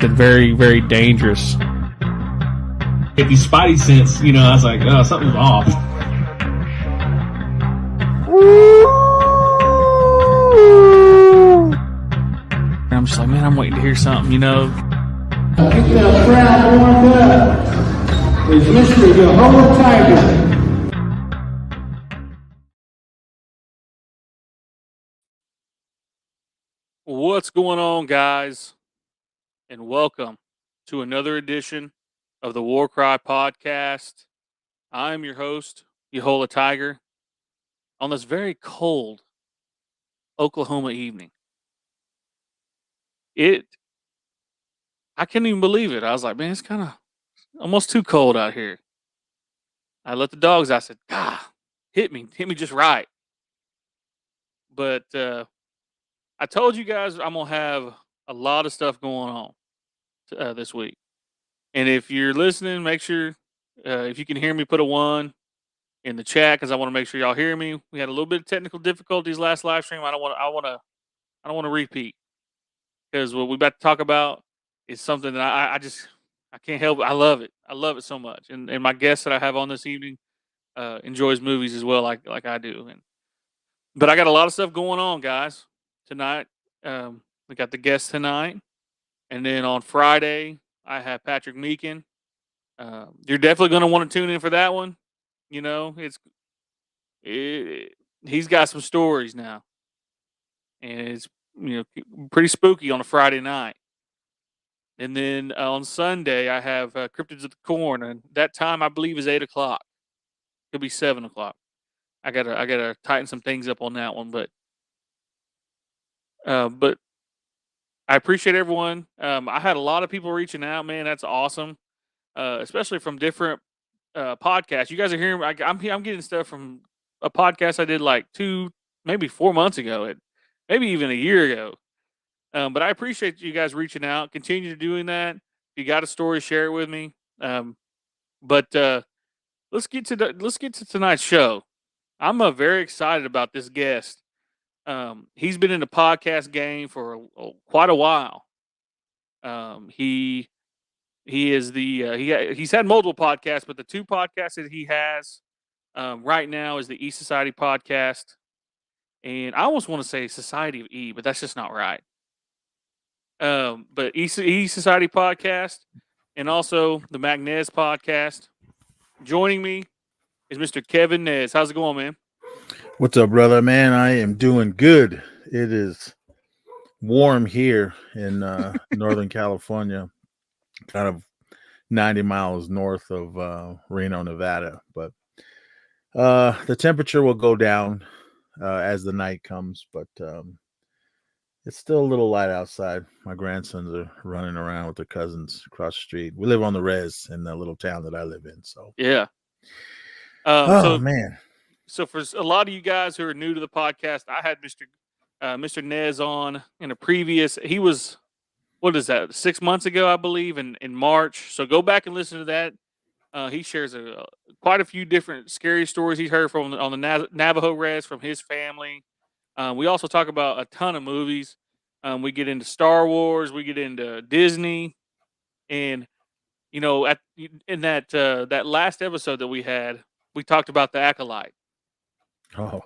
something very, very dangerous. Get these spidey sense, I was like, oh, something's off. And I'm just like, man, I'm waiting to hear something, Keep that crowd warmed up. Is Mr. Yehola Tiger. What's going on, guys? And welcome to another edition of the War Cry Podcast. I'm your host, Yehola Tiger, on this very cold Oklahoma evening. I couldn't even believe it. I was like, man, it's kind of almost too cold out here. I let the dogs, I said, hit me just right. But I told you guys I'm going to have a lot of stuff going on this week. And if you're listening, make sure, if you can hear me, put a 1 in the chat, because I want to make sure y'all hear me. We had a little bit of technical difficulties last live stream. I don't want to repeat, because what we're about to talk about is something that I can't help it. I love it. I love it so much. And my guest that I have on this evening enjoys movies as well, like I do. But I got a lot of stuff going on, guys. Tonight, we got the guest tonight, and then on Friday I have Patrick Meekin. You're definitely going to want to tune in for that one. He's got some stories now, and it's pretty spooky on a Friday night. And then on Sunday I have Cryptids of the Corn, and that time I believe is 8:00. Could be 7:00. I gotta tighten some things up on that one, but I appreciate everyone. I had a lot of people reaching out, man. That's awesome, especially from different podcasts. You guys are hearing. I'm getting stuff from a podcast I did like 2, maybe 4 months ago, maybe even a year ago. But I appreciate you guys reaching out. Continue doing that. If you got a story, share it with me. But let's get to tonight's show. I'm very excited about this guest. He's been in the podcast game for quite a while. He is he's had multiple podcasts, but the 2 podcasts that he has right now is the E Society podcast, and I almost want to say Society of E, but that's just not right. But E Society podcast, and also the Magnez podcast. Joining me is Mr. Kevin Nez. How's it going, man? What's up, brother? Man, I am doing good. It is warm here in Northern California, kind of 90 miles north of Reno, Nevada. But the temperature will go down as the night comes, but it's still a little light outside. My grandsons are running around with their cousins across the street. We live on the res in the little town that I live in. So yeah. Man. So for a lot of you guys who are new to the podcast, I had Mr. Nez on in a previous. He was, what is that, 6 months ago, I believe, in March. So go back and listen to that. He shares quite a few different scary stories he's heard from on the Navajo res from his family. We also talk about a ton of movies. We get into Star Wars. We get into Disney, and in that last episode that we had, we talked about The Acolyte. Oh,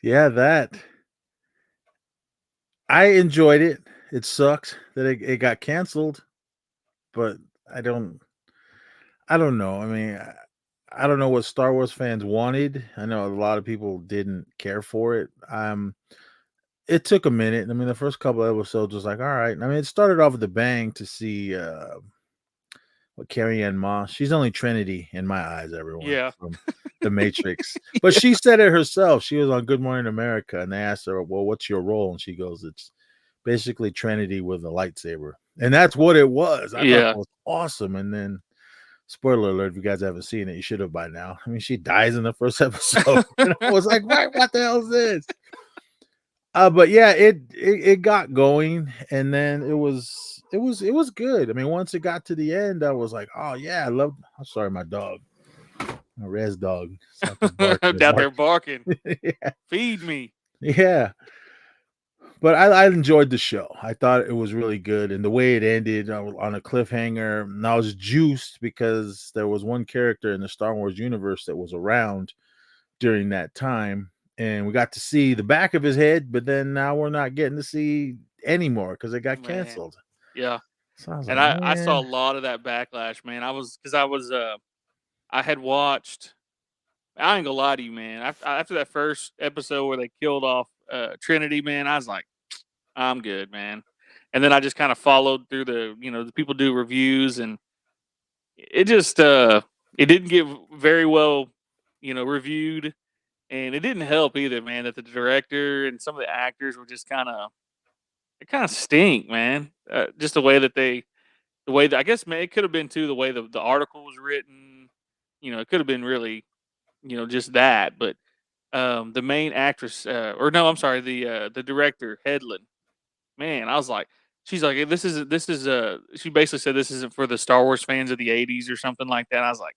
yeah, that I enjoyed it. It sucked that it got canceled, but I don't know. I mean, I don't know what Star Wars fans wanted. I know a lot of people didn't care for it. It took a minute. I mean, the first couple of episodes was like, all right. I mean, it started off with a bang to see what Carrie-Anne Moss. She's only Trinity in my eyes, everyone. Yeah. From The Matrix. But she said it herself. She was on Good Morning America, and they asked her, well, what's your role? And she goes, it's basically Trinity with a lightsaber. And that's what it was. I thought it was awesome. And then, spoiler alert, if you guys haven't seen it, you should have by now. I mean, she dies in the first episode. And I was like, what the hell is this? But yeah, it got going, and then it was good. I mean, once it got to the end, I was like, oh yeah, I love. I'm sorry, my dog, my res dog, out there barking. Yeah. Feed me. Yeah, but I enjoyed the show. I thought it was really good, and the way it ended on a cliffhanger. And I was juiced because there was one character in the Star Wars universe that was around during that time, and we got to see the back of his head. But then now we're not getting to see anymore because it got Man. canceled. Yeah. So I was And like, I saw a "Man." lot of that backlash, man. I had watched. I ain't gonna lie to you, man. After that first episode where they killed off Trinity, man, I was like, I'm good, man. And then I just kind of followed through the people do reviews, and it just it didn't get very well, reviewed, and it didn't help either, man. That the director and some of the actors were just kind of stink, man. Just the way that I guess, man, it could have been too the way the article was written. It could have been really, just that. But the main actress, or no, I'm sorry, the director Headland, man, I was like, she's like, this is she basically said this isn't for the Star Wars fans of the '80s or something like that. I was like,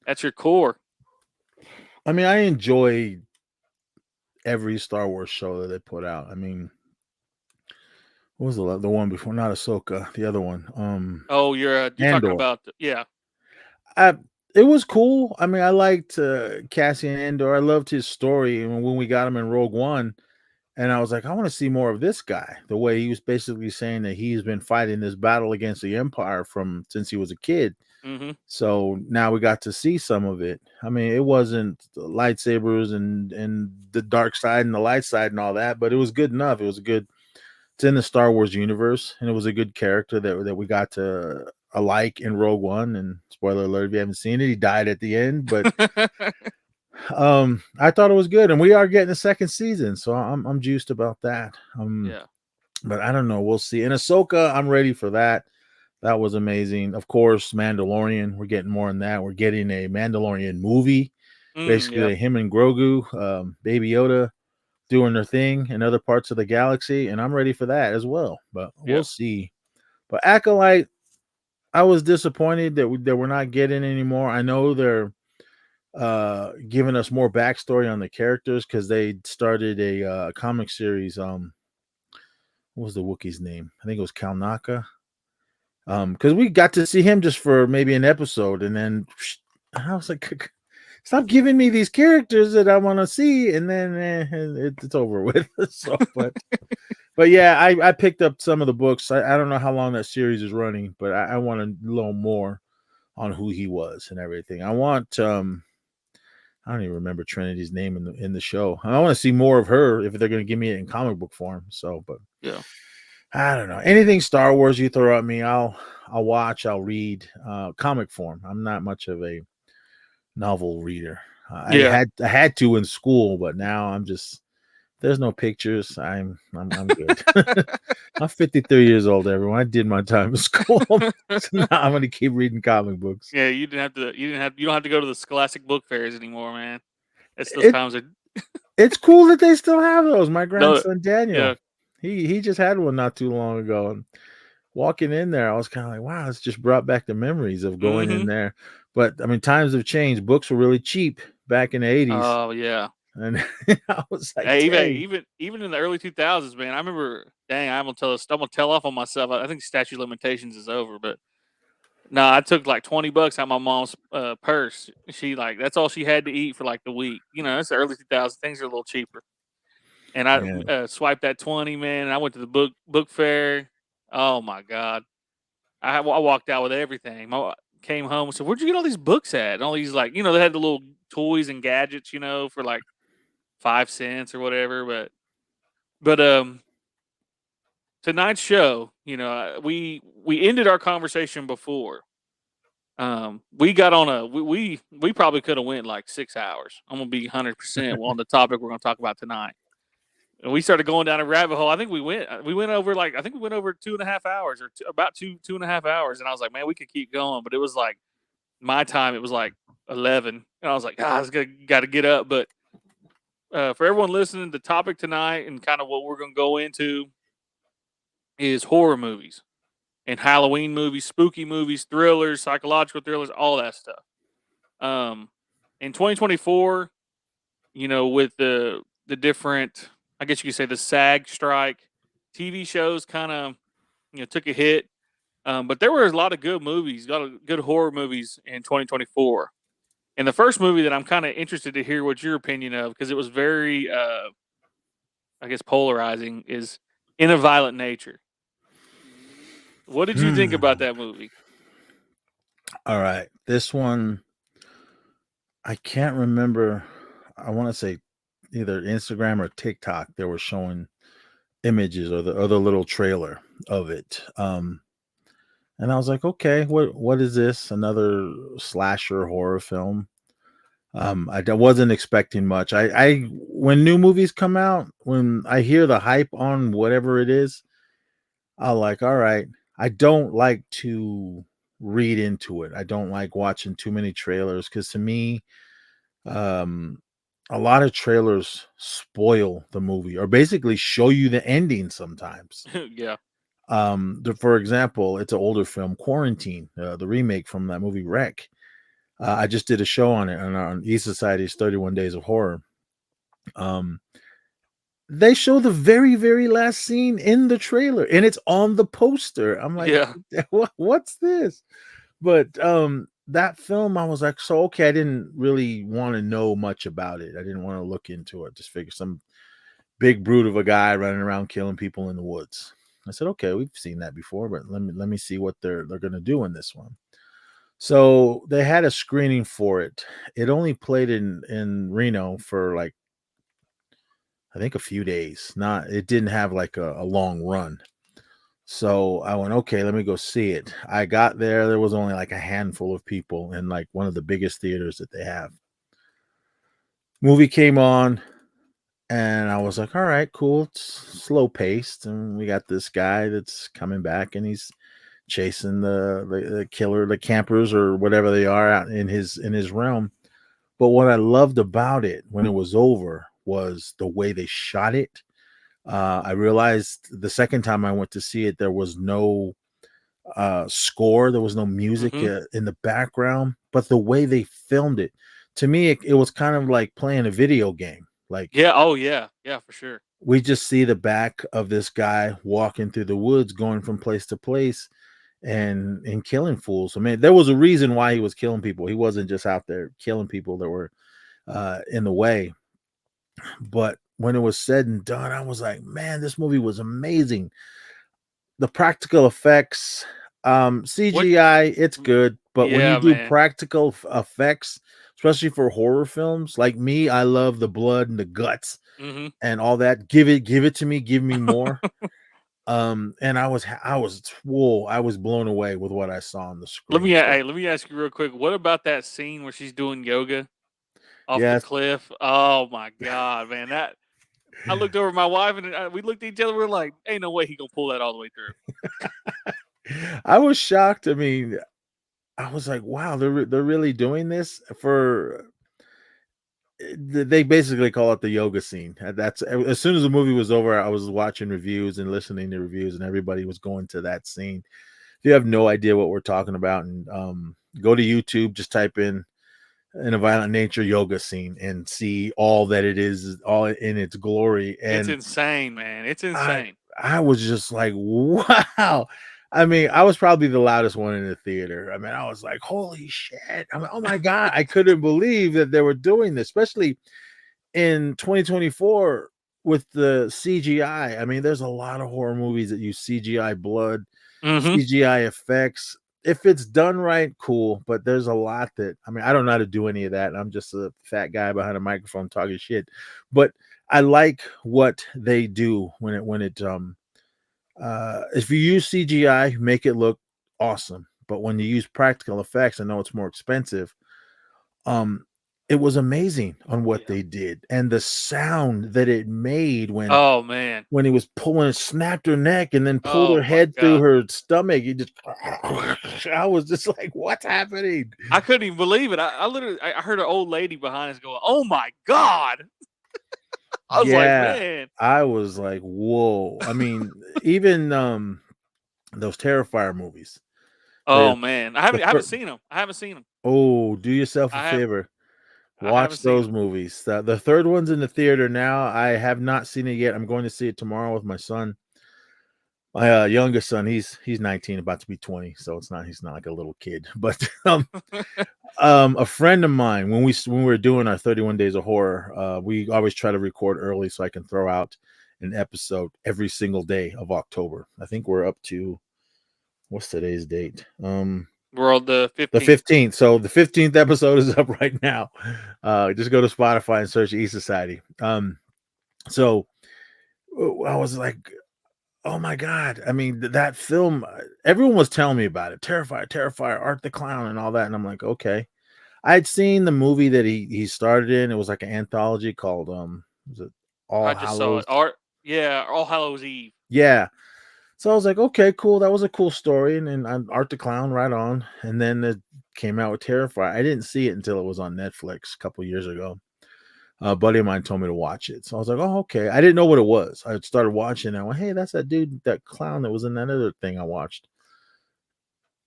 that's your core. I mean, I enjoy every Star Wars show that they put out. I mean, what was the one before? Not Ahsoka, the other one. Oh, you're talking Andor. about yeah. It was cool. I mean, I liked Cassian Andor. I loved his story, and when we got him in Rogue One, and I was like, I want to see more of this guy. The way he was basically saying that he's been fighting this battle against the Empire since he was a kid. Mm-hmm. So now we got to see some of it. I mean, it wasn't the lightsabers and the dark side and the light side and all that, but it was good enough. It's in the Star Wars universe, and it was a good character that we got to like in Rogue One. And spoiler alert, if you haven't seen it, he died at the end, but I thought it was good, and we are getting a second season, so I'm juiced about that. Yeah. But I don't know, we'll see. And Ahsoka, I'm ready for that. That was amazing. Of course, Mandalorian, we're getting more in that. We're getting a Mandalorian movie, basically him and Grogu, Baby Yoda doing their thing in other parts of the galaxy, and I'm ready for that as well. But we'll see. But Acolyte, I was disappointed that we're not getting anymore. I know they're giving us more backstory on the characters because they started a comic series. What was the Wookiee's name? I think it was Kalnaka. Because we got to see him just for maybe an episode, and then I was like, stop giving me these characters that I want to see, and then it's over with. So, but yeah, I picked up some of the books. I don't know how long that series is running, but I want to know more on who he was and everything. I want I don't even remember Trinity's name in the show. I want to see more of her if they're going to give me it in comic book form. So, but yeah. I don't know. Anything Star Wars you throw at me, I'll watch, I'll read. Comic form. I'm not much of a novel reader. I had to in school, but now I'm just there's no pictures. I'm good. I'm 53 years old, everyone. I did my time in school. So now I'm gonna keep reading comic books. Yeah, you don't have to go to the Scholastic book fairs anymore, man. Times are it's cool that they still have those. My grandson Daniel. Yeah. He just had one not too long ago, and walking in there, I was kind of like, wow, it's just brought back the memories of going in there. But I mean, times have changed. Books were really cheap back in the 80s. Oh yeah. And I was like, even in the early 2000s, man. I remember, I'm gonna tell off on myself. I think statute of limitations is over, but no, I took like $20 out of my mom's purse. She that's all she had to eat for like the week. It's the early 2000s. Things are a little cheaper. And I swiped that 20, man. And I went to the book fair. Oh my God. I walked out with everything. Came home and said, where'd you get all these books at? And all these they had the little toys and gadgets, for like 5 cents or whatever. But tonight's show, we ended our conversation before. We got on we probably could have went like 6 hours. I'm gonna be 100% on the topic we're gonna talk about tonight. And we started going down a rabbit hole. I think we went over 2.5 hours or about 2.5 hours. And I was like, man, we could keep going. But it was like my time, it was like 11. And I was like, I got to get up. But for everyone listening, the topic tonight and kind of what we're going to go into is horror movies and Halloween movies, spooky movies, thrillers, psychological thrillers, all that stuff. In 2024, with the different, I guess you could say the SAG strike. TV shows kind of, took a hit. But there were a lot of good movies, a lot of good horror movies in 2024. And the first movie that I'm kind of interested to hear what your opinion of, because it was very, I guess, polarizing, is In a Violent Nature. What did you think about that movie? All right. This one, I can't remember. I want to say either Instagram or TikTok. They were showing images or the other little trailer of it. And I was like, okay, what is this? Another slasher horror film? I wasn't expecting much. I when new movies come out, when I hear the hype on whatever it is, I'm like, all right. I don't like to read into it. I don't like watching too many trailers because to me, a lot of trailers spoil the movie or basically show you the ending sometimes. Yeah. For example, it's an older film, Quarantine, the remake from that movie Wreck. I just did a show on it on East Society's 31 Days of Horror. They show the very, very last scene in the trailer, and it's on the poster. I'm like, Yeah. what's this? But that film, I was like, so okay, I didn't really want to know much about it. I didn't want to look into it. Just figure some big brute of a guy running around killing people in the woods. I said, okay, we've seen that before, but let me see what they're gonna do in this one. So they had a screening for it. It only played in Reno for like I think a few days. It didn't have like a long run. So I went, okay, let me go see it. I got there was only like a handful of people in like one of the biggest theaters that they have. Movie came on. And I was like, all right, cool. It's slow paced. And we got this guy that's coming back and he's chasing the killer, the campers or whatever they are out in his realm. But what I loved about it when it was over was the way they shot it. I realized the second time I went to see it, there was no score. There was no music in the background, but the way they filmed it, to me, it was kind of like playing a video game. Like, yeah, oh yeah, for sure. We just see the back of this guy walking through the woods, going from place to place and killing fools. I mean, there was a reason why he was killing people. He wasn't just out there killing people that were in the way. But when it was said and done, I was like, man, this movie was amazing. The practical effects, CGI, it's good. But when you do practical effects, especially for horror films like me, I love the blood and the guts and all that. Give it to me. Give me more. And I was blown away with what I saw on the screen. Let me ask you real quick. What about that scene where she's doing yoga off the cliff? Oh my God, man. I looked over at my wife and we looked at each other. We were like, ain't no way he gonna pull that all the way through. I was shocked. I mean, I was like, wow, they're really doing this they basically call it the yoga scene. That's as soon as the movie was over, I was watching reviews and listening to reviews, and everybody was going to that scene. If you have no idea what we're talking about, and go to YouTube, just type in a Violent Nature yoga scene and see all that it is, all in its glory. And it's insane, man. It's insane. I was just like, wow. I mean, I was probably the loudest one in the theater. I mean, I was like, holy shit. I mean, oh my God. I couldn't believe that they were doing this, especially in 2024 with the CGI. I mean, there's a lot of horror movies that use CGI blood, CGI effects. If it's done right, cool. But there's a lot that, I mean, I don't know how to do any of that. I'm just a fat guy behind a microphone talking shit. But I like what they do when it if you use CGI, make it look awesome. But when you use practical effects, I know it's more expensive. It was amazing on what they did, and the sound that it made when he was pulling, snapped her neck, and then pulled her head through her stomach. I was just like, "What's happening?" I couldn't even believe it. I literally heard an old lady behind us going, "Oh my God!" I was like, man. I was like, whoa. I mean, even those Terrifier movies. Oh man, I haven't seen them. I haven't seen them. Oh, do yourself a favor. Watch those movies. The third one's in the theater now. I have not seen it yet. I'm going to see it tomorrow with my son. My youngest son, he's 19, about to be 20, so he's not like a little kid. But a friend of mine, when we were doing our 31 Days of Horror, we always try to record early so I can throw out an episode every single day of October. I think we're up to, what's today's date? We're on the 15th. The 15th. So the 15th episode is up right now. Just go to Spotify and search E Society. So I was like, oh my God. I mean, that film, everyone was telling me about it. Terrifier, Art the Clown and all that. And I'm like, okay. I'd seen the movie that he started in. It was like an anthology called was it All Hallows? Saw it. All Hallows Eve. Yeah. So I was like, okay, cool. That was a cool story. And Art the Clown, right on. And then it came out with Terrifier. I didn't see it until it was on Netflix a couple years ago. A buddy of mine told me to watch it. So I was like, oh, okay. I didn't know what it was. I started watching and I went, hey, that's that dude, that clown that was in that other thing I watched.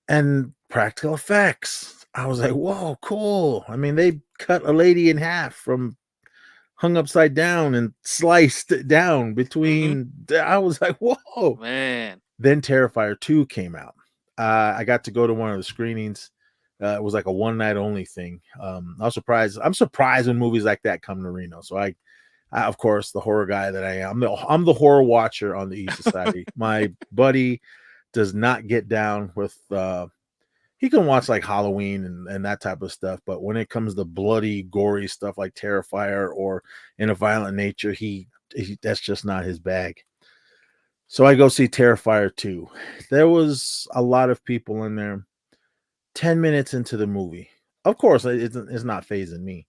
And practical effects. I was like, whoa, cool. I mean, they cut a lady in half hung upside down and sliced it down between. I was like, whoa, man. Then Terrifier 2 came out. I got to go to one of the screenings. It was like a one night only thing. I was surprised. I'm surprised when movies like that come to Reno. So I of course, the horror guy that I am, I'm the horror watcher on the East Society. My buddy does not get down with he can watch like Halloween and that type of stuff, but when it comes to bloody, gory stuff like Terrifier or in a violent nature, he that's just not his bag. So I go see Terrifier 2. There was a lot of people in there. 10 minutes into the movie, of course, it's not phasing me,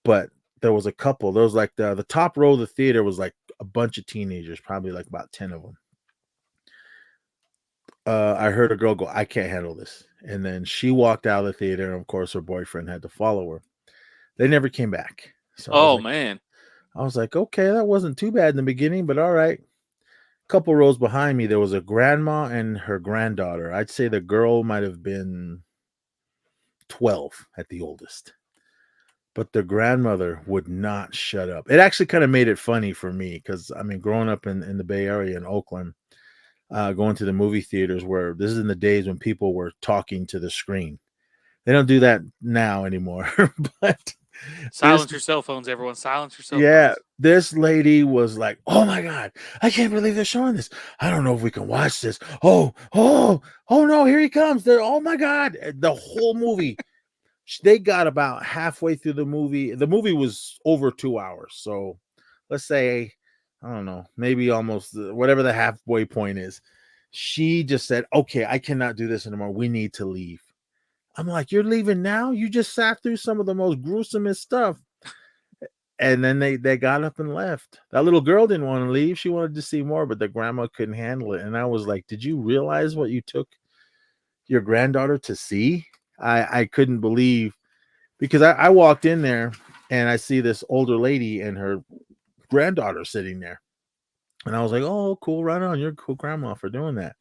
but there was a couple. There was like the top row of the theater was like a bunch of teenagers, probably like about 10 of them. I heard a girl go, I can't handle this. And then she walked out of the theater, and of course her boyfriend had to follow her. They never came back. So man. I was like, okay, that wasn't too bad in the beginning, but all right. A couple rows behind me, there was a grandma and her granddaughter. I'd say the girl might have been 12 at the oldest. But the grandmother would not shut up. It actually kind of made it funny for me because, I mean, growing up in the Bay Area in Oakland, going to the movie theaters where this is in the days when people were talking to the screen. They don't do that now anymore. But silence your cell phones, everyone. Silence your cell phones. Yeah, this lady was like, oh my God, I can't believe they're showing this. I don't know if we can watch this. Oh no, here he comes. Oh my God. The whole movie. They got about halfway through the movie. The movie was over 2 hours. So let's say, I don't know, maybe almost whatever the halfway point is. She just said, okay, I cannot do this anymore. We need to leave. I'm like, you're leaving now? You just sat through some of the most gruesomest stuff. And then they got up and left. That little girl didn't want to leave. She wanted to see more, but the grandma couldn't handle it. And I was like, did you realize what you took your granddaughter to see? I couldn't believe, because I walked in there and I see this older lady and her granddaughter sitting there. And I was like, oh, cool, right on. You're a cool grandma for doing that.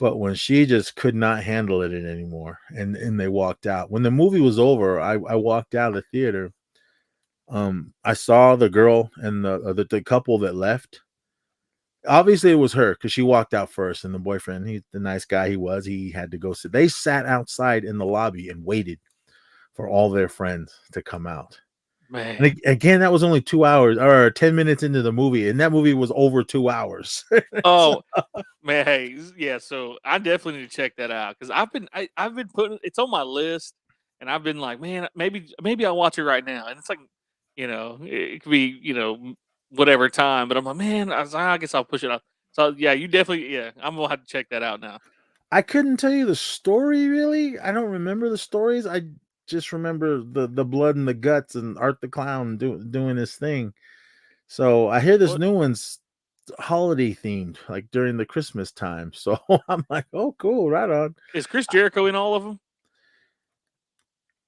But when she just could not handle it anymore, and they walked out. When the movie was over, I walked out of the theater. I saw the girl and the couple that left. Obviously, it was her because she walked out first, and the boyfriend, the nice guy he had to go sit. They sat outside in the lobby and waited for all their friends to come out. Man. And again, that was only 2 hours or 10 minutes into the movie, and that movie was over 2 hours. Oh, man, hey, yeah. So I definitely need to check that out because I've been putting it's on my list, and I've been like, man, maybe I'll watch it right now, and it's like, it could be whatever time, but I'm like, man, I guess I'll push it up. So yeah, I'm gonna have to check that out now. I couldn't tell you the story really. I don't remember the stories. I just remember the blood and the guts and Art the Clown doing his thing. So I hear this new one's holiday themed, like during the Christmas time. So I'm like, oh, cool, right on. Is Chris Jericho in all of them?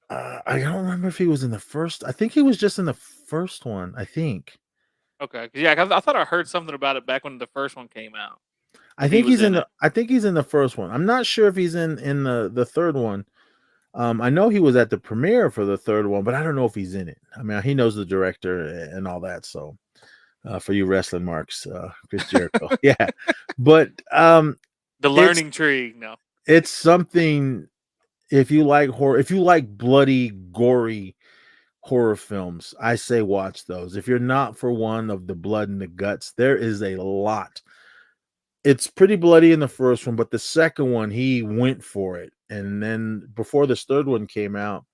I don't remember if he was in the first. I think he was just in the first one. I think. Okay, yeah, I thought I heard something about it back when the first one came out. I think he's in the first one. I'm not sure if he's in the third one. I know he was at the premiere for the third one, but I don't know if he's in it. I mean, he knows the director and all that. So, for you wrestling marks, Chris Jericho, yeah. But The learning tree. No, it's something. If you like horror, if you like bloody, gory horror films, I say watch those. If you're not for one of the blood and the guts, there is a lot. It's pretty bloody in the first one, but the second one, he went for it. And then before this third one came out,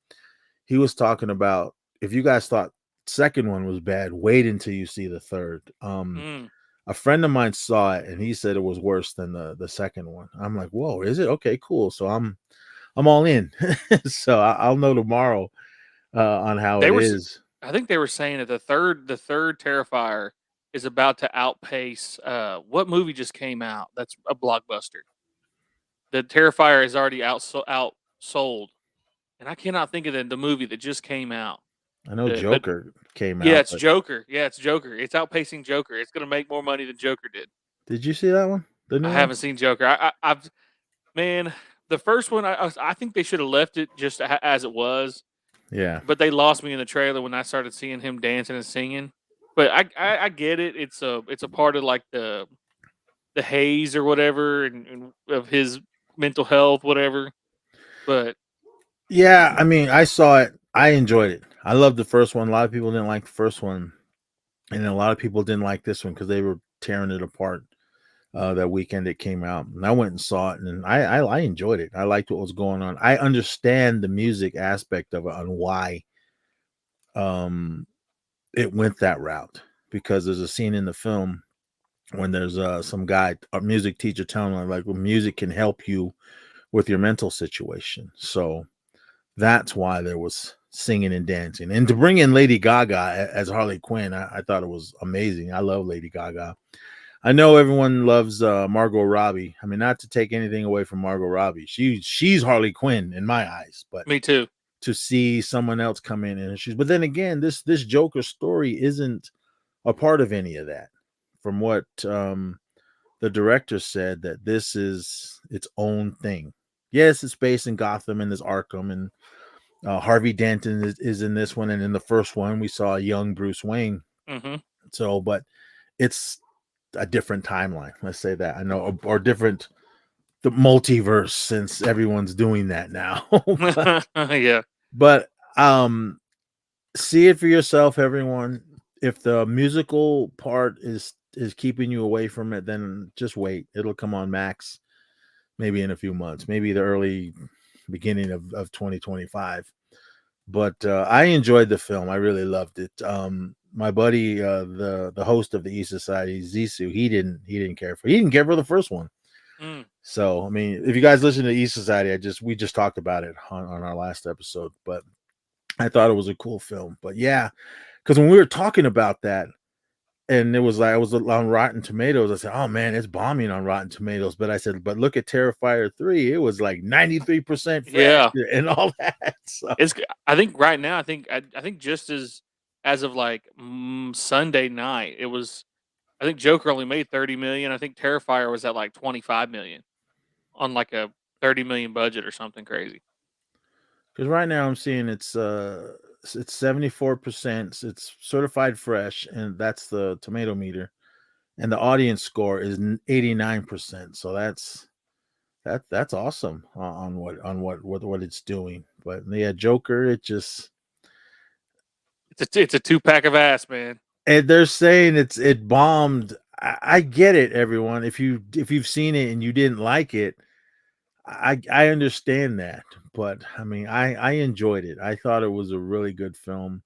he was talking about, if you guys thought second one was bad, wait until you see the third. A friend of mine saw it and he said it was worse than the second one. I'm like, whoa, is it? Okay, cool. So I'm all in. So I'll know tomorrow on how it is. I think they were saying that the third Terrifier is about to outpace what movie just came out that's a blockbuster. The Terrifier is already outsold, and I cannot think of the movie that just came out. I know Joker came out. Yeah, it's Joker. Yeah, it's Joker. It's outpacing Joker. It's going to make more money than Joker did. Did you see that one? I haven't seen Joker. I've man, the first one, I think they should have left it just as it was. Yeah. But they lost me in the trailer when I started seeing him dancing and singing. But I get it. It's a part of like the haze or whatever and of his mental health, whatever. But yeah, I mean, I saw it. I enjoyed it. I loved the first one. A lot of people didn't like the first one, and a lot of people didn't like this one because they were tearing it apart that weekend it came out. And I went and saw it, and I enjoyed it. I liked what was going on. I understand the music aspect of it on why it went that route, because there's a scene in the film when there's some guy, a music teacher, telling him like, well, music can help you with your mental situation. So that's why there was singing and dancing. And to bring in Lady Gaga as Harley Quinn, I thought it was amazing. I love Lady Gaga. I know everyone loves Margot Robbie. I mean, not to take anything away from Margot Robbie. She's Harley Quinn in my eyes. But me too. To see someone else come in and she's, but then again, this Joker story isn't a part of any of that. From what the director said, that this is its own thing. Yes, it's based in Gotham and there's Arkham, and Harvey Dent is in this one, and in the first one we saw a young Bruce Wayne. Mm-hmm. So, but it's a different timeline. Let's say that. I know, or different, the multiverse, since everyone's doing that now. Yeah. But see it for yourself, everyone. If the musical part is keeping you away from it, then just wait. It'll come on Max maybe in a few months, maybe the early beginning of 2025. But I enjoyed the film. I really loved it. My buddy, the host of the E Society, Zissou, he didn't care for the first one. So I mean, if you guys listen to E Society, we just talked about it on our last episode, but I thought it was a cool film. But yeah, because when we were talking about that, and it was like, I was on Rotten Tomatoes, I said, oh man, it's bombing on Rotten Tomatoes. But I said, but look at Terrifier 3, it was like 93% yeah, and all that. So. I think right now, I think just as of like Sunday night, it was, I think Joker only made 30 million. I think Terrifier was at like 25 million on like a 30 million budget or something crazy. Because right now I'm seeing it's 74%. It's certified fresh, and that's the tomato meter, and the audience score is 89%. So that's awesome on what it's doing. But yeah, Joker, it's a 2-pack of ass, man. And they're saying it bombed. I get it, everyone. If you've seen it and you didn't like it, I understand that. But I mean, I enjoyed it. I thought it was a really good film.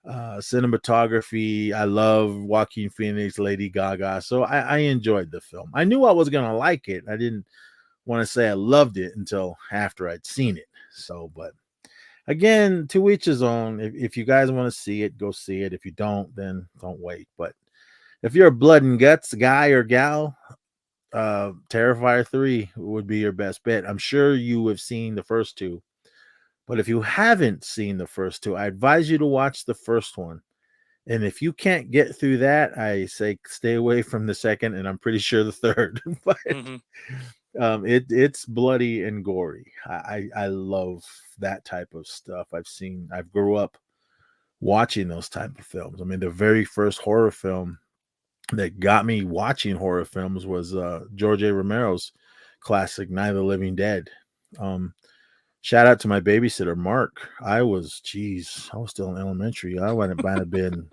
Cinematography, I love Joaquin Phoenix, Lady Gaga. So I enjoyed the film. I knew I was gonna like it. I didn't want to say I loved it until after I'd seen it. So, but again, to each his own. If you guys want to see it, go see it. If you don't, then don't wait. But if you're a blood and guts guy or gal, Terrifier 3 would be your best bet. I'm sure you have seen the first two. But if you haven't seen the first two, I advise you to watch the first one. And if you can't get through that, I say stay away from the second, and I'm pretty sure the third. But It's bloody and gory. I love that type of stuff. I grew up watching those type of films. I mean, the very first horror film that got me watching horror films was George A. Romero's classic Night of the Living Dead. Shout out to my babysitter Mark. I was still in elementary. I might have been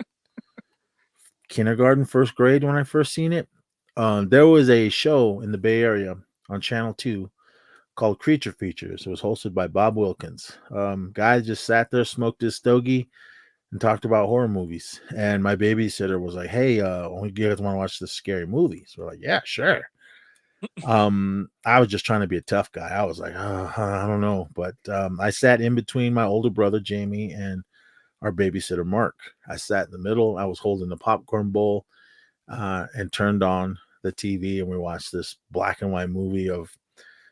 kindergarten, first grade when I first seen it. There was a show in the Bay Area on Channel 2 called Creature Features. It was hosted by Bob Wilkins. Guy just sat there, smoked his stogie, and talked about horror movies. And my babysitter was like, "Hey, you guys want to watch this scary movie?" So we're like, "Yeah, sure." I was just trying to be a tough guy. I was like, I don't know. But I sat in between my older brother, Jamie, and our babysitter, Mark. I sat in the middle. I was holding the popcorn bowl and turned on the TV, and we watched this black and white movie of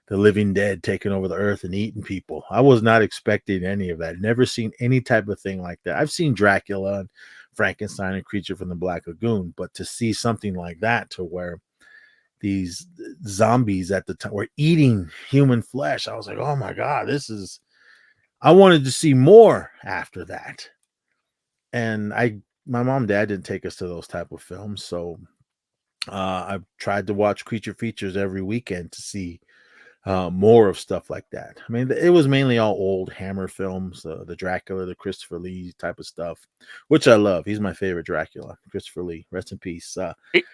the living dead taking over the earth and eating people. I was not expecting any of that. Never seen any type of thing like that. I've seen Dracula and Frankenstein and Creature from the Black Lagoon, but to see something like that, to where these zombies at the time were eating human flesh, I was like, oh my God, I wanted to see more after that. And my mom and dad didn't take us to those type of films. So I tried to watch Creature Features every weekend to see more of stuff like that. I mean, it was mainly all old Hammer films, the Dracula, the Christopher Lee type of stuff, which I love. He's my favorite Dracula, Christopher Lee. Rest in peace.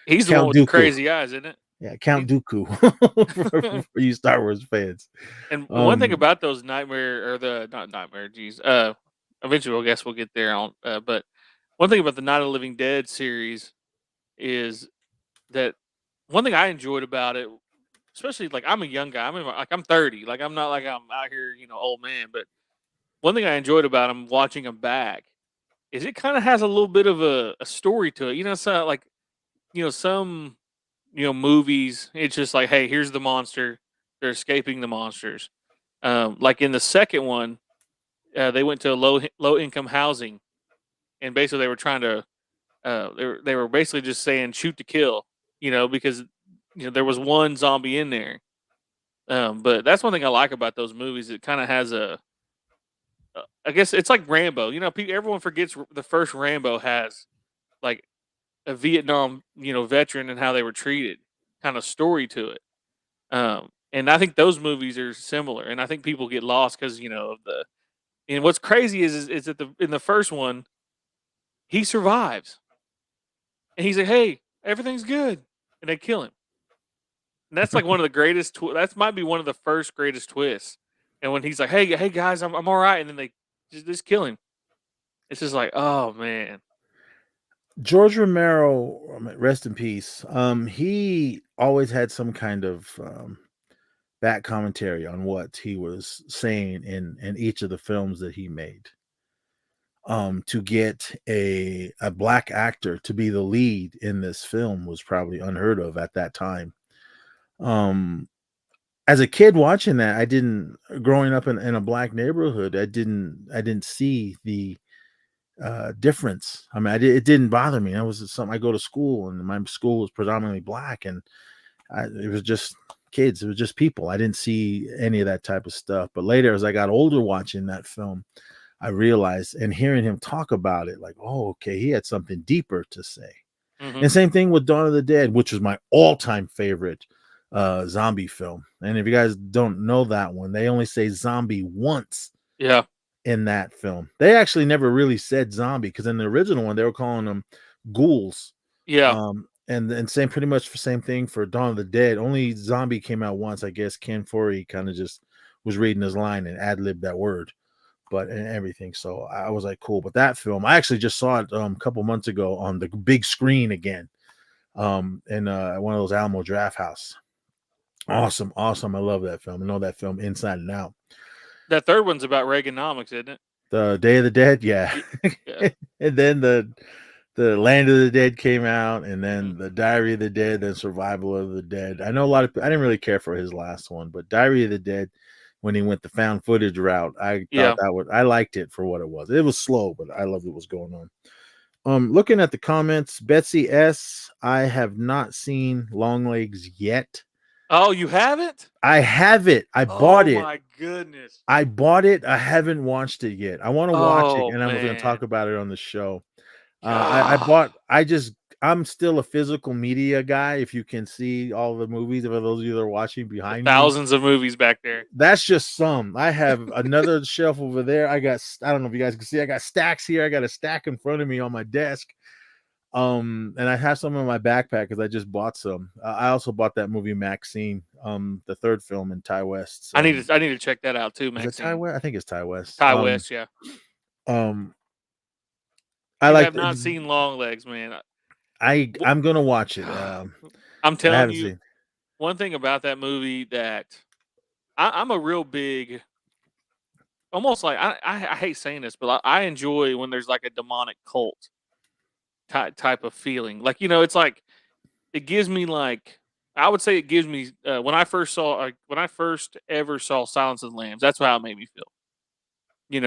He's the one with the crazy eyes, isn't it? Yeah, Count Dooku for you Star Wars fans. And one thing about those Nightmare, or not Nightmare, eventually I guess we'll get there on. But one thing about the Night of the Living Dead series is that one thing I enjoyed about it, especially like I'm a young guy. I'm 30. Like I'm not like I'm out here, old man. But one thing I enjoyed about them watching them back is it kind of has a little bit of a story to it. So like, some movies, it's just like, hey, here's the monster. They're escaping the monsters. Like in the second one, they went to low income housing, and basically they were trying to, they were basically just saying shoot to kill, because there was one zombie in there. But that's one thing I like about those movies. It kind of has I guess it's like Rambo. Everyone forgets the first Rambo has like a Vietnam, veteran and how they were treated kind of story to it. And I think those movies are similar, and I think people get lost because, and what's crazy is that in the first one, he survives and he's like, hey, everything's good. And they kill him. And that's like one of the greatest, that might be one of the first greatest twists. And when he's like, hey guys, I'm all right. And then they just kill him. It's just like, oh man. George Romero, rest in peace. He always had some kind of back commentary on what he was saying in each of the films that he made. To get a black actor to be the lead in this film was probably unheard of at that time. As a kid watching that, growing up in a black neighborhood, I didn't see the difference. I mean, it didn't bother me. That was something. I go to school, and my school was predominantly black, and it was just kids. It was just people. I didn't see any of that type of stuff. But later, as I got older, watching that film, I realized, and hearing him talk about it, like, oh, okay, he had something deeper to say. Mm-hmm. And same thing with Dawn of the Dead, which was my all-time favorite zombie film. And if you guys don't know that one, they only say zombie once. Yeah. In that film, they actually never really said zombie, because in the original one they were calling them ghouls. Yeah. And pretty much the same thing for Dawn of the Dead. Only zombie came out once. I guess Ken Foree kind of just was reading his line and ad-libbed that word, and everything. So I was like, cool. But that film, I actually just saw it a couple months ago on the big screen again, in one of those Alamo Draft House. Awesome. I love that film. I know that film inside and out. That third one's about Reaganomics, isn't it? The Day of the Dead, yeah. And then the Land of the Dead came out, and then the Diary of the Dead, then Survival of the Dead. I know I didn't really care for his last one, but Diary of the Dead, when he went the found footage route, I thought I liked it for what it was. It was slow, but I loved what was going on. Looking at the comments, Betsy S, I have not seen Longlegs yet. Oh, you haven't? I have it. I bought Oh it. my goodness. I bought it. I haven't watched it yet. I want to watch it, Oh and I was going to talk man. about it on the show. I God. bought. I'm still a physical media guy. If you can see all the movies, for those of you that are watching behind me, Thousands of movies back there. that's just some. I have another shelf over there. I don't know if you guys can see. I got stacks here. I got a stack in front of me on my desk. And I have some in my backpack because I just bought some. I also bought that movie Maxine, the third film in Ty West. I need to check that out too, Is it Maxine. Ty West? I think it's Ty West. Ty West, yeah. I have not seen Long Legs, man. I'm gonna watch it. I'm telling you, one thing about that movie that I'm a real big, almost like I hate saying this, but I enjoy when there's like a demonic cult type of feeling. Like, it's like it gives me like, I would say it gives me when I first ever saw Silence of the Lambs, that's how it made me feel. You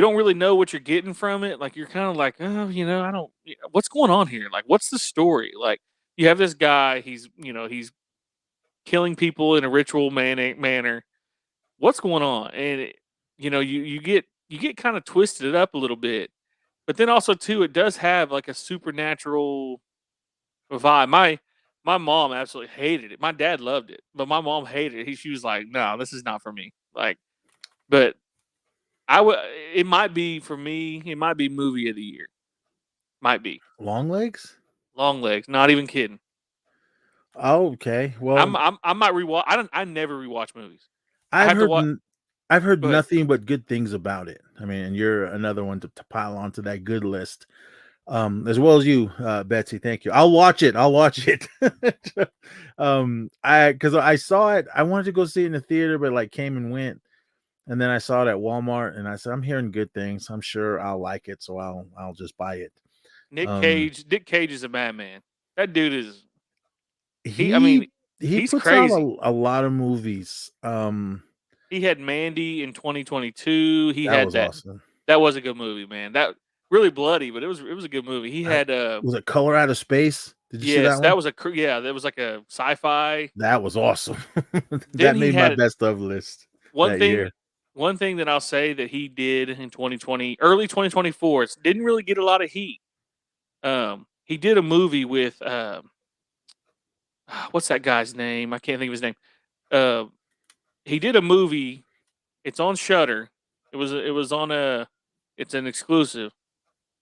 don't really know what you're getting from it. Like, you're kind of like, oh, I don't, what's going on here? Like, what's the story? Like, you have this guy, he's killing people in a ritual manner. What's going on? And you get kind of twisted up a little bit, but then also too, it does have like a supernatural vibe. My mom absolutely hated it. My dad loved it, but my mom hated it. She was like, "No, this is not for me." Like, but it might be for me. It might be movie of the year. Might be Long Legs. Not even kidding. Oh, okay. Well, I might rewatch. I never rewatch movies. I've heard nothing but good things about it. I mean, and you're another one to pile onto that good list, as well as you, Betsy. Thank you. I'll watch it. Because I saw it. I wanted to go see it in the theater, but like came and went, and then I saw it at Walmart, and I said, I'm hearing good things. I'm sure I'll like it, so I'll just buy it. Nick Cage is a madman. That dude is. He he's puts crazy. out a lot of movies. He had Mandy in 2022. That was awesome. That was a good movie, man. That really bloody, but it was a good movie. He had was it Color Out of Space? Did you see that one? That was like a sci-fi. That was awesome. That made my best of list. One thing that I'll say that he did in 2020, early 2024, it didn't really get a lot of heat. He did a movie with what's that guy's name? I can't think of his name. He did a movie. It's on Shudder. It's an exclusive,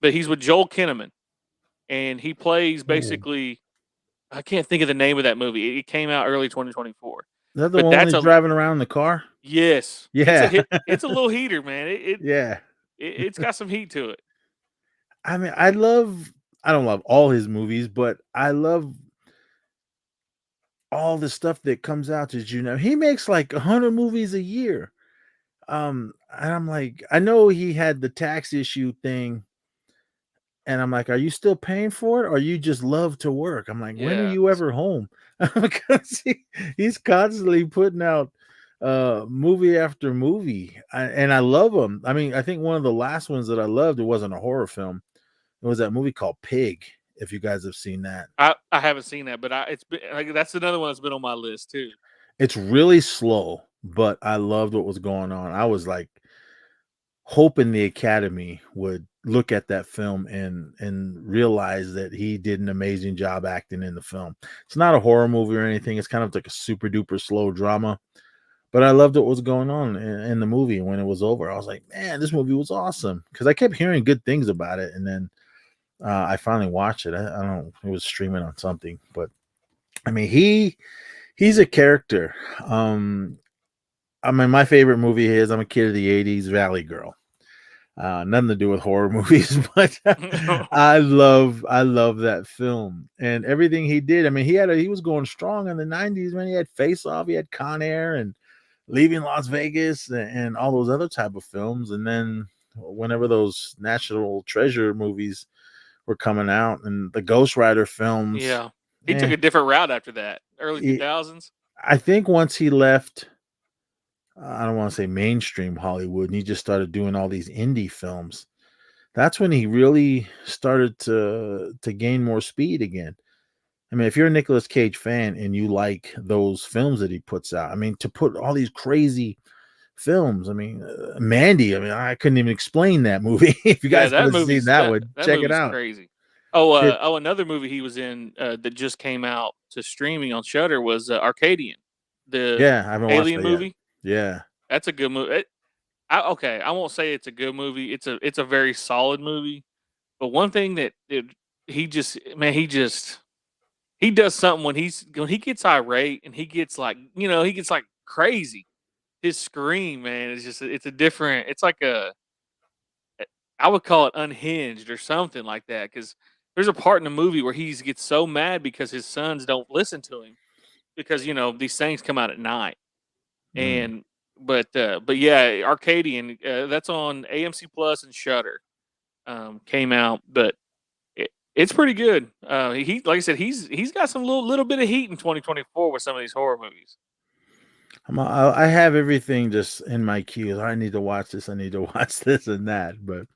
but he's with Joel Kinnaman, and he plays basically. I can't think of the name of that movie. It came out early 2024. Is that the one he's driving around in the car? Yes. Yeah. It's a little heater, man. It's got some heat to it. I mean, I don't love all his movies, but I love all the stuff that comes out. Did you know he makes like 100 movies a year? And I'm like, I know he had the tax issue thing, and I'm like, are you still paying for it, or you just love to work? I'm like, when are you ever home? Because he's constantly putting out movie after movie, and I love him. I mean, I think one of the last ones that I loved, it wasn't a horror film. It was that movie called Pig. If you guys have seen that, I haven't seen that, but it's been like, that's another one that's been on my list too. It's really slow, but I loved what was going on. I was like hoping the Academy would look at that film and realize that he did an amazing job acting in the film. It's not a horror movie or anything. It's kind of like a super duper slow drama, but I loved what was going on in the movie. And when it was over, I was like, man, this movie was awesome, because I kept hearing good things about it. And then I finally watched it. I don't know, it was streaming on something, but I mean, he's a character. I mean, my favorite movie is, I'm a kid of the 80s, Valley Girl. Nothing to do with horror movies, but I love that film and everything he did. I mean, he was going strong in the 90s when he had Face Off, he had Con Air and Leaving Las Vegas and all those other type of films. And then whenever those National Treasure movies were coming out and the Ghost Rider films, he took a different route after that, early 2000s. I think once he left, I don't want to say mainstream Hollywood, and he just started doing all these indie films, that's when he really started to gain more speed again. I mean, if you're a Nicolas Cage fan and you like those films that he puts out, I mean, to put all these crazy films, I mean, Mandy, I mean, I couldn't even explain that movie. If you guys haven't seen that one, check it out. Crazy. Oh, another movie he was in that just came out to streaming on Shudder was Arcadian, the I haven't watched alien that yet. movie. Yeah, that's a good movie. I won't say it's a good movie. It's a very solid movie. But one thing that he does something when he gets irate and he gets like crazy. His scream, man, is just it's a different. It's like I would call it unhinged or something like that, because there's a part in the movie where he gets so mad because his sons don't listen to him because these things come out at night. And but yeah, Arcadian, that's on AMC Plus and Shudder. Came out, but it's pretty good. He, like I said, he's got some little bit of heat in 2024 with some of these horror movies. I have everything just in my queues. I need to watch this. I need to watch this and that. But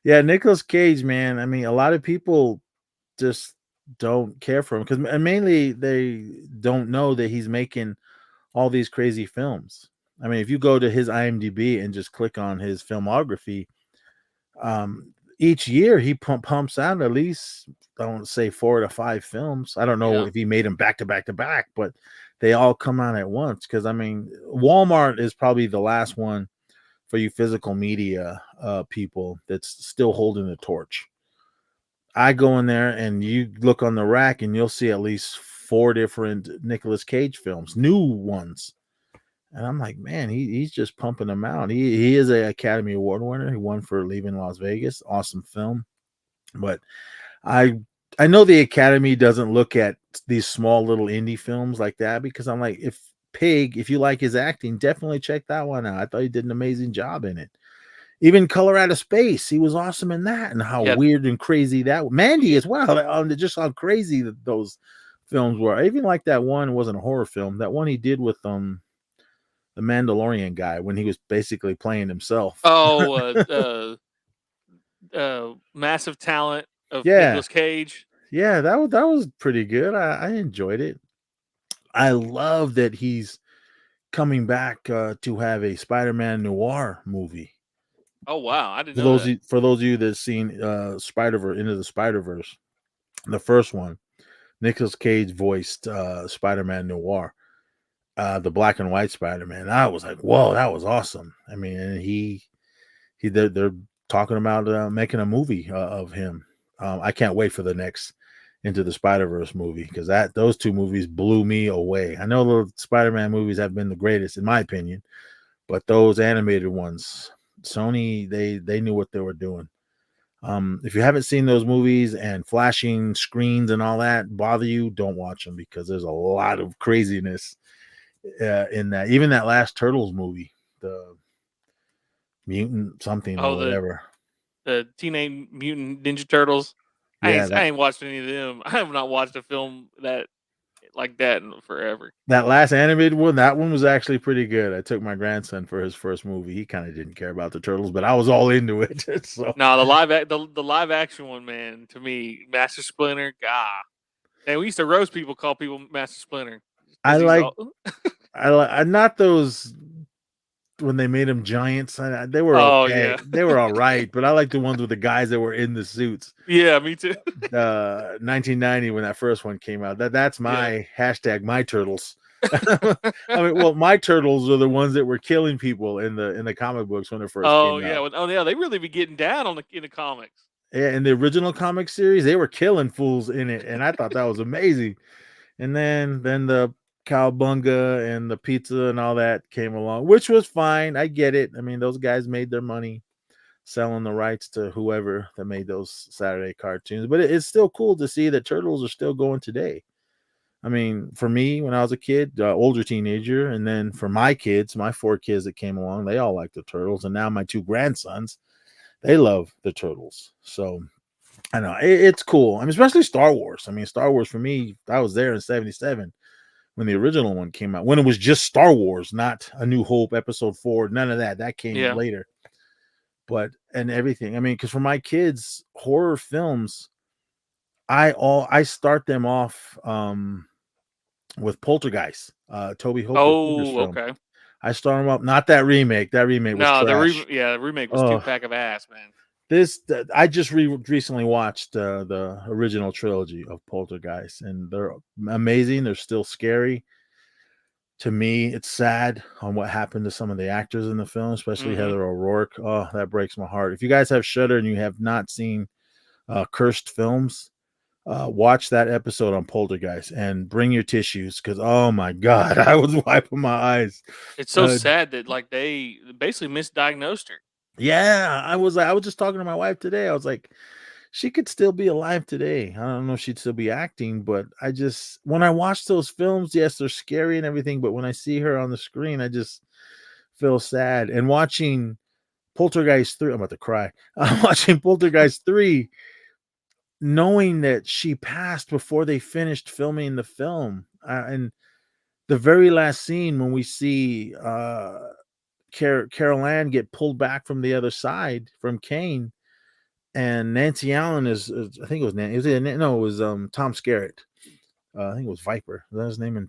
yeah, Nicolas Cage, man. I mean, a lot of people just don't care for him because mainly they don't know that he's making all these crazy films. I mean, if you go to his IMDb and just click on his filmography, each year he pumps out at least, I don't say 4 to 5 films. I don't know if he made them back to back to back, but they all come out at once. Because I mean, Walmart is probably the last one for you physical media people that's still holding the torch. I go in there and you look on the rack and you'll see at least 4 different Nicolas Cage films, new ones. And I'm like, man, he's just pumping them out. He is an Academy Award winner. He won for Leaving Las Vegas. Awesome film. But I know the Academy doesn't look at these small little indie films like that, because I'm like, if you like his acting, definitely check that one out. I thought he did an amazing job in it. Even Color Out of Space, he was awesome in that, and how weird and crazy that Mandy as well. Just how crazy those films were. I even like that one. It wasn't a horror film. That one he did with the Mandalorian guy when he was basically playing himself. Oh, Massive Talent of Nicolas Cage. Yeah, that was pretty good. I enjoyed it. I love that he's coming back to have a Spider-Man noir movie. Oh wow, I didn't know that. For those of you that's seen Spider-Verse, Into the Spider-Verse, the first one, Nicolas Cage voiced Spider-Man noir. The black and white Spider-Man. I was like, whoa, that was awesome. I mean, and they're talking about making a movie of him. I can't wait for the next Into the Spider-Verse movie, because those 2 movies blew me away. I know the Spider-Man movies have been the greatest in my opinion, but those animated ones, Sony, they knew what they were doing. If you haven't seen those movies and flashing screens and all that bother you, don't watch them, because there's a lot of craziness in that. Even that last Turtles movie, the mutant something or whatever, the Teenage Mutant Ninja Turtles. I ain't watched any of them. I have not watched a film like that in forever. That last animated one, that one was actually pretty good. I took my grandson for his first movie. He kind of didn't care about the Turtles, but I was all into it. So no, the live action one, man, to me, Master Splinter, and we used to roast people, call people Master Splinter. I like not those when they made them giants. They were okay. They were all right, but I like the ones with the guys that were in the suits. Yeah, me too. 1990 when that first one came out. That's my hashtag, my turtles. I mean, well, my turtles are the ones that were killing people in the comic books when they first came out. They really be getting down in the comics. Yeah, in the original comic series, they were killing fools in it, and I thought that was amazing. And then the cowbunga and the pizza and all that came along, which was fine. I get it. I mean, those guys made their money selling the rights to whoever that made those Saturday cartoons, but it's still cool to see that Turtles are still going today. I mean, for me, when I was a kid, older teenager, and then for my kids, my 4 kids that came along, they all like the Turtles, and now my 2 grandsons, they love the Turtles. So I know it's cool. I mean, especially Star Wars. I mean, Star Wars for me, I was there in '77 when the original one came out, when it was just Star Wars, not A New Hope, Episode 4, none of that. That came later. But, and everything. I mean, because for my kids, horror films I start them off with Poltergeist, Toby Hooper's Oh, film. okay. I start them up, not that remake. That remake was No, trash. the remake was two pack of ass, man. I just recently watched the original trilogy of Poltergeist, and they're amazing. They're still scary. To me, it's sad on what happened to some of the actors in the film, especially Heather O'Rourke. Oh, that breaks my heart. If you guys have Shudder and you have not seen Cursed Films, watch that episode on Poltergeist and bring your tissues, because oh my god, I was wiping my eyes. It's so sad that like they basically misdiagnosed her. Yeah, I was just talking to my wife today. I was like, she could still be alive today. I don't know if she'd still be acting, but when I watch those films, yes, they're scary and everything, but when I see her on the screen, I just feel sad. And watching Poltergeist 3, I'm about to cry. I'm watching Poltergeist 3, knowing that she passed before they finished filming the film. And the very last scene when we see Carol Ann get pulled back from the other side from Kane, and Nancy Allen is I think it was Nancy. It was Tom Skerritt. I think it was Viper. Was that his name in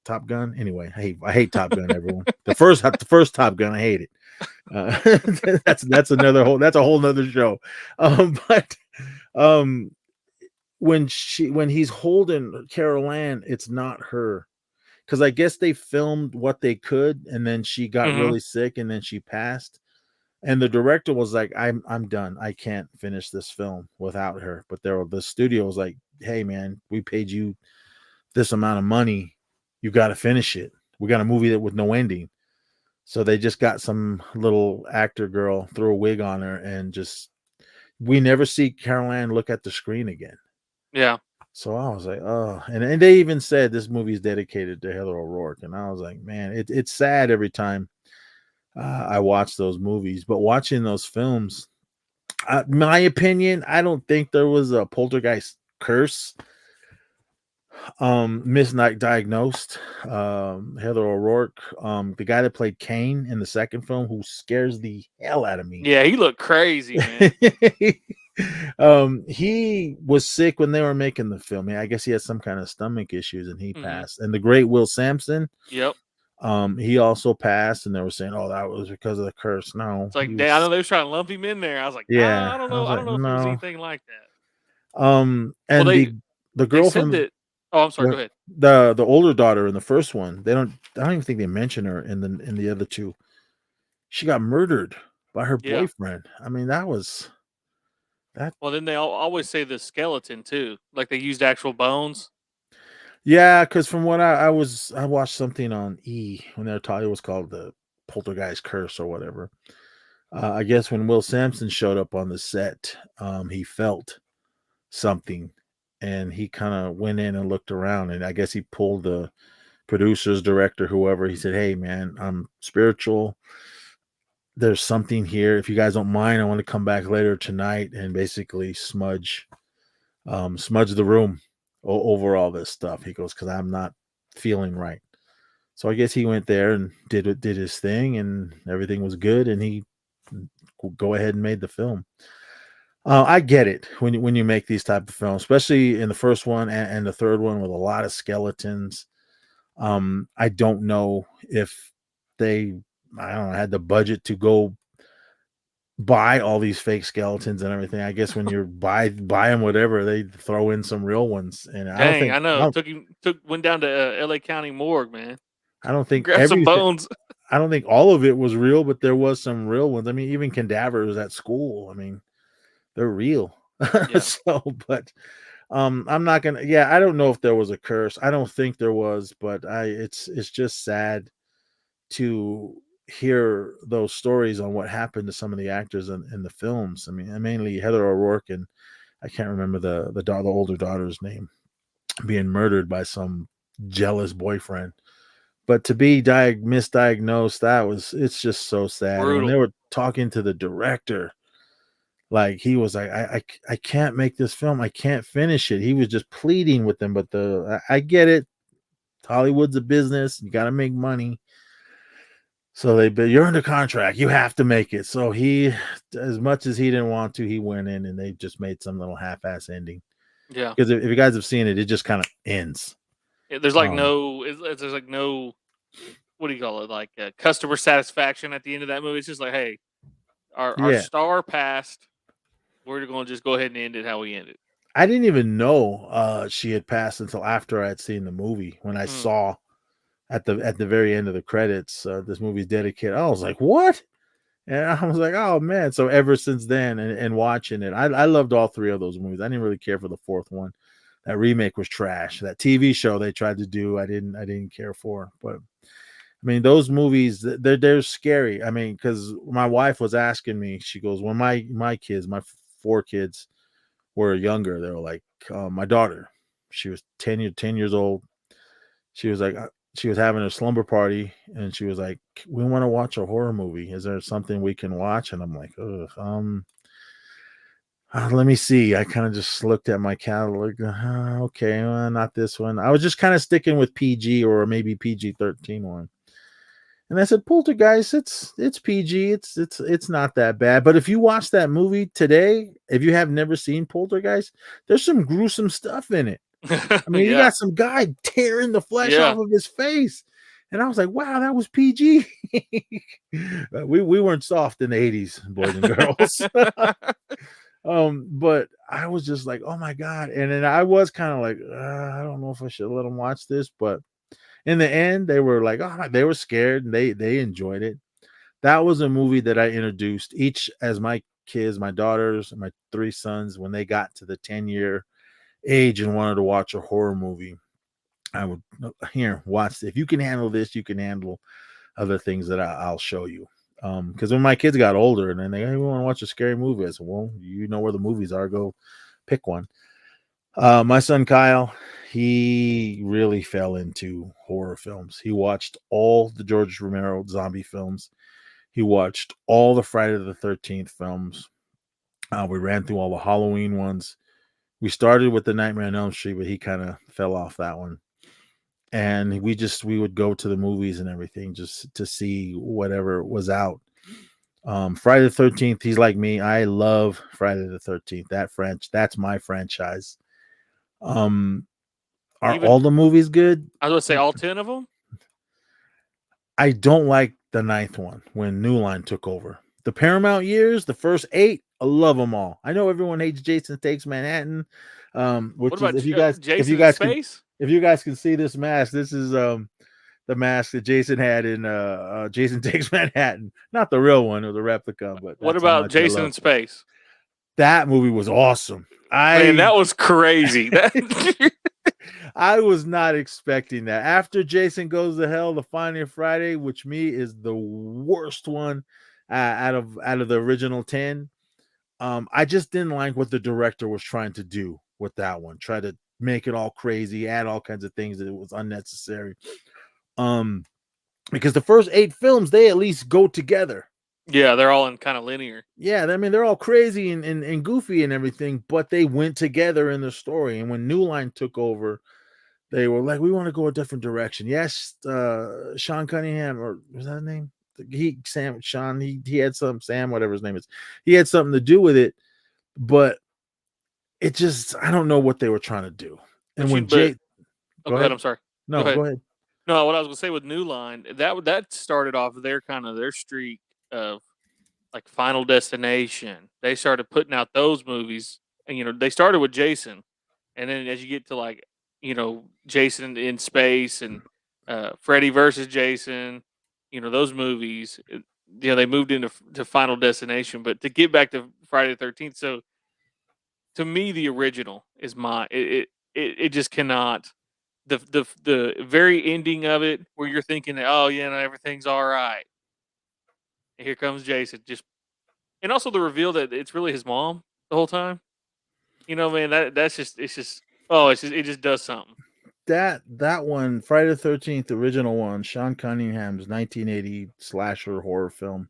Top Gun? Anyway, I hate Top Gun. Everyone, the first Top Gun, I hate it. That's a whole nother show. But when he's holding Carol Ann, it's not her, because I guess they filmed what they could, and then she got really sick, and then she passed. And the director was like, I'm done. I can't finish this film without her. But the studio was like, hey man, we paid you this amount of money. You got to finish it. We got a movie that with no ending. So they just got some little actor girl, throw a wig on her, and we never see Carol Ann look at the screen again. Yeah. So I was like, oh, and they even said this movie is dedicated to Heather O'Rourke. And I was like, man, it's sad every time I watch those movies, but watching those films, my opinion, I don't think there was a poltergeist curse. Misdiagnosed. Heather O'Rourke, the guy that played Kane in the second film, who scares the hell out of me. Yeah, he looked crazy, man. He was sick when they were making the film. I guess he had some kind of stomach issues, and he passed. And the great Will Sampson. Yep. He also passed, and they were saying, "Oh, that was because of the curse." No, it's like, I know they were trying to lump him in there. I was like, yeah, I don't know. I don't know if it was anything like that. And the girl from that. Oh, I'm sorry. Go ahead. The older daughter in the first one, I don't even think they mention her in the other two. She got murdered by her boyfriend. I mean, that was that. Well, then they always say the skeleton too, like they used actual bones. Yeah, because from what I watched something on E when they were talking, it was called the Poltergeist Curse or whatever. I guess when Will Sampson showed up on the set, he felt something, and he kind of went in and looked around, and I guess he pulled the producers, director, whoever. He said, "Hey, man, I'm spiritual. There's something here. If you guys don't mind, I want to come back later tonight and basically smudge the room over all this stuff." He goes, "Because I'm not feeling right." So I guess he went there and did his thing, and everything was good, and he go ahead and made the film. I get it when you make these type of films, especially in the first one and the third one with a lot of skeletons. I don't know if they, had the budget to go buy all these fake skeletons and everything. I guess when you're buy them, whatever, they throw in some real ones. And I know. Went down to LA County morgue, man. I don't think grabbed some bones. I don't think all of it was real, but there was some real ones. I mean, even cadavers at school, I mean, they're real. Yeah. But I'm not gonna. Yeah, I don't know if there was a curse. I don't think there was, but it's just sad to hear those stories on what happened to some of the actors in the films. I mean, mainly Heather O'Rourke, and I can't remember the older daughter's name, being murdered by some jealous boyfriend. But to be misdiagnosed, it's just so sad. When they were talking to the director, like he was like, I can't make this film. I can't finish it. He was just pleading with them. But I get it. Hollywood's a business. You got to make money. So you're under contract. You have to make it. So he, as much as he didn't want to, he went in and they just made some little half-ass ending. Yeah. Because if you guys have seen it, it just kind of ends. There's like there's like no, what do you call it? Like customer satisfaction at the end of that movie. It's just like, hey, our Yeah. star passed. We're going to just go ahead and end it how we ended. I didn't even know she had passed until after I had seen the movie. When I saw at the very end of the credits, this movie's dedicated. I was like, what? And I was like, oh man. So ever since then, and watching it, I loved all three of those movies. I didn't really care for the fourth one. That remake was trash. That TV show they tried to do, I didn't care for. But I mean, those movies, they're scary. I mean, because my wife was asking me, she goes, when my kids, my 4 kids were younger, they were like, my daughter, she was 10 years old. She was like, she was having a slumber party, and she was like, we want to watch a horror movie. Is there something we can watch? And I'm like, let me see. I kind of just looked at my catalog. Okay, not this one. I was just kind of sticking with PG or maybe PG-13 one. And I said, Poltergeist, it's PG. It's not that bad. But if you watch that movie today, if you have never seen Poltergeist, there's some gruesome stuff in it. I mean, you got some guy tearing the flesh off of his face. And I was like, wow, that was PG. we weren't soft in the 80s, boys and girls. But I was just like, oh my God. And then I was kind of like, I don't know if I should let them watch this, but in the end, they were like, oh, they were scared and they enjoyed it. That was a movie that I introduced each as my kids, my daughters, my 3 sons, when they got to the 10-year age and wanted to watch a horror movie. I would watch. If you can handle this, you can handle other things that I'll show you. Because when my kids got older and then they want to watch a scary movie, I said, well, you know where the movies are, go pick one. My son Kyle, he really fell into horror films. He watched all the George Romero zombie films. He watched all the Friday the 13th films. We ran through all the Halloween ones. We started with the Nightmare on Elm Street, but he kind of fell off that one. And we would go to the movies and everything just to see whatever was out. Friday the 13th, he's like me. I love Friday the 13th. That's my franchise. Are all the movies good? I was going to say all 10 of them. I don't like the 9th one when New Line took over. The Paramount years, the first 8, I love them all. I know everyone hates Jason Takes Manhattan. Which what about is, if you guys can see this mask, this is the mask that Jason had in Jason Takes Manhattan. Not the real one or the replica, but what about Jason in Space? That movie was awesome. Man, that was crazy. I was not expecting that. After Jason Goes to Hell, the Final Friday, which me is the worst one out of the original 10. I just didn't like what the director was trying to do with that one. Try to make it all crazy, add all kinds of things that it was unnecessary. Because the first 8 films, they at least go together. Yeah, they're all in kind of linear. Yeah, I mean, they're all crazy and goofy and everything, but they went together in the story. And when New Line took over, they were like, we want to go a different direction. Yes, Sean Cunningham, or was that his name? Sean, he had Sam, whatever his name is. He had something to do with it, but it just, I don't know what they were trying to do. And when go ahead, I'm sorry. No, go ahead. No, what I was gonna say with New Line, that started off their streak of like Final Destination. They started putting out those movies, and they started with Jason, and then as you get to like Jason in Space and Freddy versus Jason, those movies, they moved into Final Destination. But to get back to Friday the 13th, so to me the original is it just cannot. The very ending of it, where you're thinking, oh yeah, everything's all right. And here comes Jason, and also the reveal that it's really his mom the whole time. Man, it just does something. That one, Friday the 13th, original one, Sean Cunningham's 1980 slasher horror film,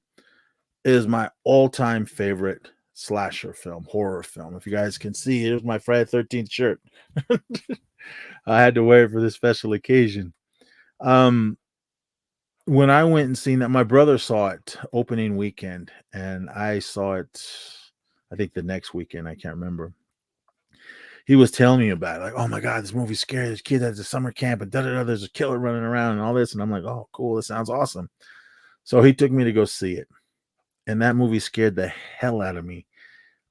is my all-time favorite slasher horror film. If you guys can see, here's my Friday the 13th shirt. I had to wear it for this special occasion. When I went and seen that, my brother saw it opening weekend, and I saw it, I think the next weekend, I can't remember. he was telling me about it. Like, oh my God, this movie's scary. There's kids at the summer camp and there's a killer running around and all this. And I'm like, oh, cool. This sounds awesome. So he took me to go see it. And that movie scared the hell out of me.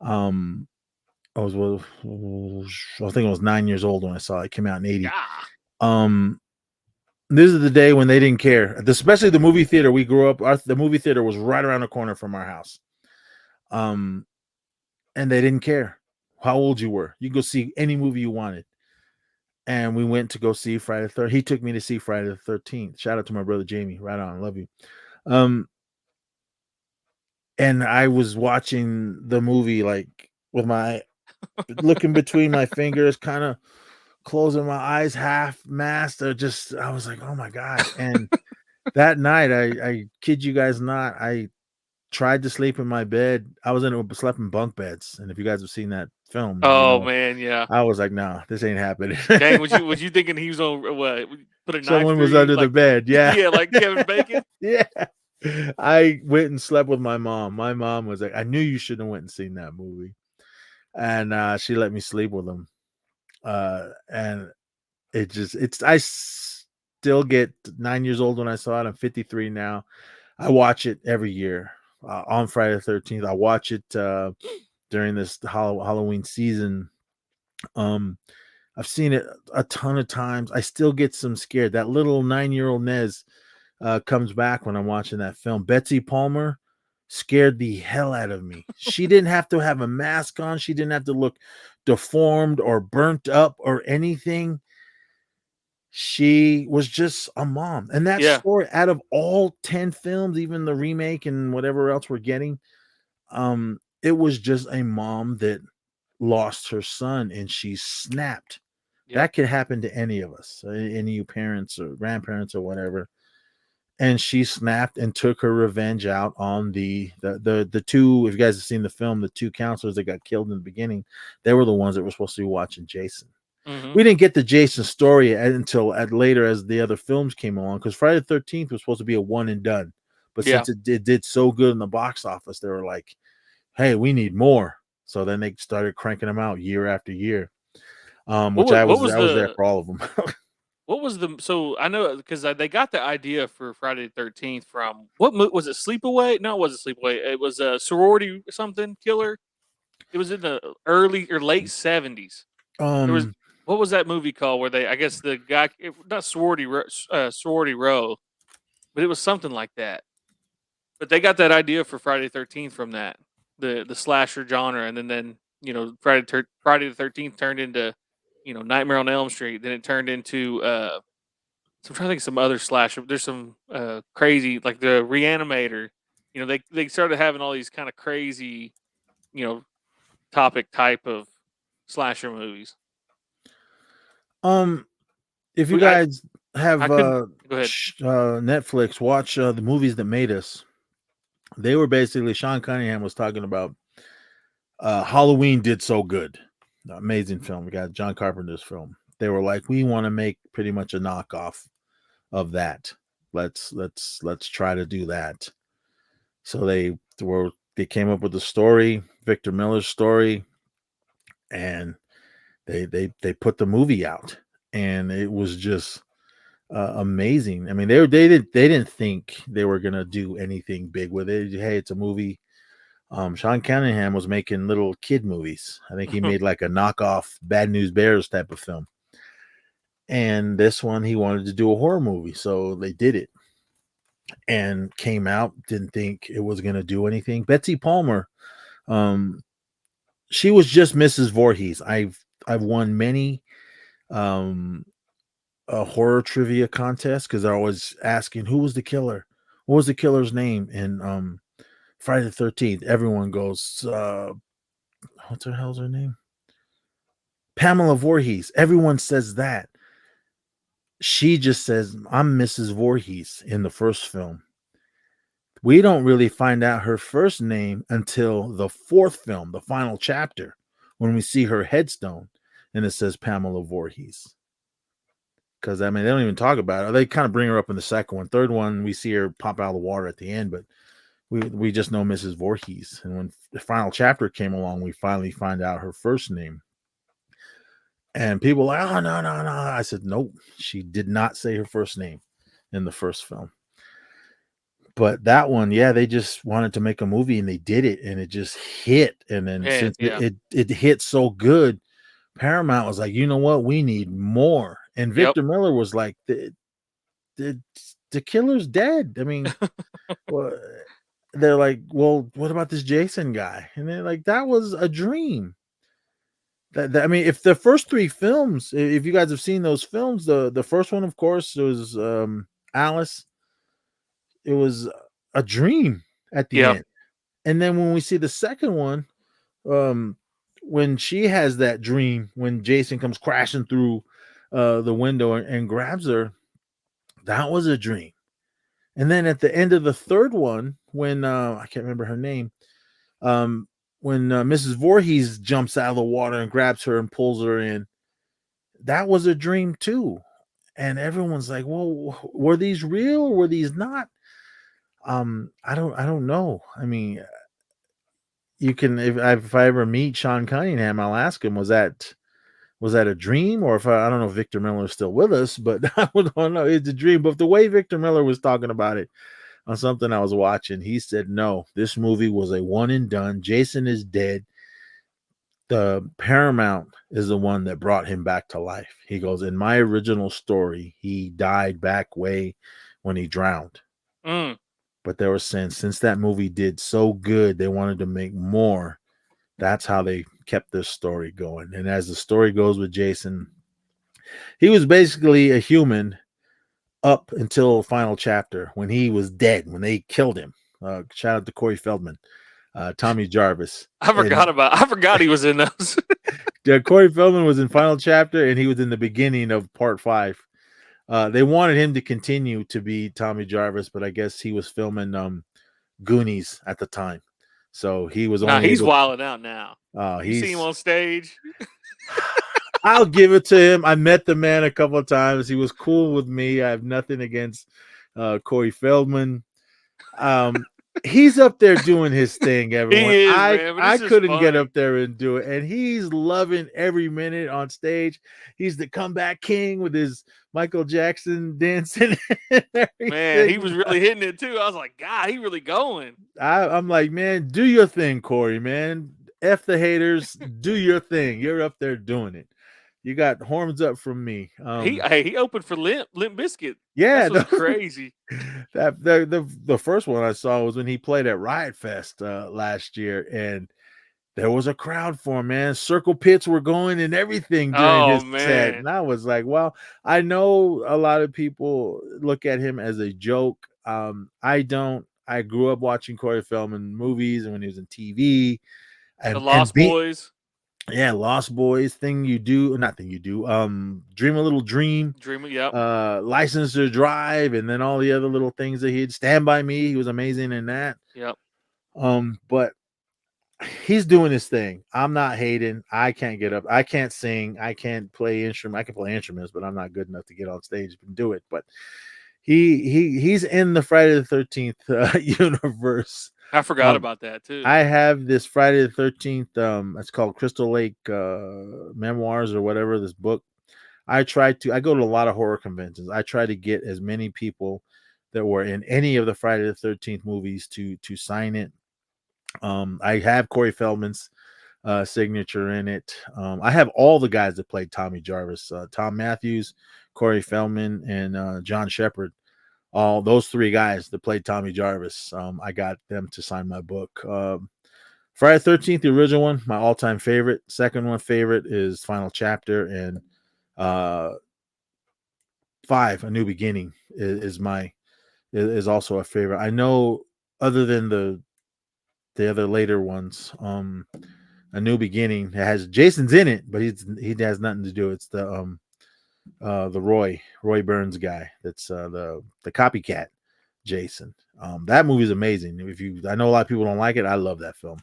I think I was 9 years old when I saw it. It came out in 80. Yeah. This is the day when they didn't care, especially the movie theater we grew up. The movie theater was right around the corner from our house. And they didn't care how old you were. You could go see any movie you wanted. And we went to go see Friday the 13th. He took me to see Friday the 13th. Shout out to my brother Jamie. Right on. Love you. And I was watching the movie like with my looking between my fingers, kind of closing my eyes half masked. I was like, oh my God. And that night, I kid you guys not, I tried to sleep in my bed. I was slept in bunk beds. And if you guys have seen that film, Man, yeah. I was like, no, this ain't happening. Dang, was you thinking he was on what? Put a knife Someone was through you, under the bed. Yeah. Yeah, like Kevin Bacon. Yeah. I went and slept with my mom. My mom was like, I knew you shouldn't have went and seen that movie. And she let me sleep with him. And I still get 9 years old when I saw it. I'm 53 now. I watch it every year on Friday the 13th. I watch it during this Halloween season. I've seen it a ton of times. I still get some scared. That little 9-year-old Nez comes back when I'm watching that film. Betsy Palmer scared the hell out of me. She didn't have to have a mask on. She didn't have to look deformed or burnt up or anything. She was just a mom. And that story, out of all 10 films, even the remake and whatever else we're getting, it was just a mom that lost her son and she snapped. Yep. That could happen to any of us, any of you parents or grandparents or whatever. And she snapped and took her revenge out on the two. If you guys have seen the film, the two counselors that got killed in the beginning, they were the ones that were supposed to be watching Jason. Mm-hmm. We didn't get the Jason story until later as the other films came along, because Friday the 13th was supposed to be a one and done. But since it did so good in the box office, they were like, hey, we need more. So then they started cranking them out year after year. I was there for all of them. What was so I know because they got the idea for Friday the 13th from what was it? Sleepaway? No, it wasn't Sleepaway. It was a sorority something killer. It was in the early or late 70s. What was that movie called where I guess the guy, not Sorority Row, but it was something like that. But they got that idea for Friday the 13th from that, the slasher genre, and then Friday the 13th turned into Nightmare on Elm Street. Then it turned into so I'm trying to think of some other slasher. There's some crazy, like the Reanimator. They started having all these kind of crazy, topic type of slasher movies. If you guys have go ahead. Netflix, watch The Movies That Made Us. They were basically, Sean Cunningham was talking about Halloween did so good. Amazing film. We got John Carpenter's film. They were like, we want to make pretty much a knockoff of that. Let's try to do that. So they came up with the story, Victor Miller's story, and they put the movie out, and it was just amazing. I mean, they didn't think they were gonna do anything big with it. Hey, it's a movie. Sean Cunningham was making little kid movies. I think he made like a knockoff Bad News Bears type of film. And this one, he wanted to do a horror movie. So they did it and came out, didn't think it was going to do anything. Betsy Palmer, she was just Mrs. Voorhees. I've won many horror trivia contests because they're always asking, who was the killer? What was the killer's name? And Friday the 13th, everyone goes, what the hell's her name? Pamela Voorhees. Everyone says that. She just says, I'm Mrs. Voorhees in the first film. We don't really find out her first name until the fourth film, the final chapter, when we see her headstone and it says Pamela Voorhees. Because, I mean, they don't even talk about it. They kind of bring her up in the second one. Third one, we see her pop out of the water at the end, but we just know Mrs. Voorhees. And when the final chapter came along, we finally find out her first name. And people were like, oh, no. I said, nope, she did not say her first name in the first film. But that one, yeah, they just wanted to make a movie and they did it and it just hit. And then since it hit so good, Paramount was like, you know what, we need more. And Victor Miller was like, the killer's dead. I mean, well, they're like, well, what about this Jason guy? And they're like, that was a dream. I mean, if the first three films, if you guys have seen those films, the first one, of course, was Alice. It was a dream at the end. And then when we see the second one, when she has that dream, when Jason comes crashing through the window and grabs her, that was a dream. And then at the end of the third one, when I can't remember her name, when Mrs. Voorhees jumps out of the water and grabs her and pulls her in, that was a dream too. And everyone's like, well, were these real or were these not? I don't know. I mean, you can, if I ever meet Sean Cunningham, I'll ask him, was that a dream? Or if I don't know if Victor Miller is still with us, but I don't know, it's a dream. But the way Victor Miller was talking about it on something I was watching, he said, no, this movie was a one and done. Jason is dead. The Paramount is the one that brought him back to life. He goes, in my original story, he died back way when he drowned. But they were saying since that movie did so good, they wanted to make more. That's how they kept this story going. And as the story goes with Jason, he was basically a human up until final chapter when he was dead, when they killed him. Shout out to Corey Feldman, Tommy Jarvis. I forgot he was in those. Yeah, Corey Feldman was in final chapter and he was in the beginning of part 5. They wanted him to continue to be Tommy Jarvis, but I guess he was filming Goonies at the time. So he was only he's wilding out now. You see him on stage? I'll give it to him. I met the man a couple of times. He was cool with me. I have nothing against Corey Feldman. He's up there doing his thing, everyone. I couldn't get up there and do it. And he's loving every minute on stage. He's the comeback king with his Michael Jackson dancing. Man, he was really hitting it too. I was like, God, he really going. I'm like, man, do your thing, Corey, man. F the haters. Do your thing. You're up there doing it. You got horns up from me. He opened for Limp Bizkit. Yeah, that's crazy. That the first one I saw was when he played at Riot Fest last year, and there was a crowd for him, man. Circle pits were going and everything during his set. And I was like, well, I know a lot of people look at him as a joke. I don't. I grew up watching Corey Feldman movies and when he was in TV. And, the Lost Boys. Yeah, Lost Boys, Thing You Do, not Thing You Do, Dream a Little Dream. License to Drive, and then all the other little things that he had. Stand By Me, he was amazing in that. Yep. But he's doing his thing. I'm not hating. I can't get up. I can't sing. I can't play instrument. I can play instruments, but I'm not good enough to get on stage and do it. But he's in the Friday the 13th universe. I forgot about that too. I have this Friday the 13th. It's called Crystal Lake Memoirs or whatever, this book. I go to a lot of horror conventions. I try to get as many people that were in any of the Friday the 13th movies to sign it. I have Corey Feldman's signature in it. I have all the guys that played Tommy Jarvis, Tom Matthews, Corey Feldman, and John Shepard. All those 3 guys that played Tommy Jarvis, I got them to sign my book. Friday the 13th, the original one, my all-time favorite. Second one favorite is Final Chapter, and 5, A New Beginning, is also a favorite. I know other than the other later ones, A New Beginning has Jason's in it, but he has nothing to do. It's the Roy Burns guy. That's the copycat Jason. That movie is amazing. I know a lot of people don't like it. I love that film.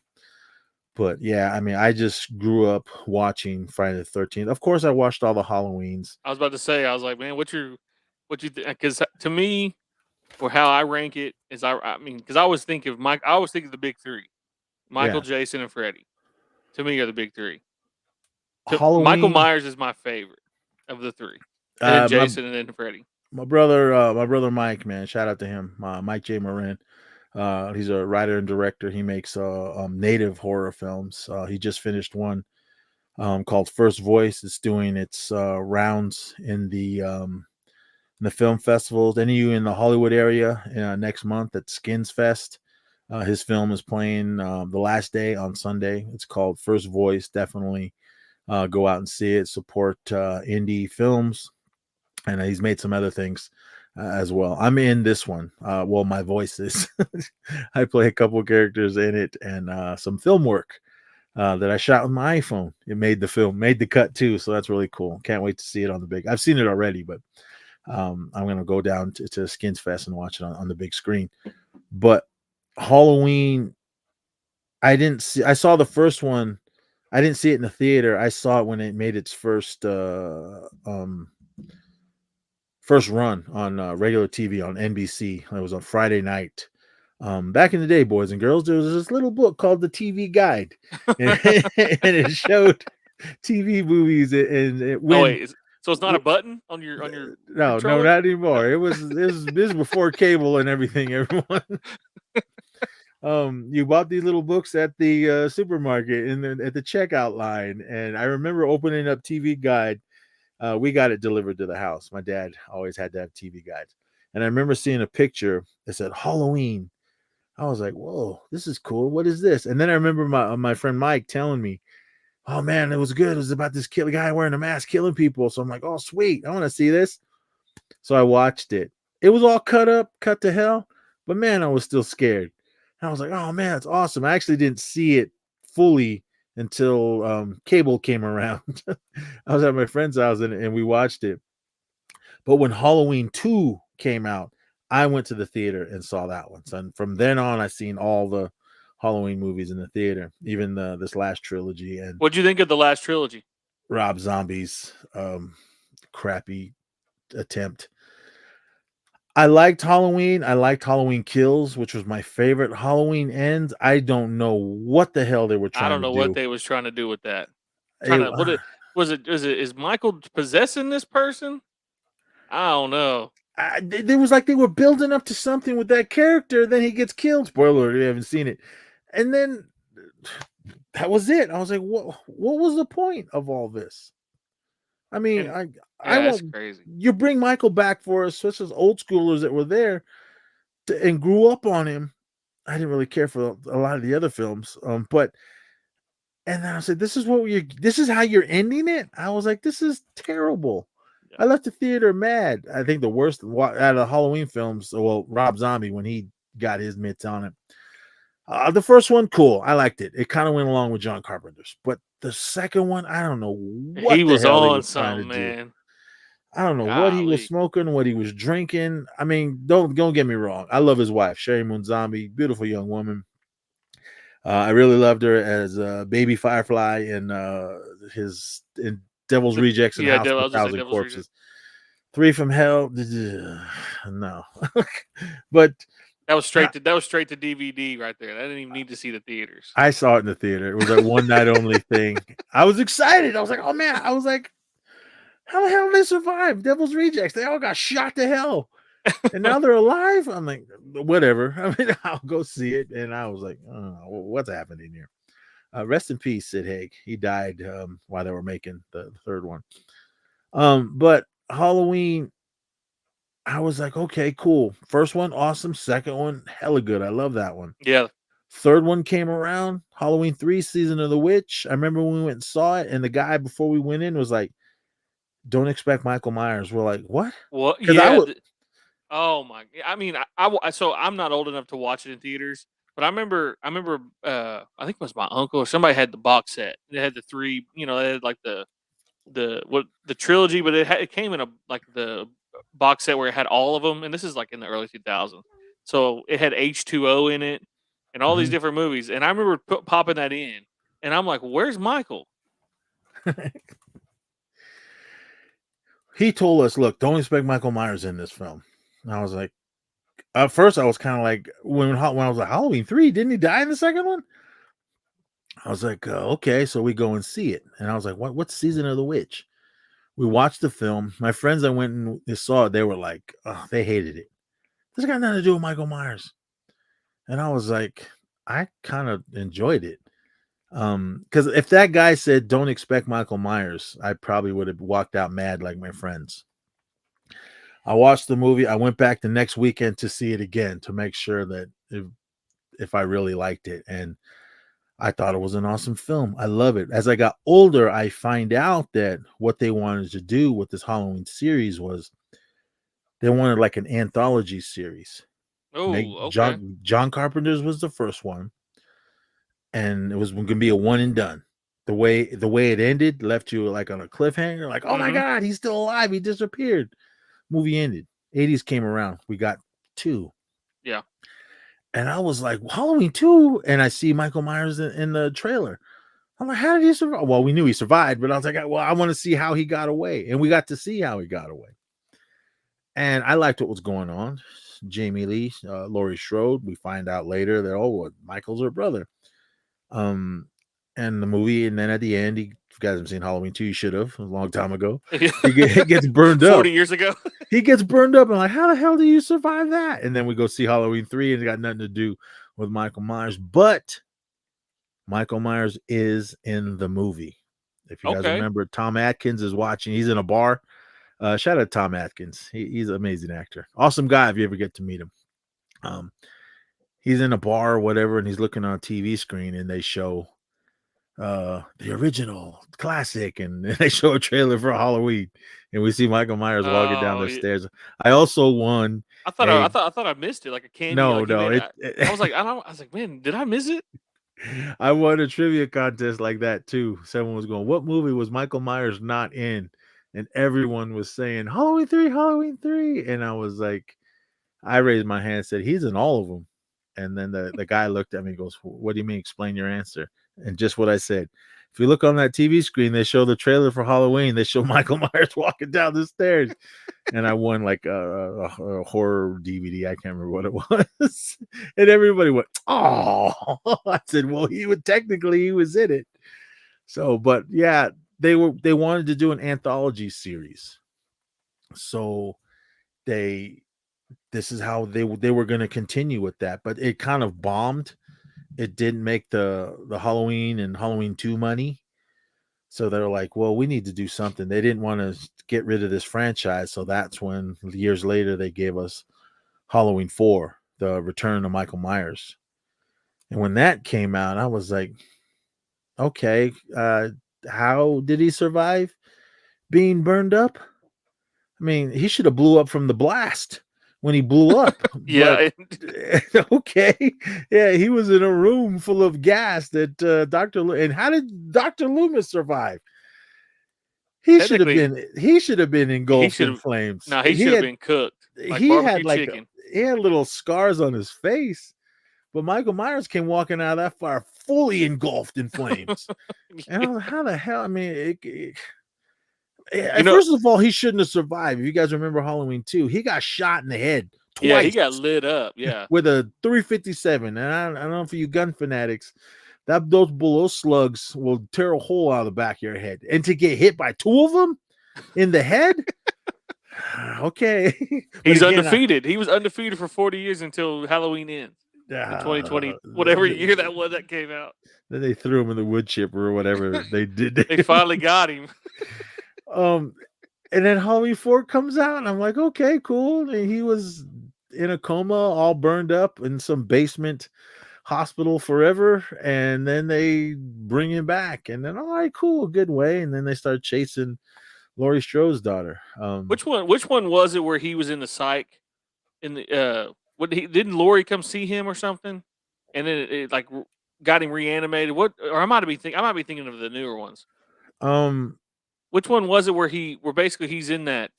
But yeah, I mean, I just grew up watching Friday the 13th. Of course, I watched all the Halloweens. I was about to say, I was like, man, what you because to me, or how I rank it is, I mean, because I always think of the big 3, Michael, Jason, and Freddy. To me, are the big 3. Halloween. Michael Myers is my favorite of the three. And then Jason and then Freddy. My brother Mike, man, shout out to him. Mike J. Marin. He's a writer and director. He makes native horror films. He just finished one called First Voice. It's doing its rounds in the film festivals. Any of you in the Hollywood area next month at Skins Fest, his film is playing the last day on Sunday. It's called First Voice. Definitely go out and see it. Support indie films. And he's made some other things as well. I'm in this one. Well, my voice is. I play a couple characters in it and some film work that I shot with my iPhone. It made the cut too. So that's really cool. Can't wait to see it on the big. I've seen it already, but I'm going to go down to Skins Fest and watch it on the big screen. But Halloween, I saw the first one. I didn't see it in the theater. I saw it when it made its first run on regular TV on NBC. It was on Friday night. Back in the day, boys and girls, there was this little book called The TV Guide, and it showed TV movies. And it went. So it's not a button on your no, controller? not anymore. It was before cable and everything. Everyone, you bought these little books at the supermarket at the checkout line, and I remember opening up TV Guide. We got it delivered to the house. My dad always had to have TV guides. And I remember seeing a picture that said Halloween. I was like, whoa, this is cool. What is this? And then I remember my friend Mike telling me, oh, man, it was good. It was about this guy wearing a mask killing people. So I'm like, oh, sweet. I want to see this. So I watched it. It was all cut to hell. But, man, I was still scared. And I was like, oh, man, it's awesome. I actually didn't see it fully until cable came around. I was at my friend's house and we watched it. But when Halloween 2 came out, I went to the theater and saw that one. So and from then on, I've seen all the Halloween movies in the theater, even this last trilogy. And what'd you think of the last trilogy? Rob Zombie's crappy attempt. I liked Halloween. I liked Halloween Kills, which was my favorite. Halloween Ends, I don't know what the hell they were trying to do. I don't know what they was trying to do with that. Is Michael possessing this person? I don't know. There was like they were building up to something with that character. Then he gets killed. Spoiler alert, you haven't seen it. And then that was it. I was like, what was the point of all this? I mean, that's crazy. You bring Michael back for us, such as old schoolers that were there and grew up on him. I didn't really care for a lot of the other films, but and then I said, this is how you're ending it. I was like, this is terrible. Yeah. I left the theater mad. I think the worst out of the Halloween films. Well, Rob Zombie when he got his mitts on it. The first one, cool. I liked it. It kind of went along with John Carpenter's, but the second one, I don't know what he was on something, man. I don't know what he was smoking, what he was drinking. I mean, don't get me wrong. I love his wife, Sherry Moon Zombie, beautiful young woman. I really loved her as Baby Firefly in Devil's Rejects and House of 1,000 Corpses. 3 from Hell, no, but. That was straight to DVD right there. I didn't even need to see the theaters. I saw it in the theater. It was a one night only thing. I was excited. I was like, oh man. I was like, how the hell did they survive? Devil's Rejects. They all got shot to hell. And now they're alive. I'm like, whatever. I mean, I'll go see it. And I was like, oh, what's happening here? Rest in peace, Sid Haig. He died while they were making the third one. But Halloween, I was like, okay, cool. First one, awesome. Second one, hella good. I love that one. Yeah. Third one came around, Halloween 3, Season of the Witch. I remember when we went and saw it, and the guy before we went in was like, don't expect Michael Myers. We're like, what? Well, yeah. Oh my! I mean, so I'm not old enough to watch it in theaters, but I remember. I think it was my uncle or somebody had the box set. It had the 3. They had like the trilogy, but it came in the box set where it had all of them, and this is like in the early 2000s. So it had H2O in it and all these different movies. And I remember popping that in, and I'm like, where's Michael? He told us, look, don't expect Michael Myers in this film. And I was like, at first I was kind of like, when I was like, Halloween 3, didn't he die in the second one? I was like, okay, so we go and see it. And I was like, what's Season of the Witch? We watched the film. My friends that went and they saw it, they were like, oh, they hated it. This got nothing to do with Michael Myers. And I was like, I kind of enjoyed it. Because if that guy said, don't expect Michael Myers, I probably would have walked out mad like my friends. I watched the movie. I went back the next weekend to see it again to make sure that if I really liked it. And I thought it was an awesome film. I love it. As I got older, I find out that what they wanted to do with this Halloween series was they wanted like an anthology series. Oh, okay. John Carpenter's was the first one, and it was going to be a one and done. The way it ended left you like on a cliffhanger, like, oh my God, he's still alive. He disappeared. Movie ended. 80s came around. We got 2. Yeah. And I was like, Halloween 2? And I see Michael Myers in the trailer. I'm like, how did he survive? Well, we knew he survived, but I was like, well, I want to see how he got away. And we got to see how he got away. And I liked what was going on. Jamie Lee, Laurie Strode. We find out later that, Michael's her brother. And the movie, and then at the end, if you guys haven't seen Halloween 2, you should have a long time ago. He gets burned up 40 years ago. He gets burned up. I'm like, how the hell do you survive that? And then we go see Halloween 3, and it got nothing to do with Michael Myers. But Michael Myers is in the movie. If you guys remember, Tom Atkins is watching. He's in a bar. Shout out to Tom Atkins. He's an amazing actor. Awesome guy if you ever get to meet him. He's in a bar or whatever, and he's looking on a TV screen, and they show the original classic, and they show a trailer for Halloween, and we see Michael Myers walking down the stairs. I also won. I thought I missed it, like a candy. No, like no. I was like, man, did I miss it? I won a trivia contest like that too. Someone was going, what movie was Michael Myers not in? And everyone was saying Halloween 3, Halloween 3. And I was like, I raised my hand and said, he's in all of them. And then the guy looked at me and goes, what do you mean? Explain your answer. And just what I said. If you look on that TV screen, they show the trailer for Halloween. They show Michael Myers walking down the stairs. And I won like a horror DVD. I can't remember what it was. And everybody went, oh. I said, well, he was in it. So, but yeah, they wanted to do an anthology series. So this is how they were going to continue with that. But it kind of bombed. It didn't make the Halloween and Halloween 2 money. So they're like, well, we need to do something. They didn't want to get rid of this franchise. So that's when years later they gave us Halloween 4, the return of Michael Myers. And when that came out, I was like, okay, how did he survive being burned up? I mean, he should have blew up from the blast when he blew up. Yeah. Okay. Yeah, he was in a room full of gas that and how did Dr. Loomis survive? He should have been engulfed in flames. No, he should have been cooked. Like he had chicken. He had little scars on his face, but Michael Myers came walking out of that fire fully engulfed in flames. And I was like, how the hell? I mean, first of all, he shouldn't have survived. If you guys remember Halloween 2, he got shot in the head twice. Yeah, he got lit up. Yeah, with a 357. And I don't know for you gun fanatics, those slugs will tear a hole out of the back of your head. And to get hit by 2 of them in the head, okay. He's undefeated. He was undefeated for 40 years until Halloween ends. In 2020, whatever year that was that came out. Then they threw him in the wood chipper or whatever they did. They finally got him. And then Halloween 4 comes out, and I'm like, okay, cool. And he was in a coma, all burned up in some basement hospital forever. And then they bring him back, and then all right, cool, good way. And then they start chasing Laurie Strode's daughter. Which one was it where he was in the psych? In the didn't Laurie come see him or something? And then it like got him reanimated. I might be thinking of the newer ones. Which one was it where basically he's in that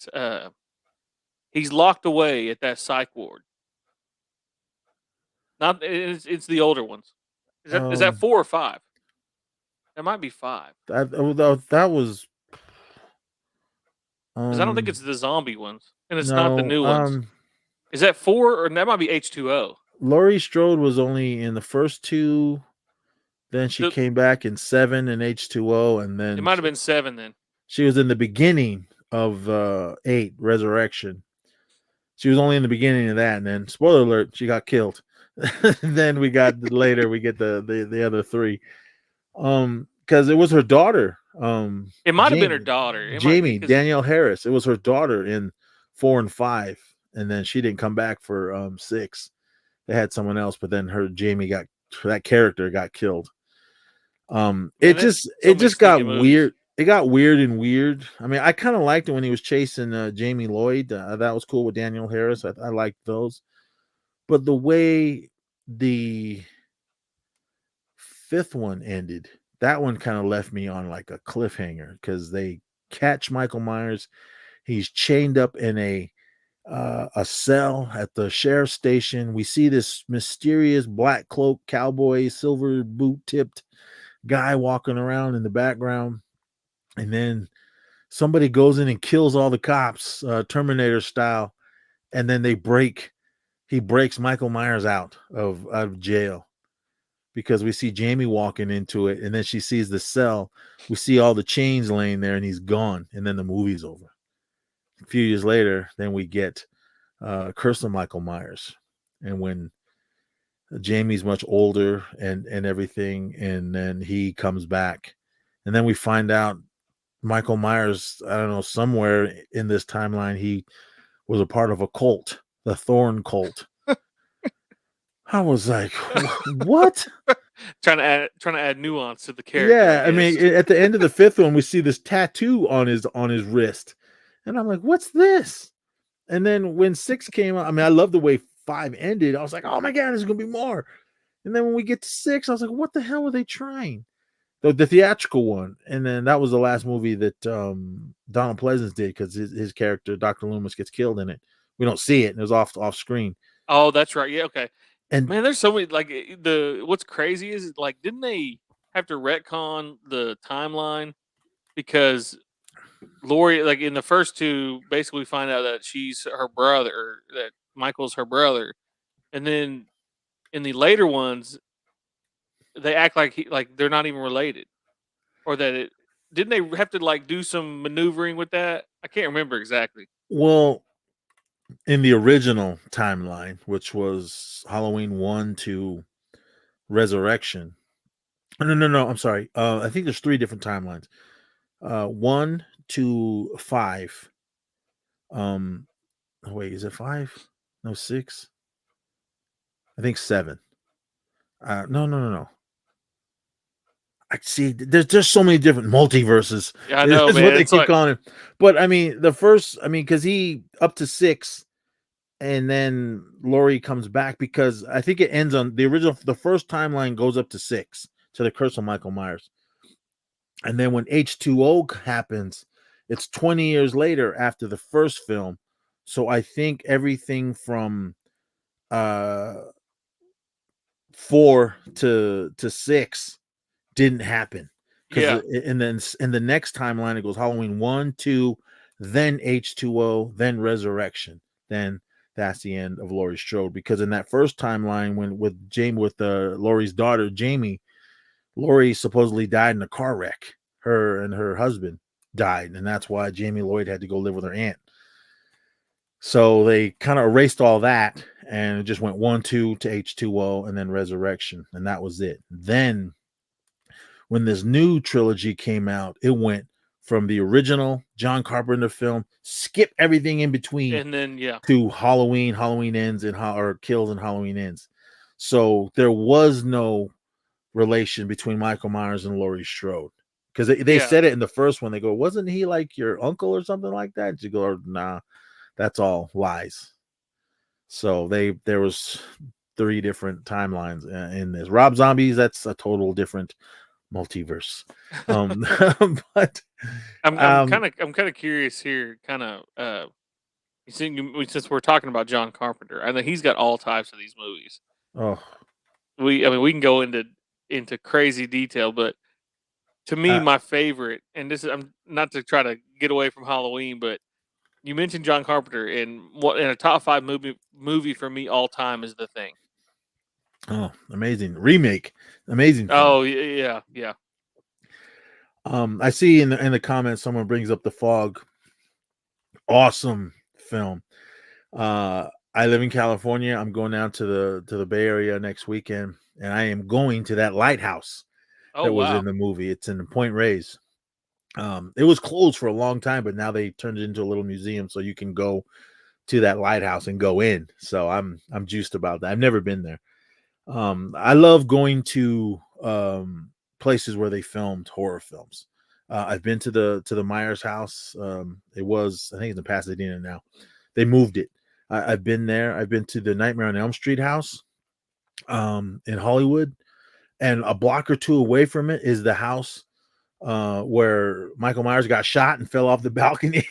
he's locked away at that psych ward? It's the older ones. Is that 4 or 5? That might be 5. That was because I don't think it's the zombie ones, and it's not the new ones. Is that 4 or that might be H2O? Laurie Strode was only in the first 2. Then she came back in 7 and H2O, and then It might have been 7 then. she was in the beginning of 8 Resurrection. She was only in the beginning of that, and then spoiler alert, she got killed. Then we got later we get the other 3, because it was her daughter. It might have been her daughter, Jamie Danielle Harris. It was her daughter in 4 and 5, and then she didn't come back for 6. They had someone else, but then that character got killed. It just got weird. It got weird and weird. I mean, I kind of liked it when he was chasing Jamie Lloyd. That was cool with Danielle Harris. I liked those. But the way the 5th one ended, that one kind of left me on like a cliffhanger, because they catch Michael Myers. He's chained up in a cell at the sheriff's station. We see this mysterious black cloak cowboy, silver boot tipped guy walking around in the background. And then somebody goes in and kills all the cops, Terminator style. And then he breaks Michael Myers out of jail, because we see Jamie walking into it, and then she sees the cell. We see all the chains laying there, and he's gone. And then the movie's over. A few years later, then we get Curse of Michael Myers. And when Jamie's much older and everything, and then he comes back, and then we find out Michael Myers, I don't know, somewhere in this timeline, he was a part of a cult, the Thorn cult. I was like, what? trying to add nuance to the character. Yeah, I mean, at the end of the 5th one, we see this tattoo on his wrist, and I'm like, what's this? And then when 6 came out, I mean, I love the way 5 ended. I was like, oh my god, there's gonna be more. And then when we get to 6, I was like, what the hell were they trying? The theatrical one, and then that was the last movie that Donald Pleasence did, because his character Dr. Loomis gets killed in it. We don't see it, and it was off screen. Oh, that's right. Yeah, okay. And man, there's so many. Like what's crazy is, like, didn't they have to retcon the timeline because Laurie, like in the first 2, basically find out that she's her brother, or that Michael's her brother, and then in the later ones, they act like they're not even related, or that didn't they have to like do some maneuvering with that? I can't remember exactly. Well, in the original timeline, which was Halloween 1 to Resurrection. No, I'm sorry. I think there's 3 different timelines. 1 to 5. Wait, is it 5? No, 6. I think 7. No. I see. There's so many different multiverses. Yeah, I know, That's man. what they keep calling it. But I mean, because he up to 6, and then Laurie comes back, because I think it ends on the original. The first timeline goes up to 6 to the Curse of Michael Myers, and then when H2O happens, it's 20 years later after the first film. So I think everything from 4 to 6 didn't happen. Yeah. And then in the next timeline, it goes Halloween 1, 2, then H2O, then Resurrection. Then that's the end of Laurie Strode. Because in that first timeline, when with Laurie's daughter Jamie, Laurie supposedly died in a car wreck. Her and her husband died, and that's why Jamie Lloyd had to go live with her aunt. So they kind of erased all that, and it just went 1, 2 to H2O, and then Resurrection, and that was it. Then when this new trilogy came out, it went from the original John Carpenter film, skip everything in between, and then to Halloween Ends, or Kills and Halloween Ends. So there was no relation between Michael Myers and Laurie Strode, because they said it in the first one. They go, "Wasn't he like your uncle or something like that?" You go, "Nah, that's all lies." So there was 3 different timelines in this. Rob Zombies, that's a total different multiverse. But I'm kind of curious here. Since we're talking about John Carpenter, I know he's got all types of these movies. Oh, we can go into crazy detail, but to me, my favorite, and this is, I'm not to try to get away from Halloween, but you mentioned John Carpenter, and what in a top 5 movie for me all time is The Thing. Oh, amazing remake, amazing film. Oh yeah. I see in the comments someone brings up The Fog. Awesome film. I live in California. I'm going down to the Bay Area next weekend, and I am going to that lighthouse Oh that was wow. in the movie. It's in Point Reyes. It was closed for a long time, but now they turned it into a little museum, so you can go to that lighthouse and go in. So I'm juiced about that. I've never been there. I love going to places where they filmed horror films. I've been to the Myers house. It was, I think it's in Pasadena now. They moved it. I've been there. I've been to the Nightmare on Elm Street house in Hollywood, and a block or two away from it is the house where Michael Myers got shot and fell off the balcony.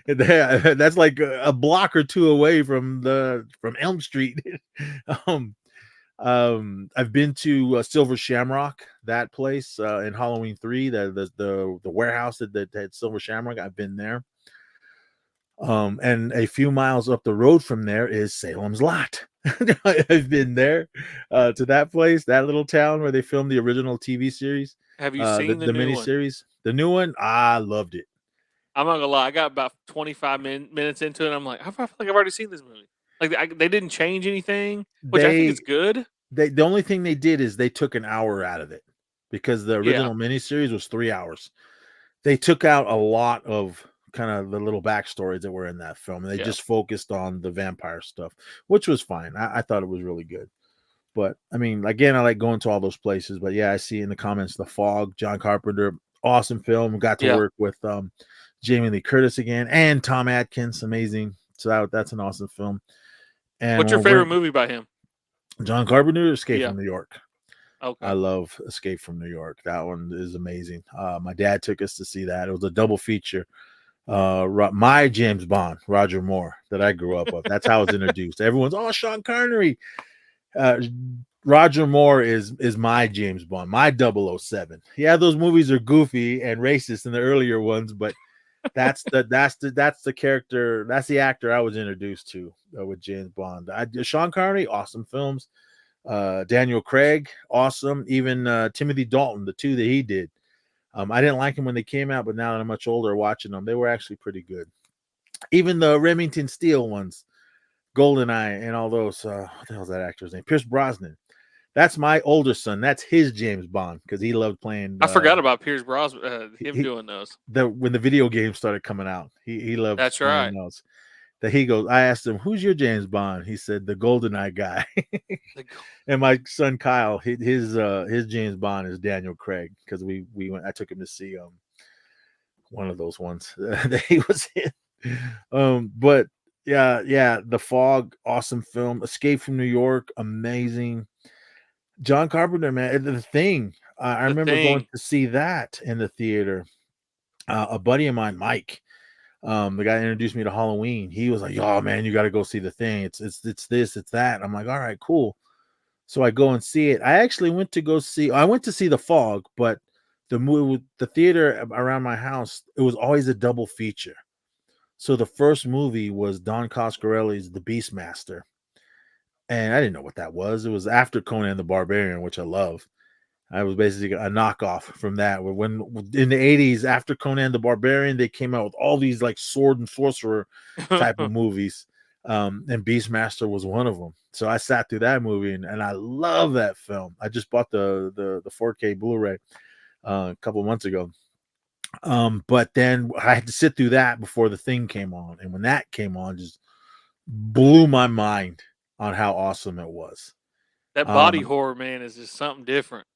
That's like a block or two away from Elm Street. I've been to Silver Shamrock, that place in Halloween 3, the warehouse that had Silver Shamrock. I've been there. And a few miles up the road from there is Salem's Lot. I've been there to that place, that little town where they filmed the original TV series. Have you seen the new mini one? series? The new one, I loved it. I'm not gonna lie. I got about 25 minutes into it. And I'm like, I feel like I've already seen this movie. Like they didn't change anything, which I think is good. The only thing they did is they took an hour out of it because the original miniseries was 3 hours. They took out a lot of kind of the little backstories that were in that film, and they just focused on the vampire stuff, which was fine. I thought it was really good. But I mean, again, I like going to all those places. But yeah, I see in the comments The Fog, John Carpenter, awesome film. Got to work with Jamie Lee Curtis again and Tom Atkins, amazing. So that's an awesome film. And what's your favorite movie by him? John Carpenter, Escape from New York. Okay. I love Escape from New York. That one is amazing. My dad took us to see that. It was a double feature. My James Bond, Roger Moore, that I grew up with. That's how I was introduced. Everyone's, Sean Connery. Roger Moore is my James Bond, my 007. Yeah, those movies are goofy and racist in the earlier ones, but that's the character, that's the actor I was introduced to with James Bond. Sean Connery, awesome films. Daniel Craig, awesome. Even Timothy Dalton, the two that he did. I didn't like them when they came out, but now that I'm much older watching them, they were actually pretty good. Even the Remington Steele ones, GoldenEye, and all those. What the hell's that actor's name? Pierce Brosnan. That's my older son. That's his James Bond because he loved playing. I forgot about Pierce Brosnan. Doing those. When the video games started coming out, he loved. That's right. Those. That he goes. I asked him, "Who's your James Bond?" He said, "The GoldenEye guy." And my son Kyle, his James Bond is Daniel Craig because we went. I took him to see one of those ones that he was in. But yeah, The Fog, awesome film. Escape from New York, amazing. John Carpenter, man, The Thing. I remember going to see that in the theater. A buddy of mine, Mike, the guy that introduced me to Halloween, he was like, "Oh man, you got to go see The Thing. It's this, it's that." I'm like, "All right, cool." So I go and see it. I went to see The Fog, but the theater around my house, it was always a double feature. So the first movie was Don Coscarelli's The Beastmaster. And I didn't know what that was. It was after Conan the Barbarian, which I love. I was basically a knockoff from that. When in the 80s, after Conan the Barbarian, they came out with all these like sword and sorcerer type of movies. And Beastmaster was one of them. So I sat through that movie and I love that film. I just bought the 4K Blu-ray a couple of months ago. But then I had to sit through that before The Thing came on. And when that came on, just blew my mind on how awesome it was. That body horror, man, is just something different.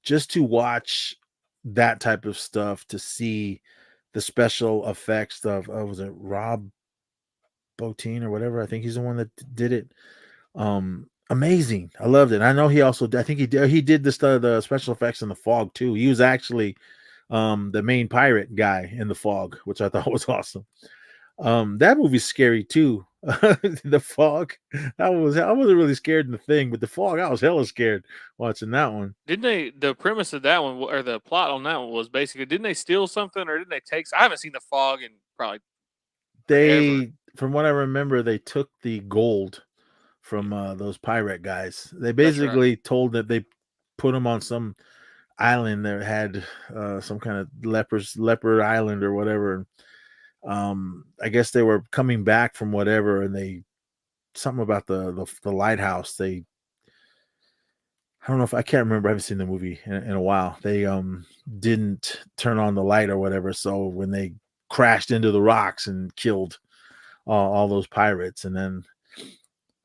Just to watch that type of stuff, to see the special effects of was it Rob Bottin or whatever? I think he's the one that did it. Amazing. I loved it. I know he also, I think he did the special effects in The Fog too. He was actually the main pirate guy in The Fog, which I thought was awesome. That movie's scary too. The Fog. I wasn't really scared in The Thing, but The Fog, I was hella scared watching that one. The premise of that one, or the plot on that one, was basically, didn't they steal something, or didn't they take? I haven't seen The Fog in probably. From what I remember, they took the gold from those pirate guys. They That's right. basically told that they put them on some island that had some kind of leopard island or whatever. I guess they were coming back from whatever, and they something about the lighthouse. They I don't know if I can't remember. I haven't seen the movie in a while. They didn't turn on the light or whatever. So when they crashed into the rocks and killed all those pirates, and then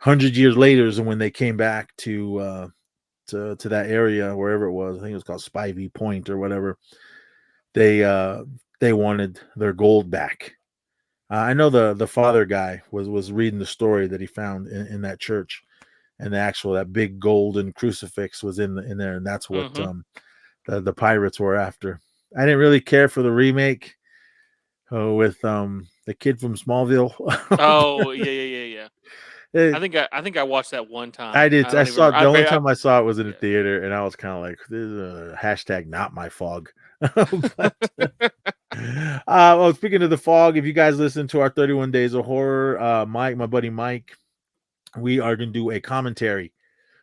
100 years later is when they came back to that area, wherever it was. I think it was called Spivey Point or whatever. They wanted their gold back. I know the father guy was reading the story that he found in that church, and that big golden crucifix was in there, and that's what the pirates were after. I didn't really care for the remake with the kid from Smallville. Oh yeah. I think I watched that one time. I did. I saw it. The only time I saw it was in the theater, and I was kind of like, "This is a hashtag not my fog." Well, speaking of the fog, if you guys listen to our 31 Days of Horror, my buddy Mike, we are going to do a commentary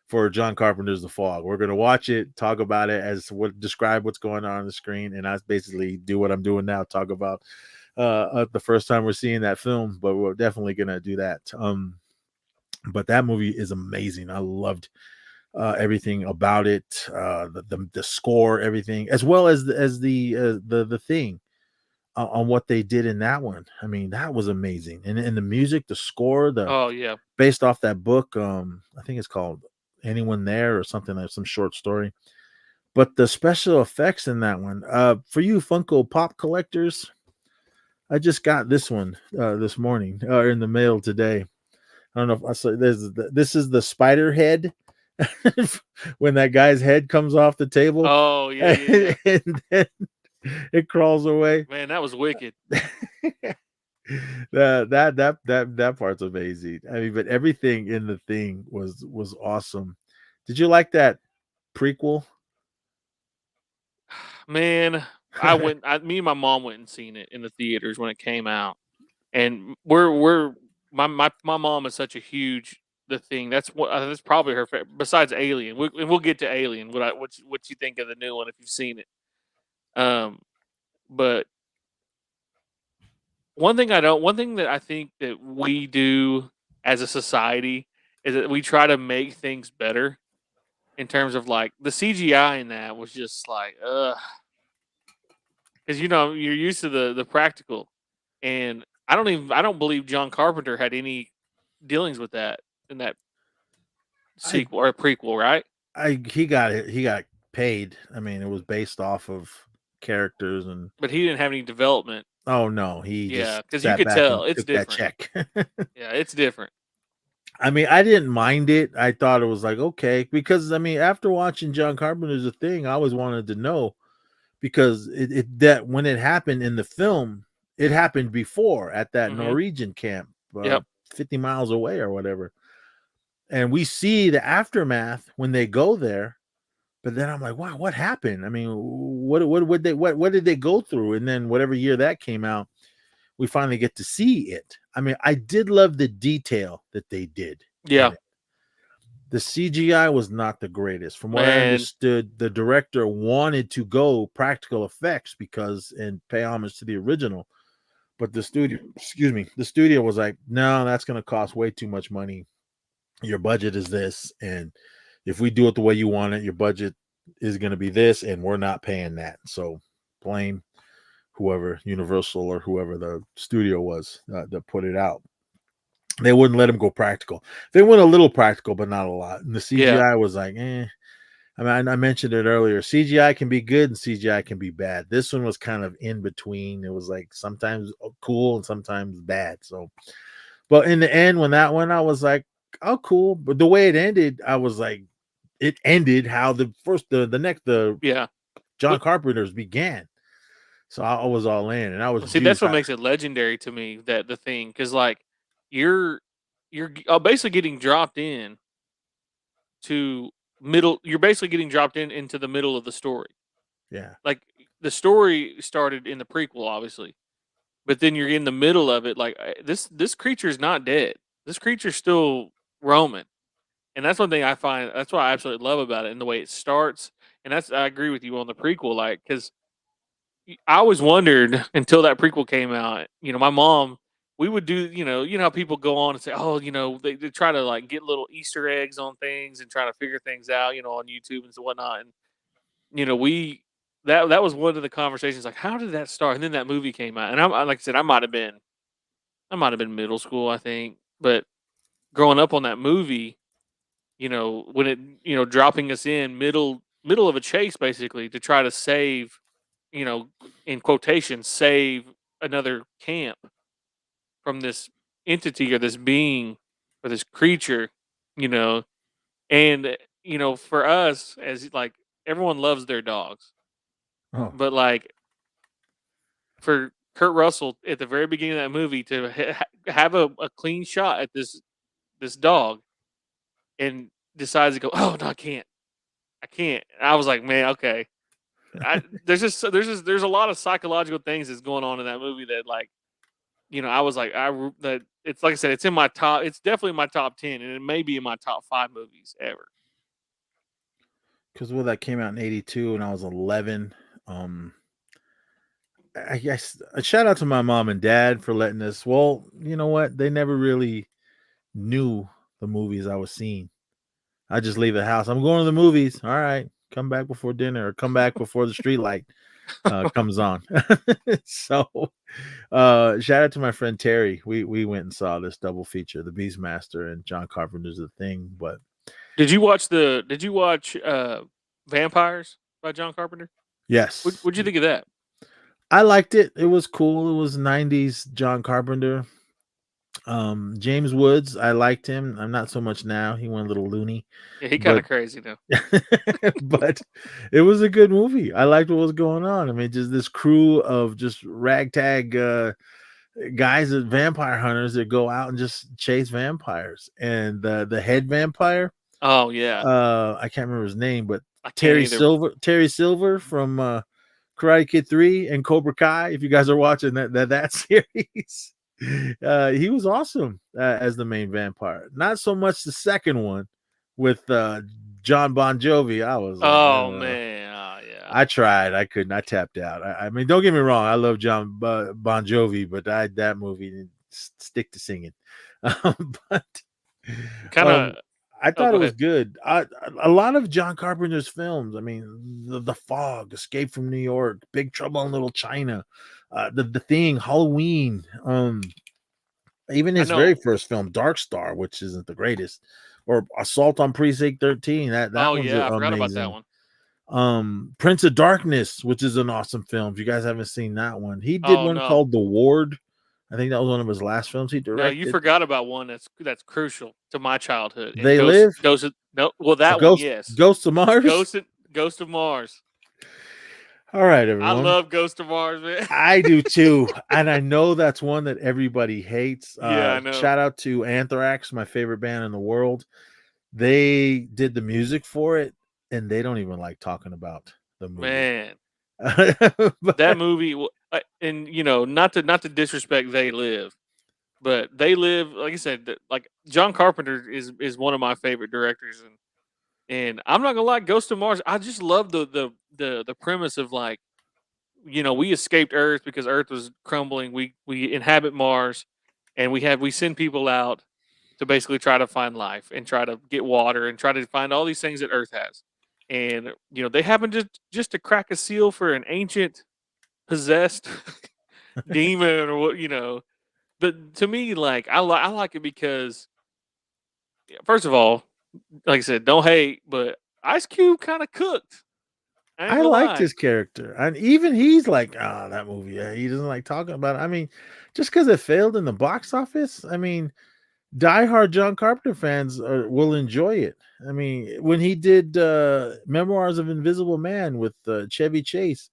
for John Carpenter's The Fog. We're going to watch it, talk about it, describe what's going on the screen, and I basically do what I'm doing now, talk about the first time we're seeing that film. But we're definitely going to do that. But that movie is amazing. I loved everything about it, the score, everything, as well as the thing on what they did in that one. I mean, that was amazing. And the music, the score, based off that book. I think it's called Anyone There or something, like some short story. But the special effects in that one, for you Funko Pop collectors, I just got this one this morning in the mail today. I don't know if I saw this is the spider head when that guy's head comes off the table. Oh yeah. And then it crawls away. Man, that was wicked. that part's amazing. I mean, but everything in the thing was awesome. Did you like that prequel? Man, me and my mom went and seen it in the theaters when it came out, and my mom is such a huge thing. That's probably her favorite, besides Alien. We'll get to Alien. What you think of the new one if you've seen it? But one thing that I think that we do as a society is that we try to make things better in terms of like the CGI in that was just like, because you're used to the practical, and I don't believe John Carpenter had any dealings with that in that sequel or prequel, right? He got paid. I mean, it was based off of characters, but he didn't have any development. Oh no, because you could tell it's different. Check. Yeah, it's different. I mean, I didn't mind it. I thought it was like okay, because I mean, after watching John Carpenter's The Thing, I always wanted to know, because that when it happened in the film, it happened before at that Norwegian camp, 50 miles away or whatever, and we see the aftermath when they go there. But then I'm like, wow, what happened? I mean, what did they go through? And then whatever year that came out, we finally get to see it. I mean, I did love the detail that they did. Yeah. The CGI was not the greatest. From what I understood, the director wanted to go practical effects and pay homage to the original. But the studio was like, no, that's going to cost way too much money. Your budget is this, and if we do it the way you want it, your budget is going to be this, and we're not paying that. So blame whoever, Universal or whoever the studio was that put it out. They wouldn't let him go practical. They went a little practical, but not a lot. And the CGI was like, I mean, I mentioned it earlier. CGI can be good and CGI can be bad. This one was kind of in between. It was like sometimes cool and sometimes bad. So, but in the end, when that went, I was like, oh, cool. But the way it ended, I was like, it ended how the John Carpenter's began. So I was all in, and I was that's what makes it legendary to me, that the thing, because like you're basically getting dropped in to middle. You're basically getting dropped into the middle of the story. Yeah, like the story started in the prequel, obviously, but then you're in the middle of it. Like this creature is not dead. This creature's still roaming. And that's one thing I find. That's what I absolutely love about it, and the way it starts. And I agree with you on the prequel, like because I always wondered until that prequel came out. My mom, we would do, how people go on and say, oh, they try to like get little Easter eggs on things and try to figure things out, on YouTube and so whatnot. And we that was one of the conversations, like, how did that start? And then that movie came out, and like I said, I might have been middle school, I think, but growing up on that movie, when it, dropping us in middle of a chase basically to try to save, in quotation, save another camp from this entity or this being or this creature, and for us, as like everyone loves their dogs, Oh, but like for Kurt Russell at the very beginning of that movie to have a clean shot at this dog and decides to go, oh no, I can't. And I was like, man, okay. There's a lot of psychological things that's going on in that movie that, like, I was like, that it's like I said, it's in my top. It's definitely in my top 10, and it may be in my top 5 movies ever. because that came out in '82 and I was 11. I guess a shout out to my mom and dad for letting us. Well, you know what? They never really knew the movies I was seeing. I just leave the house. I'm going to the movies. All right, come back before dinner or come back before the street light comes on. So, shout out to my friend Terry. We went and saw this double feature, The Beastmaster and John Carpenter's The Thing. But Did you watch Vampires by John Carpenter? yes. What'd you think of that? I liked it. It was cool. It was 90s John Carpenter. James Woods, I liked him. I'm not so much now. He went a little loony. Yeah, he kind of crazy though. But it was a good movie. I liked what was going on. I mean, just this crew of just ragtag guys, that vampire hunters that go out and just chase vampires. And the head vampire. Oh yeah. I can't remember his name, but Terry Silver from Karate Kid 3 and Cobra Kai. If you guys are watching that series. He was awesome as the main vampire. Not so much the second one with John Bon Jovi. I was man, yeah. I tried. I couldn't. I tapped out. I mean, don't get me wrong. I love John Bon Jovi, but that movie didn't stick to singing. But kind of. I thought it was good. A lot of John Carpenter's films. I mean, the Fog, Escape from New York, Big Trouble in Little China, the Thing, Halloween. Even his very first film, Dark Star, which isn't the greatest, or Assault on Precinct 13. That one's I forgot amazing. about that one. Prince of Darkness, which is an awesome film. If you guys haven't seen that one, he did one called The Ward. I think that was one of his last films he directed. No, you forgot about one that's crucial to my childhood. They Live? Ghost of Mars? Ghost of Mars. All right, everyone. I love Ghost of Mars, man. I do too. And I know that's one that everybody hates. Yeah, I know. Shout out to Anthrax, my favorite band in the world. They did the music for it, and they don't even like talking about the movie. Man. That movie, and not to disrespect They Live, but They Live, like I said, like John Carpenter is one of my favorite directors, and I'm not gonna lie, Ghost of Mars, I just love the premise of, like, we escaped Earth because Earth was crumbling. We inhabit Mars, and we send people out to basically try to find life and try to get water and try to find all these things that Earth has. And they happen just to crack a seal for an ancient possessed demon or what. But to me, like, I like it because, first of all, like I said, don't hate, but Ice Cube kind of cooked. I liked his character, and even he's like, that movie, he doesn't like talking about it. I mean, just because it failed in the box office, I mean, diehard John Carpenter fans will enjoy it. I mean, when he did Memoirs of Invisible Man with Chevy Chase,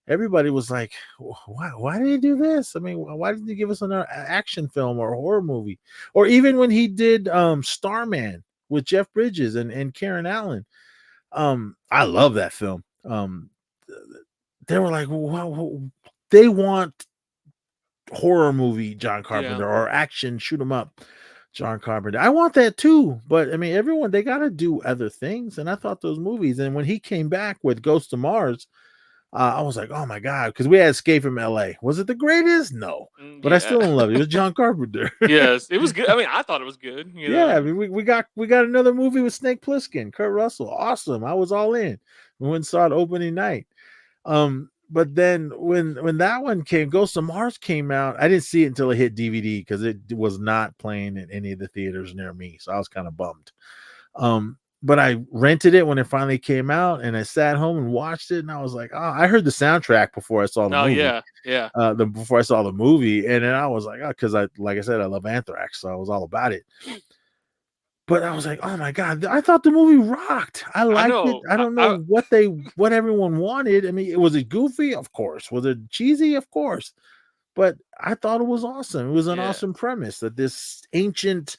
everybody was like, why did he do this? I mean, why didn't he give us an action film or a horror movie? Or even when he did Starman with Jeff Bridges and Karen Allen. I love that film. They were like, wow, they want horror movie John Carpenter or action, shoot 'em up John Carpenter. I want that too, but I mean, everyone they got to do other things. And I thought those movies. And when he came back with Ghost of Mars, I was like, oh my god, because we had Escape from L.A. Was it the greatest? No, but I still don't love it. It was John Carpenter. Yes, it was good. I mean, I thought it was good. You know? Yeah, I mean, we got another movie with Snake Plissken, Kurt Russell, awesome. I was all in. We went and saw it opening night. But then when that one came, Ghost of Mars came out, I didn't see it until it hit DVD because it was not playing in any of the theaters near me, so I was kind of bummed. But I rented it when it finally came out, and I sat home and watched it, and I was like, oh, I heard the soundtrack before I saw the movie. Yeah. Before I saw the movie, and then I was like, oh, because like I said, I love Anthrax, so I was all about it. But I was like, oh my god, I thought the movie rocked. I liked it. I don't know what everyone wanted. I mean, was it goofy? Of course. Was it cheesy? Of course. But I thought it was awesome. It was an awesome premise that this ancient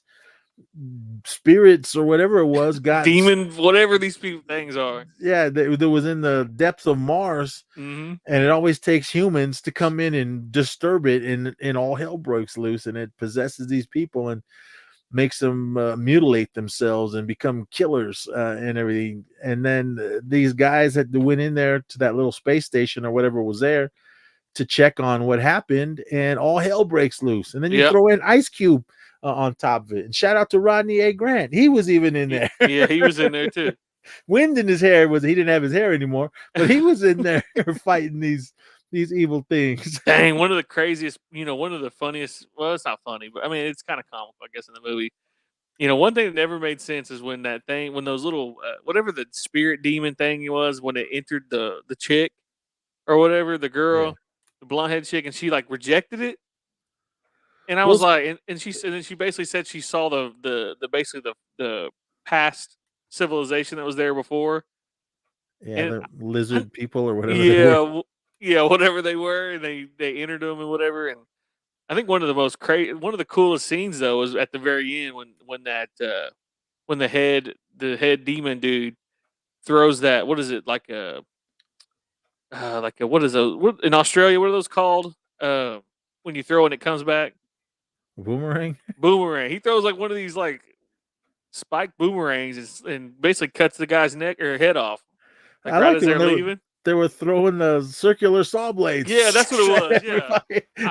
spirits or whatever it was got demon, whatever these things are. Yeah, that was in the depths of Mars, and it always takes humans to come in and disturb it, and all hell breaks loose, and it possesses these people and makes them mutilate themselves and become killers and everything. And then these guys had to went in there to that little space station or whatever was there to check on what happened, and all hell breaks loose. And then you throw in Ice Cube on top of it. And shout out to Rodney A. Grant. He was even in there. Yeah, he was in there too. Wind in his hair he didn't have his hair anymore, but he was in there fighting these evil things. Dang, one of the craziest, one of the funniest. Well, it's not funny, but I mean, it's kind of comical, I guess, in the movie. One thing that never made sense is when those little, whatever the spirit demon thing was, when it entered the chick or whatever, the girl, the blonde head chick, and she like rejected it. And I was like, and then she basically said she saw the past civilization that was there before. Yeah, the lizard people or whatever. Yeah, whatever they were, and they entered them and whatever. And I think one of the coolest scenes though was at the very end when the head demon dude throws that, what is it, what in Australia, what are those called? When you throw and it comes back. Boomerang. He throws like one of these like spiked boomerangs and basically cuts the guy's neck or head off. Like right as they're leaving. They were throwing the circular saw blades. Yeah, that's what it was. Yeah,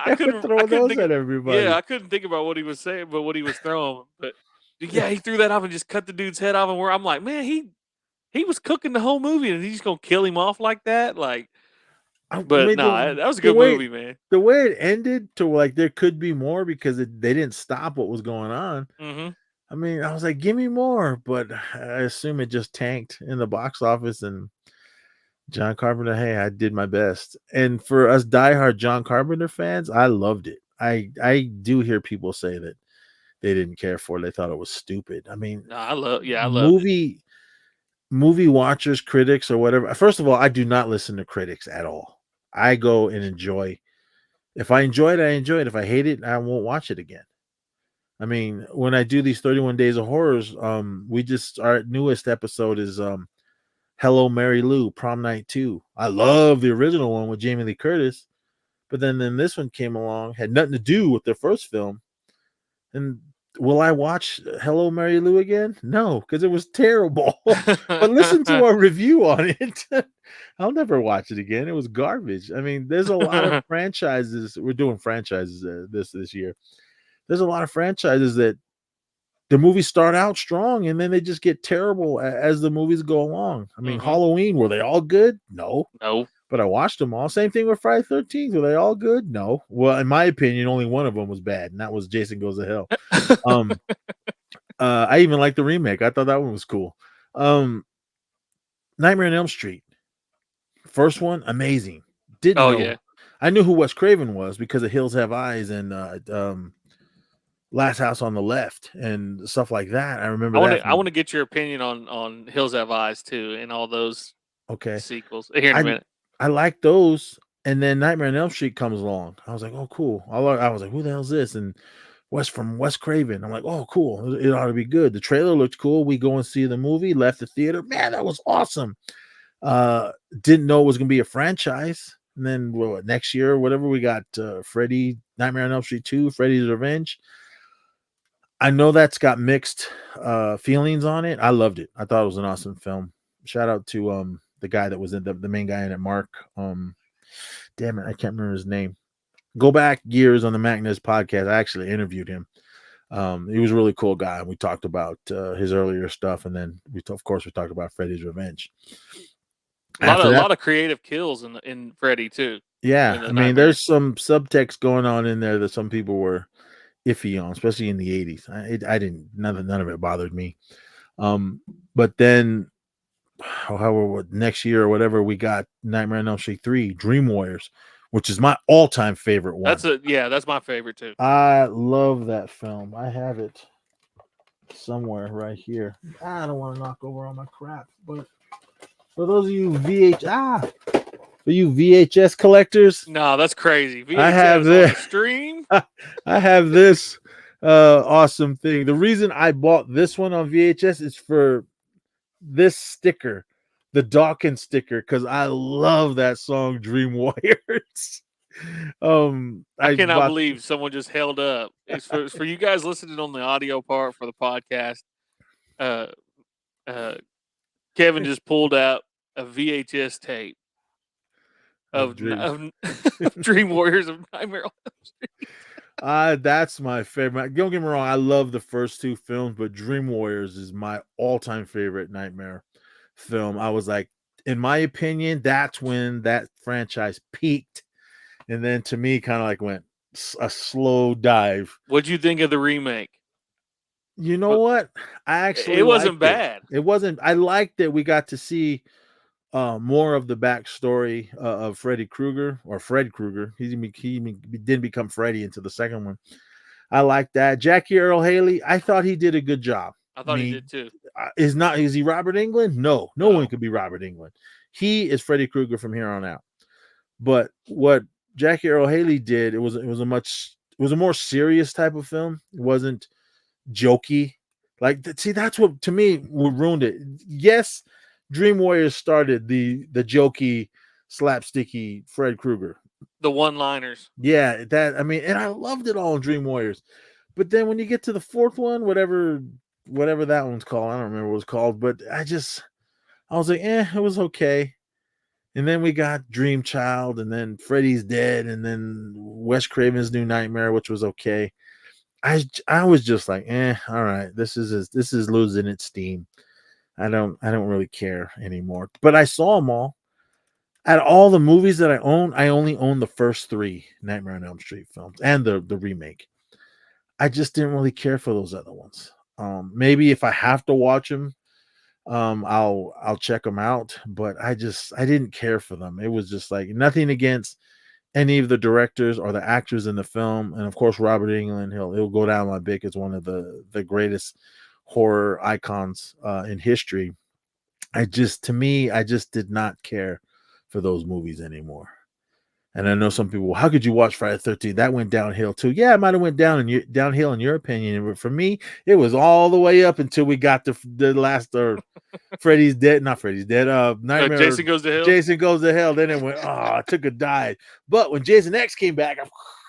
I couldn't throw those at everybody. Yeah, I couldn't think about what he was saying, but what he was throwing. But yeah, he threw that off and just cut the dude's head off. And I'm like, man, he was cooking the whole movie, and he's just gonna kill him off like that, like. But no, that was a good movie, man. The way it ended to like there could be more because they didn't stop what was going on. Mm-hmm. I mean, I was like, give me more, but I assume it just tanked in the box office. And John Carpenter, hey, I did my best. And for us diehard John Carpenter fans, I loved it. I do hear people say that they didn't care for it; they thought it was stupid. I mean, no, I love movie watchers, critics, or whatever. First of all, I do not listen to critics at all. I go and enjoy. If I enjoy it, I enjoy it. If I hate it, I won't watch it again. I mean, when I do these 31 Days of Horrors, our newest episode is Hello, Mary Lou, Prom Night 2. I love the original one with Jamie Lee Curtis, but then this one came along, had nothing to do with their first film. And will I watch Hello, Mary Lou again? No, because it was terrible. But listen to our review on it. I'll never watch it again. It was garbage. I mean, there's a lot of franchises. We're doing franchises this year. There's a lot of franchises that the movies start out strong and then they just get terrible as the movies go along. I mean, Halloween, were they all good? No. But I watched them all. Same thing with Friday the 13th. Were they all good? No. Well, in my opinion, only one of them was bad, and that was Jason Goes to Hell. I even liked the remake. I thought that one was cool. Nightmare on Elm Street. First one, amazing. I knew who Wes Craven was because of Hills Have Eyes and Last House on the Left and stuff like that. I remember I want to get your opinion on Hills Have Eyes too and all those sequels here in a minute. I like those, and then Nightmare on Elm Street comes along. I was like, oh, cool. I was like, who the hell is this? And Wes Craven. I'm like, oh, cool. It ought to be good. The trailer looked cool. We go and see the movie, left the theater. Man, that was awesome. Didn't know it was going to be a franchise. And then next year, whatever, we got Nightmare on Elm Street 2, Freddy's Revenge. I know that's got mixed feelings on it. I loved it. I thought it was an awesome film. Shout out to the guy that was in the main guy in it, Mark. Damn it, I can't remember his name. Go back years on the Magnus podcast. I actually interviewed him. He was a really cool guy. We talked about his earlier stuff, and then of course we talked about Freddy's Revenge. A lot of creative kills in Freddy too. Yeah, I mean, there's some subtext going on in there that some people were iffy on, especially in the 80s. I didn't, none of it bothered me. But then, however, next year or whatever, we got Nightmare on Elm Street 3, Dream Warriors, which is my all-time favorite one. That's my favorite too. I love that film. I have it somewhere right here. I don't want to knock over all my crap, but for those of you VHS collectors, no, that's crazy. VHS I have this stream. I have this awesome thing. The reason I bought this one on VHS is for this sticker, the Dawkins sticker, because I love that song Dream Warriors. I cannot believe someone just held up. It's for you guys listening on the audio part for the podcast. Kevin just pulled out a VHS tape of Dream Warriors of Nightmare on Elm Street. That's my favorite. Don't get me wrong, I love the first two films, but Dream Warriors is my all-time favorite Nightmare film. I was like, in my opinion, that's when that franchise peaked, and then to me, kind of like went a slow dive. What'd you think of the remake? You know what? It wasn't bad. It wasn't. I liked that we got to see more of the backstory of Freddy Krueger or Fred Krueger. He didn't become Freddy into the second one. I like that. Jackie Earl Haley, I thought he did a good job. I thought he did too. Is he Robert Englund? No one could be Robert Englund. He is Freddy Krueger from here on out. But what Jackie Earl Haley did, it was a more serious type of film. It wasn't jokey. See, that's what to me ruined it. Yes, Dream Warriors started the jokey, slapsticky Fred Krueger. The one-liners. Yeah, and I loved it all in Dream Warriors. But then when you get to the fourth one, whatever that one's called, I don't remember what it was called, but I was like, it was okay. And then we got Dream Child, and then Freddy's Dead, and then Wes Craven's New Nightmare, which was okay. I was just like, all right, this is losing its steam. I don't really care anymore. But I saw them all. Out of all the movies that I own, I only own the first 3 Nightmare on Elm Street films and the remake. I just didn't really care for those other ones. Maybe if I have to watch them, I'll check them out. But I didn't care for them. It was just like nothing against any of the directors or the actors in the film, and of course Robert Englund. He'll go down my book as one of the greatest horror icons in history. I just did not care for those movies anymore. And I know some people, how could you watch Friday the 13th? That went downhill too. Yeah, it might have went downhill in your opinion, but for me, it was all the way up until we got the last Freddy's Dead, not Freddy's Dead. Nightmare. Jason Goes to Hell. Jason Goes to Hell. Then it went. It took a dive. But when Jason X came back,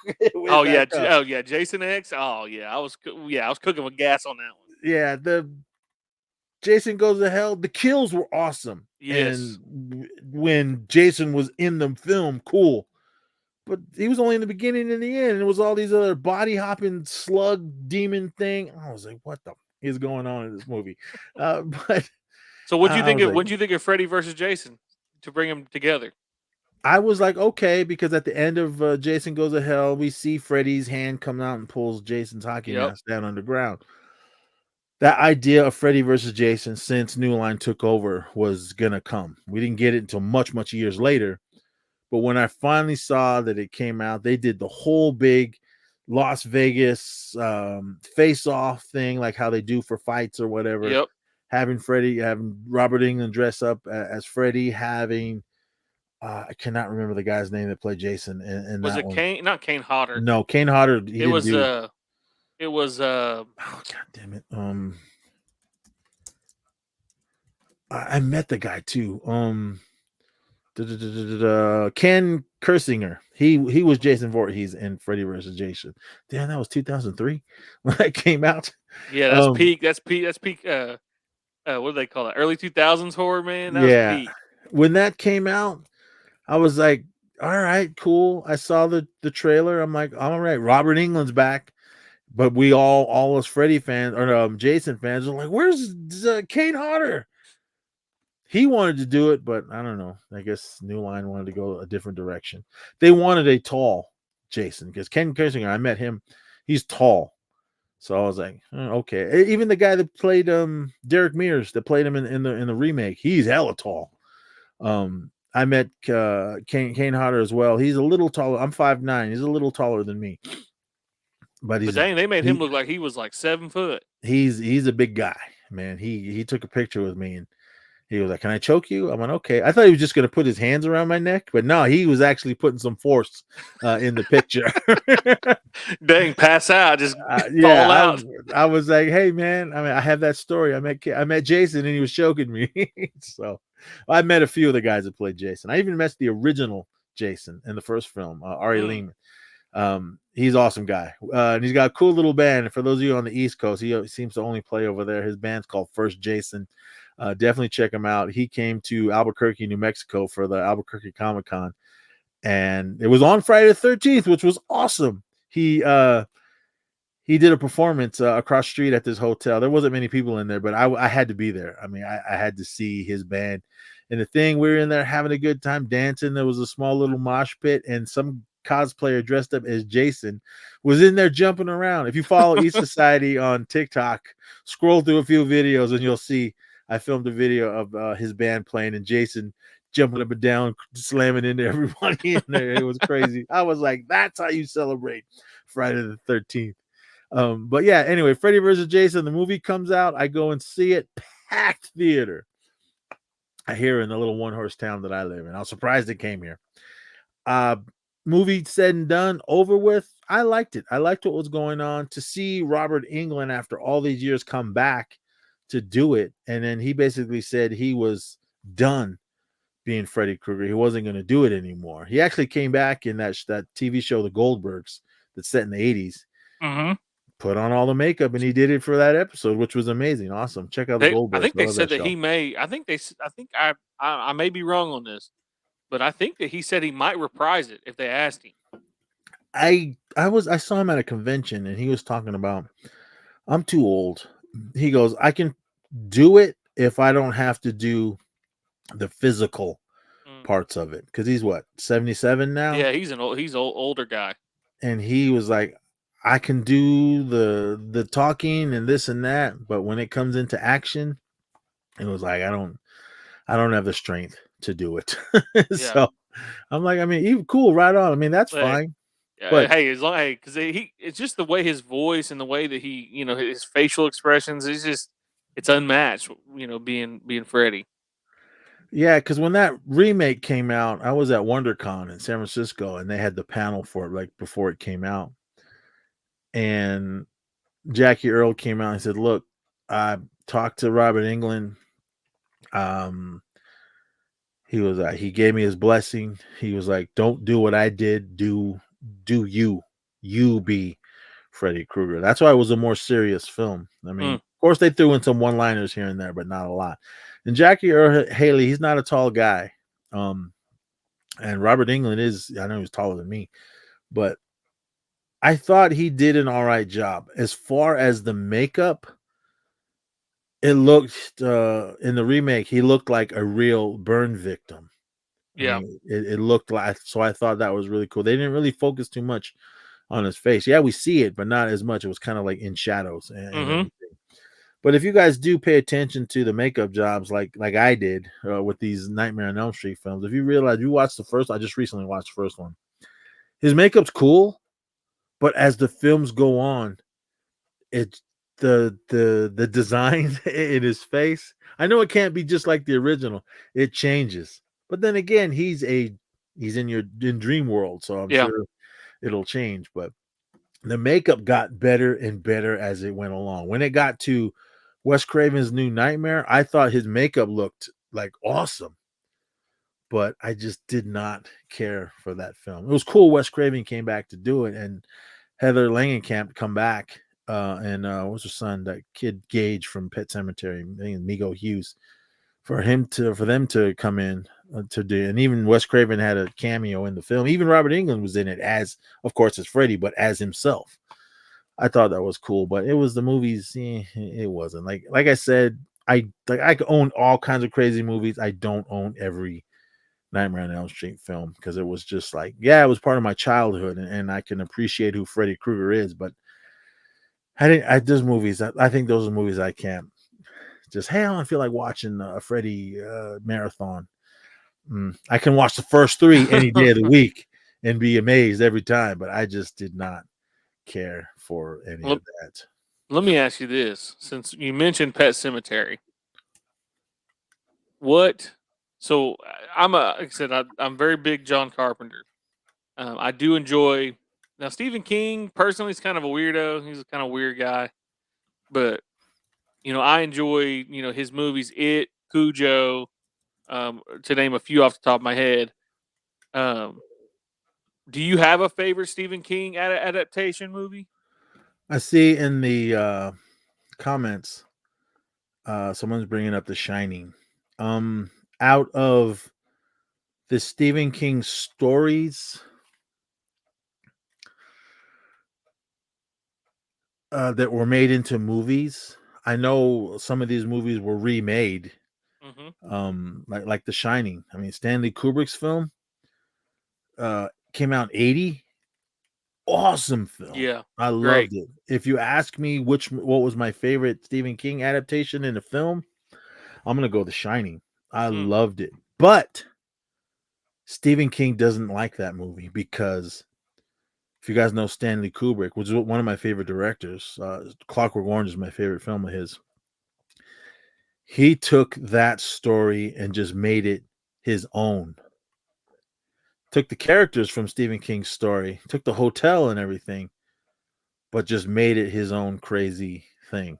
Jason X. Oh yeah, I was cooking with gas on that one. Yeah, the Jason Goes to Hell. The kills were awesome. Yes. And when Jason was in the film, cool. But he was only in the beginning and the end. And it was all these other body hopping slug demon thing. I was like, what the is going on in this movie? But so what'd you think of Freddy versus Jason to bring them together? I was like, okay, because at the end of Jason Goes to Hell, we see Freddy's hand come out and pulls Jason's hockey mask down underground. That idea of Freddy versus Jason, since New Line took over, was gonna come. We didn't get it until much years later. But when I finally saw that it came out, they did the whole big Las Vegas face-off thing, like how they do for fights or whatever. Yep. Having Robert Englund dress up as Freddy, having I cannot remember the guy's name that played Jason. Was it Kane? Not Kane Hodder. No, Kane Hodder. It was oh god damn it. I met the guy too. Ken Kersinger. He was Jason Voorhees in Freddy vs. Jason. Damn, that was 2003 when that came out. Yeah, that's peak. That's peak. That's peak. What do they call it? Early 2000s horror, man. That was peak. When that came out, I was like, all right, cool. I saw the trailer. I'm like, all right, Robert Englund's back. But we all us Freddy fans or Jason fans are like, where's Kane Hodder? He wanted to do it, but I don't know. I guess New Line wanted to go a different direction. They wanted a tall Jason because Ken Kersinger, I met him. He's tall. So I was like, okay. Even the guy that played Derek Mears, that played him in the remake, he's hella tall. I met Kane Hodder as well. He's a little taller. I'm 5'9". He's a little taller than me. But dang, they made him look like he was like 7 foot. He's a big guy, man. He took a picture with me and he was like, "Can I choke you?" I went, "Okay." I thought he was just going to put his hands around my neck, but no, he was actually putting some force in the picture. Dang, pass out, just fall out. I was like, "Hey, man, I mean, I have that story. I met Jason, and he was choking me." So I met a few of the guys that played Jason. I even met the original Jason in the first film, Ari Lehman. He's an awesome guy, and he's got a cool little band. And for those of you on the East Coast, he seems to only play over there. His band's called First Jason. Definitely check him out. He came to Albuquerque, New Mexico for the Albuquerque Comic-Con, and it was on Friday the 13th, which was awesome. He did a performance across the street at this hotel. There wasn't many people in there, but I had to be there. I mean, I had to see his band. And the thing, we were in there having a good time dancing. There was a small little mosh pit, and some cosplayer dressed up as Jason was in there jumping around. If you follow East Society on TikTok, scroll through a few videos and you'll see I filmed a video of his band playing and Jason jumping up and down, slamming into everybody in there. It was crazy. I was like, that's how you celebrate Friday the 13th. But yeah, anyway, Freddy vs. Jason, the movie comes out. I go and see it. Packed theater. I hear in the little one-horse town that I live in. I was surprised it came here. Movie said and done, over with. I liked it. I liked what was going on. To see Robert Englund after all these years come back to do it, and then he basically said he was done being Freddy Krueger. He wasn't going to do it anymore. He actually came back in that TV show, The Goldbergs, that's set in the 80s. Mm-hmm. Put on all the makeup, and he did it for that episode, which was amazing. Awesome. Check out The Goldbergs. I think they said that he may. I think I may be wrong on this, but I think that he said he might reprise it if they asked him. I saw him at a convention, and he was talking about, I'm too old. He goes, I can do it if I don't have to do the physical parts of it, because he's what, 77 now? Yeah, he's an older guy, and he was like, I can do the talking and this and that, but when it comes into action, it was like, I don't have the strength to do it. So I'm like, I mean, even cool, right on. I mean, that's fine. But hey, as long because it's just the way his voice and the way that he, his facial expressions is just, it's unmatched. Being Freddy. Yeah, because when that remake came out, I was at WonderCon in San Francisco, and they had the panel for it like before it came out, and Jackie Earle came out and said, "Look, I talked to Robert Englund. He was he gave me his blessing. He was like, don't do what I did. Do you be Freddy Krueger." That's why it was a more serious film. I mean, of course they threw in some one-liners here and there, but not a lot. And Jackie Earle Haley, he's not a tall guy. And Robert Englund is, I know he's taller than me, but I thought he did an all right job. As far as the makeup, it looked in the remake, he looked like a real burn victim. Yeah. I mean, it looked like, so I thought that was really cool. They didn't really focus too much on his face. Yeah, we see it, but not as much. It was kind of like in shadows and everything. But if you guys do pay attention to the makeup jobs, like I did with these Nightmare on Elm Street films, if you realize, you watched the first, I just recently watched the first one. His makeup's cool, but as the films go on, it's the design in his face. I know it can't be just like the original. It changes. But then again, he's in Dream World, so I'm sure it'll change. But the makeup got better and better as it went along. When it got to Wes Craven's New Nightmare, I thought his makeup looked like awesome. but I just did not care for that film. It was cool Wes Craven came back to do it, and Heather Langenkamp come back, and what's her son, that kid Gage from Pet Cemetery, I think Migo Hughes, for them to come in to do, and even Wes Craven had a cameo in the film. Even Robert Englund was in it as, of course, as Freddy, but as himself. I thought that was cool, but it was the movies. It wasn't like I said. I own all kinds of crazy movies. I don't own every Nightmare on Elm Street film because it was just like, yeah, it was part of my childhood, and I can appreciate who Freddy Krueger is, but those movies. I think those are movies I can't just, hey, I don't feel like watching a Freddy marathon. I can watch the first 3 any day of the week and be amazed every time, but I just did not care for any of that. Let me ask you this, since you mentioned Pet Cemetery. So like I said, I'm very big John Carpenter. I do enjoy, now Stephen King personally is kind of a weirdo. He's a kind of weird guy, but I enjoy, his movies, It, Cujo, to name a few off the top of my head. Do you have a favorite Stephen King adaptation movie? I see in the comments, someone's bringing up The Shining. Out of the Stephen King stories that were made into movies, I know some of these movies were remade. Like The Shining. I mean, Stanley Kubrick's film came out in 80. Awesome film. Yeah, I loved it. If you ask me what was my favorite Stephen King adaptation in a film, I'm gonna go The Shining. I loved it, but Stephen King doesn't like that movie because if you guys know Stanley Kubrick, which is one of my favorite directors, Clockwork Orange is my favorite film of his. He took that story and just made it his own. Took the characters from Stephen King's story, took the hotel and everything, but just made it his own crazy thing.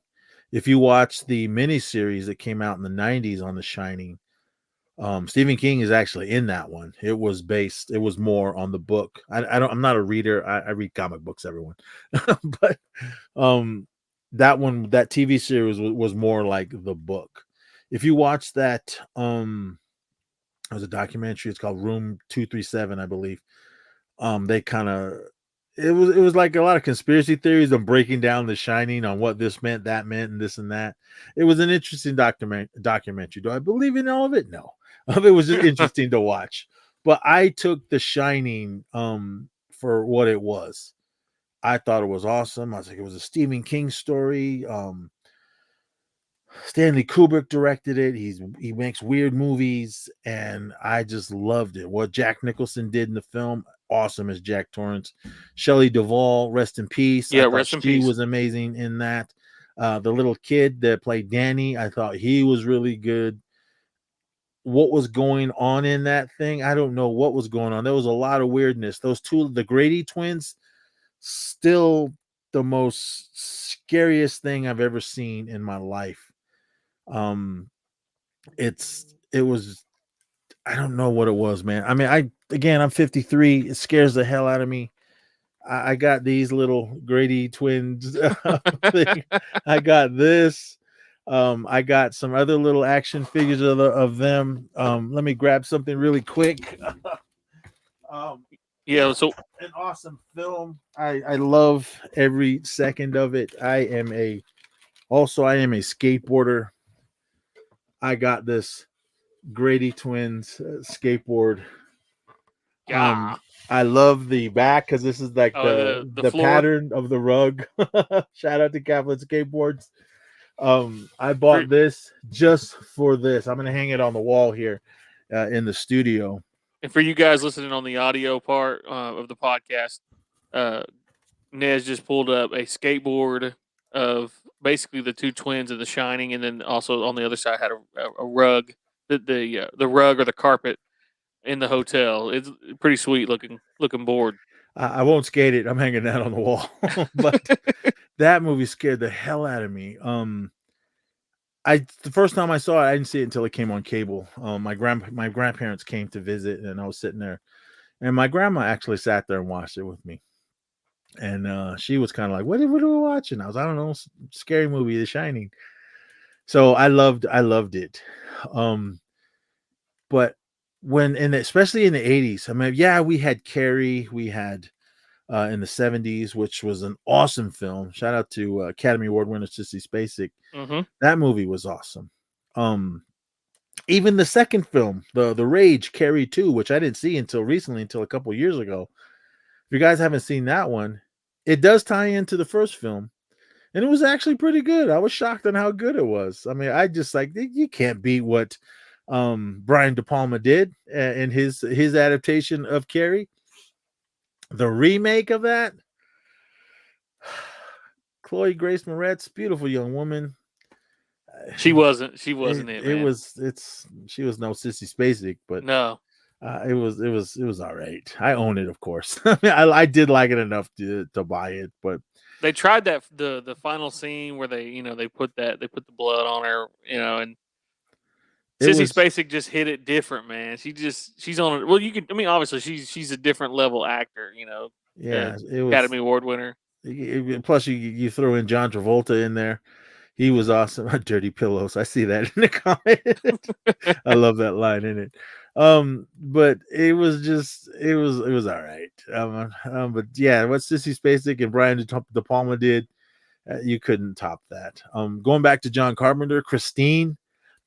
If you watch the miniseries that came out in the 90s on The Shining, Stephen King is actually in that one. It was more on the book. I'm not a reader. I read comic books, everyone. But that TV series was more like the book. If you watch that, it was a documentary. It's called Room 237, I believe. They kind of, it was like a lot of conspiracy theories on breaking down The Shining on what this meant, that meant, and this and that. It was an interesting documentary. Do I believe in all of it? No. It was just interesting to watch. But I took The Shining for what it was. I thought it was awesome. I was like, it was a Stephen King story. Stanley Kubrick directed it. He makes weird movies, and I just loved it. What Jack Nicholson did in the film, awesome as Jack Torrance. Shelley Duvall, rest in peace. Yeah, rest in peace. She was amazing in that. The little kid that played Danny, I thought he was really good. What was going on in that thing? I don't know what was going on. There was a lot of weirdness. Those two, the Grady twins, still the most scariest thing I've ever seen in my life. It was, I don't know what it was, man. I mean, I'm 53. It scares the hell out of me. I got these little Grady twins. I got this. I got some other little action figures of them. Let me grab something really quick. Yeah, so an awesome film. I love every second of it. I am a skateboarder. I got this Grady Twins skateboard. Yeah. I love the back because this is like the pattern of the rug. Shout out to Kaplan Skateboards. I bought this just for this. I'm gonna hang it on the wall here in the studio. And for you guys listening on the audio part of the podcast, Nez just pulled up a skateboard of basically the two twins of The Shining, and then also on the other side had a rug, the rug or the carpet in the hotel. It's pretty sweet looking board. I won't skate it. I'm hanging that on the wall. But that movie scared the hell out of me. The first time I saw it, I didn't see it until it came on cable. My grandparents came to visit, and I was sitting there, and my grandma actually sat there and watched it with me. And she was kind of like, what are we watching? I don't know, scary movie, The Shining. So I loved it. But especially in the 80s, I mean, yeah, we had Carrie, we had in the 70s, which was an awesome film. Shout out to Academy Award winner Sissy Spacek. Mm-hmm. That movie was awesome. Even the second film, the Rage, Carrie 2, which I didn't see until recently, until a couple years ago. If you guys haven't seen that one, it does tie into the first film, and it was actually pretty good. I was shocked on how good it was. I mean, I just like, you can't beat what Brian De Palma did in his adaptation of Carrie. The remake of that, Chloe Grace Moretz, beautiful young woman. She wasn't it. She was no Sissy Spacek, but no. It was all right. I own it, of course. I mean, I did like it enough to buy it, but they tried that the final scene where they put the blood on her, and Sissy Spacek just hit it different, man. She's on it. Well, obviously she's a different level actor, Yeah, it was Academy Award winner. Plus, you throw in John Travolta in there. He was awesome. Dirty Pillows. I see that in the comment. I love that line in it. But it was all right. But yeah, what Sissy Spacek and Brian De Palma did, you couldn't top that. Going back to John Carpenter, Christine,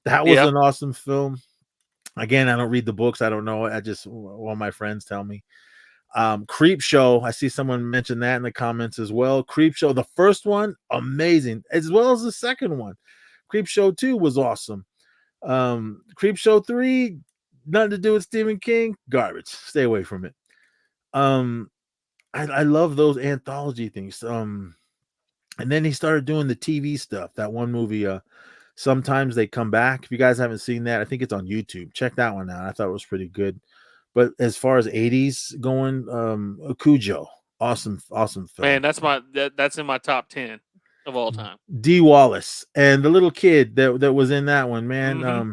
that was an awesome film. Again, I don't read the books. I don't know. I just, all my friends tell me. Creep Show, I see someone mention that in the comments as well. Creep Show, the first one, amazing, as well as the second one. Creep Show 2 was awesome. Creep Show 3, nothing to do with Stephen King, garbage. Stay away from it. I love those anthology things. And then he started doing the TV stuff. That one movie, Sometimes They Come Back. If you guys haven't seen that, I think it's on YouTube. Check that one out. I thought it was pretty good. But as far as 80s going, Cujo, awesome film. Man, that's in my top 10 of all time. Dee Wallace and the little kid that was in that one, man. Mm-hmm.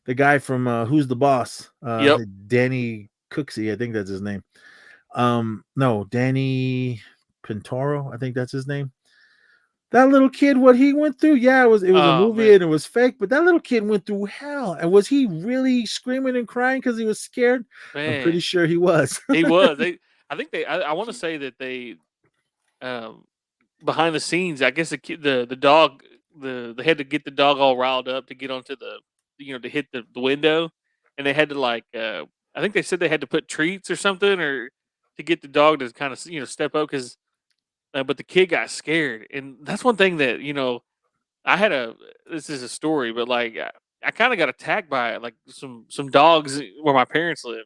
The guy from Who's the Boss? Danny Cooksey, I think that's his name. No, Danny Pintoro, I think that's his name. That little kid, what he went through, yeah, it was a movie, man. And it was fake, but that little kid went through hell. And was he really screaming and crying because he was scared? Man. I'm pretty sure he was. He was. I want to say that they, behind the scenes, I guess the dog, they had to get the dog all riled up to get onto to hit the window, and they had to I think they said they had to put treats or something, or to get the dog to kind of step up because. But the kid got scared, and that's one thing that this is a story, but I kind of got attacked by it. Like some dogs where my parents live,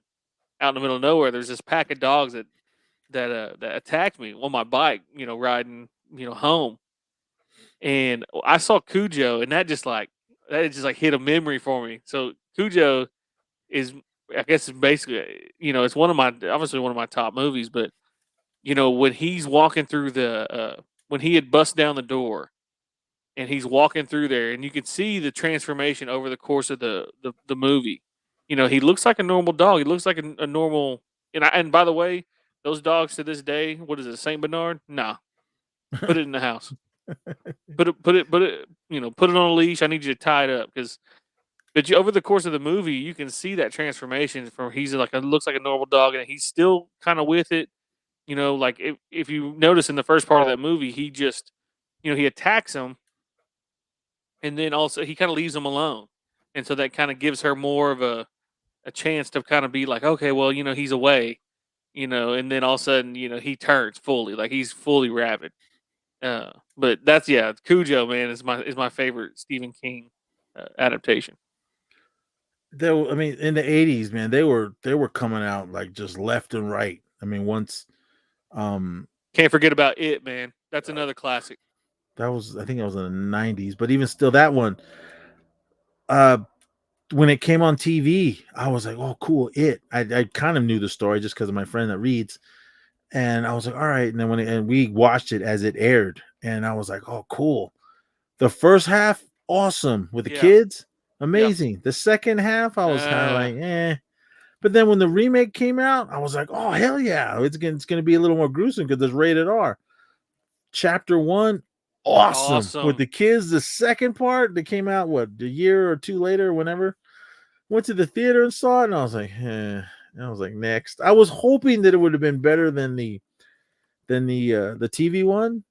out in the middle of nowhere. There's this pack of dogs that attacked me on my bike, riding home, and I saw Cujo, and that just hit a memory for me. So Cujo is, I guess, it's basically it's obviously one of my top movies, but. When he's walking through when he had bust down the door and he's walking through there, and you can see the transformation over the course of the movie. He looks like a normal dog. He looks like a normal, and by the way, those dogs to this day, what is it, Saint Bernard? Nah. Put it in the house. Put it, put it on a leash. I need you to tie it up but over the course of the movie, you can see that transformation from looks like a normal dog, and he's still kind of with it. If you notice in the first part of that movie, he just, he attacks him, and then also he kind of leaves him alone. And so that kind of gives her more of a chance to kind of be like, okay, well, he's away, and then all of a sudden, he turns fully, like he's fully rabid. But that's, Cujo, man, is my favorite Stephen King adaptation. In the 80s, man, they were coming out like just left and right. I mean, once. Can't forget about It, man. That's another classic. I think it was in the 90s, but even still, that one, when it came on TV, I was like, oh, cool, It. I kind of knew the story just because of my friend that reads, and I was like, all right. And then we watched it as it aired, and I was like, oh, cool. The first half, awesome with the Yeah. kids. Amazing. The second half, I was kind of like, eh. But then when the remake came out, I was like, oh hell yeah, it's gonna be a little more gruesome because it's rated R. Chapter 1, awesome with the kids. The second part that came out a year or two later, whenever went to the theater and saw it, and I was like, eh. And I was like, next. I was hoping that it would have been better than the TV one.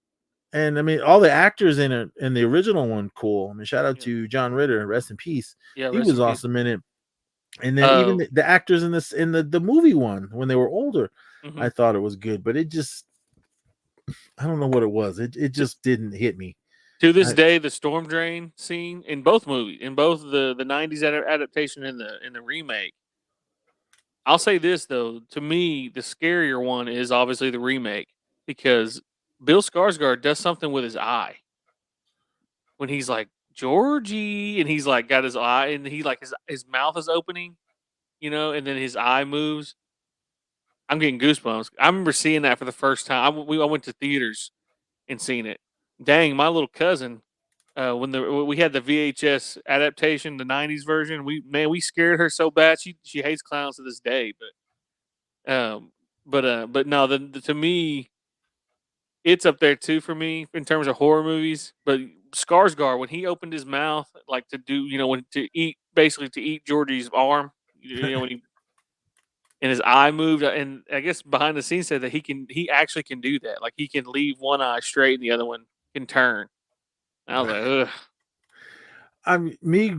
And I mean, all the actors in it in the original one, cool. I mean, shout out to John Ritter, rest in peace. Yeah, he was awesome in it. And then even the actors in the movie one when they were older, I thought it was good, but it just, I don't know what it was. It just didn't hit me. To this day, the storm drain scene in both movies, in both the 90s adaptation and the remake. I'll say this though, to me, the scarier one is obviously the remake because Bill Skarsgård does something with his eye when he's like Georgie, and he's like got his eye, and he like his mouth is opening, and then his eye moves. I'm getting goosebumps. I remember seeing that for the first time. I went to theaters and seen it. Dang, my little cousin, when we had the VHS adaptation, the '90s version, we scared her so bad. She hates clowns to this day, but no, to me, it's up there too for me in terms of horror movies. But Skarsgård, when he opened his mouth, like to do, to eat Georgie's arm, when he and his eye moved, and I guess behind the scenes said that he actually can do that. Like he can leave one eye straight and the other one can turn. And I was like, ugh. Me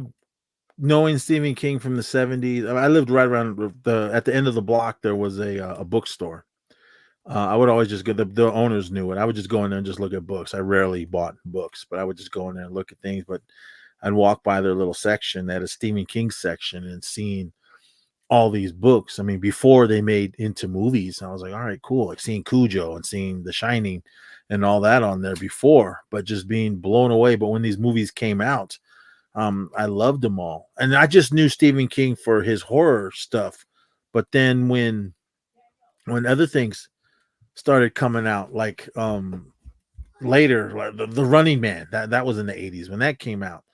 knowing Stephen King from the 70s, I lived right around at the end of the block. There was a bookstore. I would always just go. The owners knew it. I would just go in there and just look at books. I rarely bought books, but I would just go in there and look at things. But I'd walk by their little section, that is Stephen King section, and seeing all these books. I mean, before they made into movies, I was like, all right, cool. Like seeing Cujo and seeing The Shining and all that on there before, but just being blown away. But when these movies came out, I loved them all. And I just knew Stephen King for his horror stuff. But then when other things started coming out, like later, like the Running Man, that was in the 80s when that came out,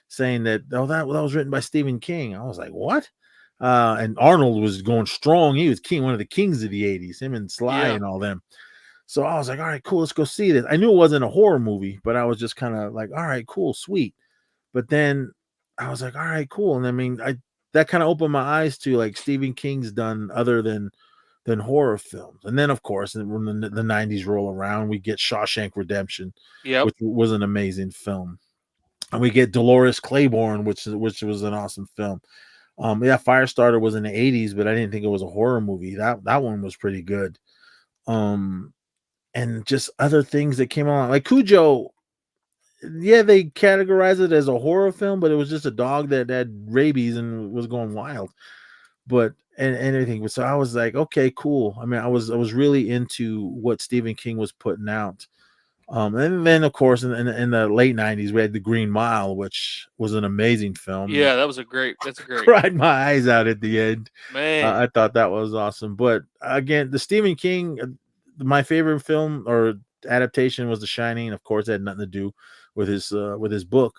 saying that that was written by Stephen King. I was like, what? And Arnold was going strong. He was one of the kings of the 80s, him and Sly and all them. So I was like, all right, cool, let's go see this. I knew it wasn't a horror movie, but I was just kind of like, all right, cool, sweet. But then I was like, all right, cool. And I mean, that kind of opened my eyes to like Stephen King's done other than horror films. And then of course, when the 90s roll around, we get Shawshank Redemption, which was an amazing film. And we get Dolores Claiborne, which was an awesome film. Firestarter was in the 80s, but I didn't think it was a horror movie. That one was pretty good. And just other things that came along, like Cujo. Yeah, they categorize it as a horror film, but it was just a dog that had rabies and was going wild. But and everything. So I was like, okay, cool. I mean, I was really into what Stephen King was putting out. And then of course in the late 90s we had The Green Mile, which was an amazing film. Yeah, that's a great. Cried my eyes out at the end. Man, I thought that was awesome. But again, the Stephen King, my favorite film or adaptation was The Shining. Of course, it had nothing to do with his book.